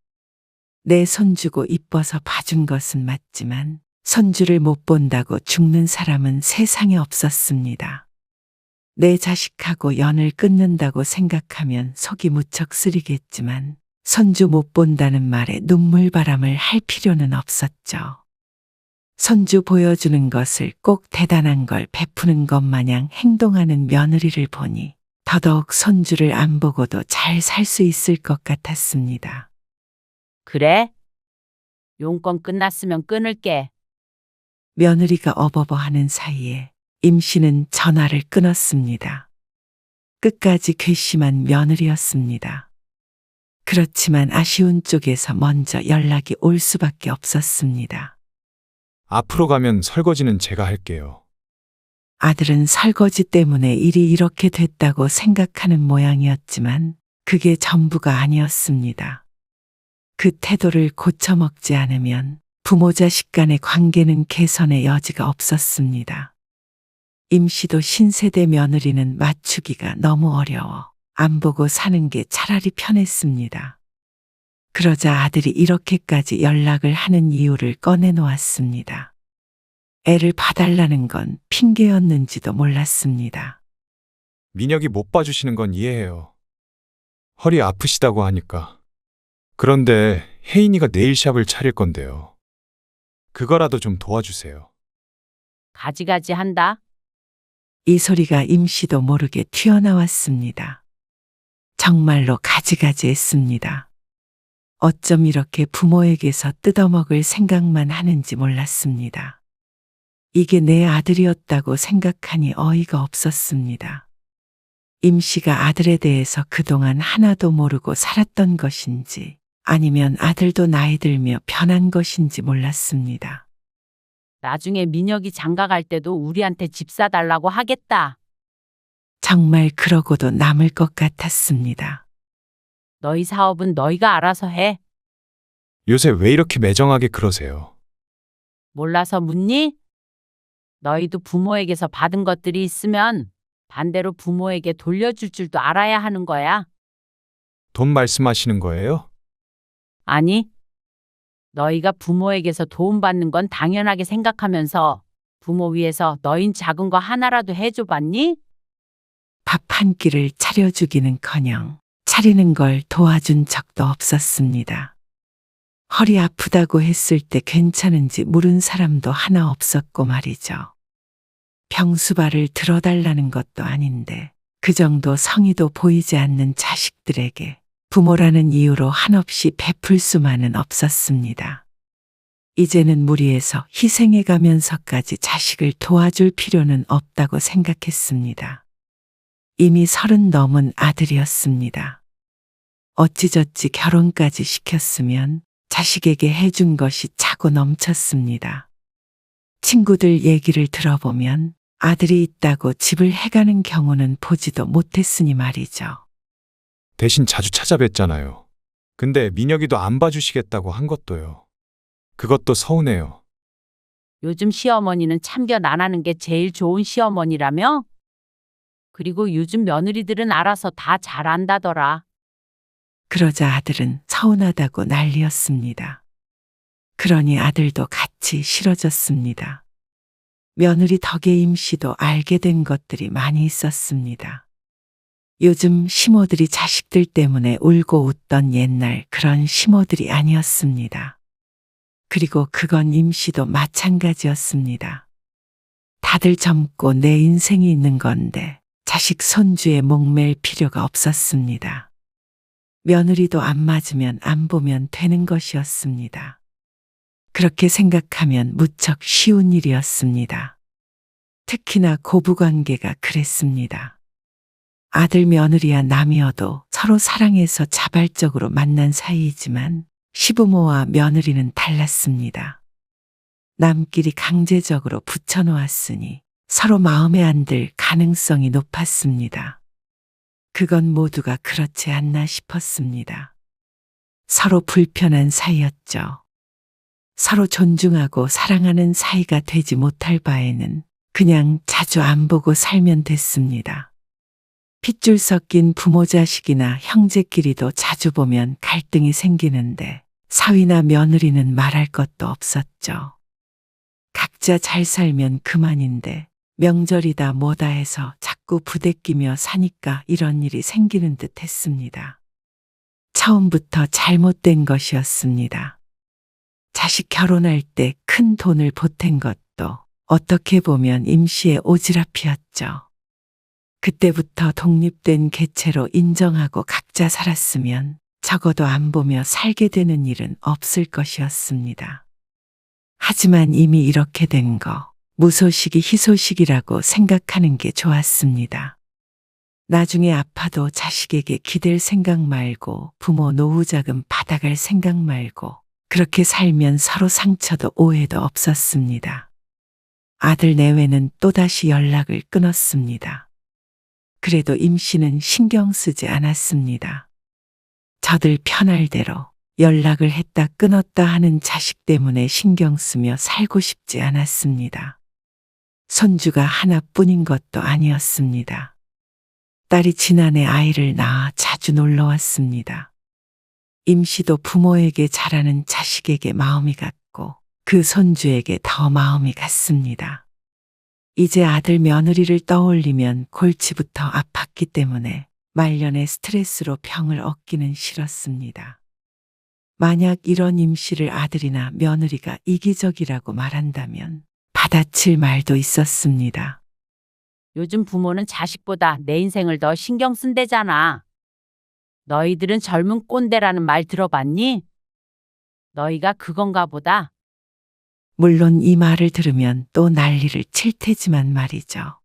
S3: 내 손주고 이뻐서 봐준 것은 맞지만 손주를 못 본다고 죽는 사람은 세상에 없었습니다. 내 자식하고 연을 끊는다고 생각하면 속이 무척 쓰리겠지만 손주 못 본다는 말에 눈물바람을 할 필요는 없었죠. 손주 보여주는 것을 꼭 대단한 걸 베푸는 것 마냥 행동하는 며느리를 보니 더더욱 손주를 안 보고도 잘 살 수 있을 것 같았습니다.
S10: 그래? 용건 끝났으면 끊을게.
S3: 며느리가 어버버 하는 사이에 임 씨는 전화를 끊었습니다. 끝까지 괘씸한 며느리였습니다. 그렇지만 아쉬운 쪽에서 먼저 연락이 올 수밖에 없었습니다.
S7: 앞으로 가면 설거지는 제가 할게요.
S3: 아들은 설거지 때문에 일이 이렇게 됐다고 생각하는 모양이었지만 그게 전부가 아니었습니다. 그 태도를 고쳐먹지 않으면 부모 자식 간의 관계는 개선의 여지가 없었습니다. 임 씨도 신세대 며느리는 맞추기가 너무 어려워 안 보고 사는 게 차라리 편했습니다. 그러자 아들이 이렇게까지 연락을 하는 이유를 꺼내놓았습니다. 애를 봐달라는 건 핑계였는지도 몰랐습니다.
S7: 민혁이 못 봐주시는 건 이해해요. 허리 아프시다고 하니까. 그런데 혜인이가 네일샵을 차릴 건데요. 그거라도 좀 도와주세요.
S10: 가지가지 한다.
S3: 이 소리가 임 씨도 모르게 튀어나왔습니다. 정말로 가지가지했습니다. 어쩜 이렇게 부모에게서 뜯어먹을 생각만 하는지 몰랐습니다. 이게 내 아들이었다고 생각하니 어이가 없었습니다. 임 씨가 아들에 대해서 그동안 하나도 모르고 살았던 것인지 아니면 아들도 나이 들며 변한 것인지 몰랐습니다.
S10: 나중에 민혁이 장가 갈 때도 우리한테 집 사달라고 하겠다.
S3: 정말 그러고도 남을 것 같았습니다.
S10: 너희 사업은 너희가 알아서 해.
S7: 요새 왜 이렇게 매정하게 그러세요?
S10: 몰라서 묻니? 너희도 부모에게서 받은 것들이 있으면 반대로 부모에게 돌려줄 줄도 알아야 하는 거야.
S7: 돈 말씀하시는 거예요?
S10: 아니, 너희가 부모에게서 도움받는 건 당연하게 생각하면서 부모 위해서 너흰 작은 거 하나라도 해줘봤니?
S3: 밥 한 끼를 차려주기는커녕 차리는 걸 도와준 적도 없었습니다. 허리 아프다고 했을 때 괜찮은지 물은 사람도 하나 없었고 말이죠. 병수발을 들어달라는 것도 아닌데 그 정도 성의도 보이지 않는 자식들에게 부모라는 이유로 한없이 베풀 수만은 없었습니다. 이제는 무리해서 희생해 가면서까지 자식을 도와줄 필요는 없다고 생각했습니다. 이미 30 넘은 아들이었습니다. 어찌저찌 결혼까지 시켰으면 자식에게 해준 것이 차고 넘쳤습니다. 친구들 얘기를 들어보면 아들이 있다고 집을 해가는 경우는 보지도 못했으니 말이죠.
S7: 대신 자주 찾아뵀잖아요. 근데 민혁이도 안 봐주시겠다고 한 것도요. 그것도 서운해요.
S10: 요즘 시어머니는 참견 안 하는 게 제일 좋은 시어머니라며? 그리고 요즘 며느리들은 알아서 다 잘한다더라.
S3: 그러자 아들은 서운하다고 난리였습니다. 그러니 아들도 같이 싫어졌습니다. 며느리 덕에 임 씨도 알게 된 것들이 많이 있었습니다. 요즘 시모들이 자식들 때문에 울고 웃던 옛날 그런 시모들이 아니었습니다. 그리고 그건 임 씨도 마찬가지였습니다. 다들 젊고 내 인생이 있는 건데 자식 손주에 목맬 필요가 없었습니다. 며느리도 안 맞으면 안 보면 되는 것이었습니다. 그렇게 생각하면 무척 쉬운 일이었습니다. 특히나 고부관계가 그랬습니다. 아들 며느리야 남이어도 서로 사랑해서 자발적으로 만난 사이이지만 시부모와 며느리는 달랐습니다. 남끼리 강제적으로 붙여놓았으니 서로 마음에 안 들 가능성이 높았습니다. 그건 모두가 그렇지 않나 싶었습니다. 서로 불편한 사이였죠. 서로 존중하고 사랑하는 사이가 되지 못할 바에는 그냥 자주 안 보고 살면 됐습니다. 핏줄 섞인 부모 자식이나 형제끼리도 자주 보면 갈등이 생기는데 사위나 며느리는 말할 것도 없었죠. 각자 잘 살면 그만인데 명절이다 뭐다 해서 자꾸 자꾸 부대끼며 사니까 이런 일이 생기는 듯 했습니다. 처음부터 잘못된 것이었습니다. 자식 결혼할 때 큰 돈을 보탠 것도 어떻게 보면 임씨의 오지랖이었죠. 그때부터 독립된 개체로 인정하고 각자 살았으면 적어도 안 보며 살게 되는 일은 없을 것이었습니다. 하지만 이미 이렇게 된 거, 무소식이 희소식이라고 생각하는 게 좋았습니다. 나중에 아파도 자식에게 기댈 생각 말고 부모 노후자금 받아갈 생각 말고 그렇게 살면 서로 상처도 오해도 없었습니다. 아들 내외는 또다시 연락을 끊었습니다. 그래도 임씨는 신경 쓰지 않았습니다. 저들 편할 대로 연락을 했다 끊었다 하는 자식 때문에 신경 쓰며 살고 싶지 않았습니다. 손주가 하나뿐인 것도 아니었습니다. 딸이 지난해 아이를 낳아 자주 놀러 왔습니다. 임씨도 부모에게 잘하는 자식에게 마음이 갔고 그 손주에게 더 마음이 갔습니다. 이제 아들 며느리를 떠올리면 골치부터 아팠기 때문에 말년에 스트레스로 병을 얻기는 싫었습니다. 만약 이런 임씨를 아들이나 며느리가 이기적이라고 말한다면 받아칠 말도 있었습니다.
S9: 요즘 부모는 자식보다 내 인생을 더 신경 쓴대잖아. 너희들은 젊은 꼰대라는 말 들어봤니? 너희가 그건가 보다.
S3: 물론 이 말을 들으면 또 난리를 칠 테지만 말이죠.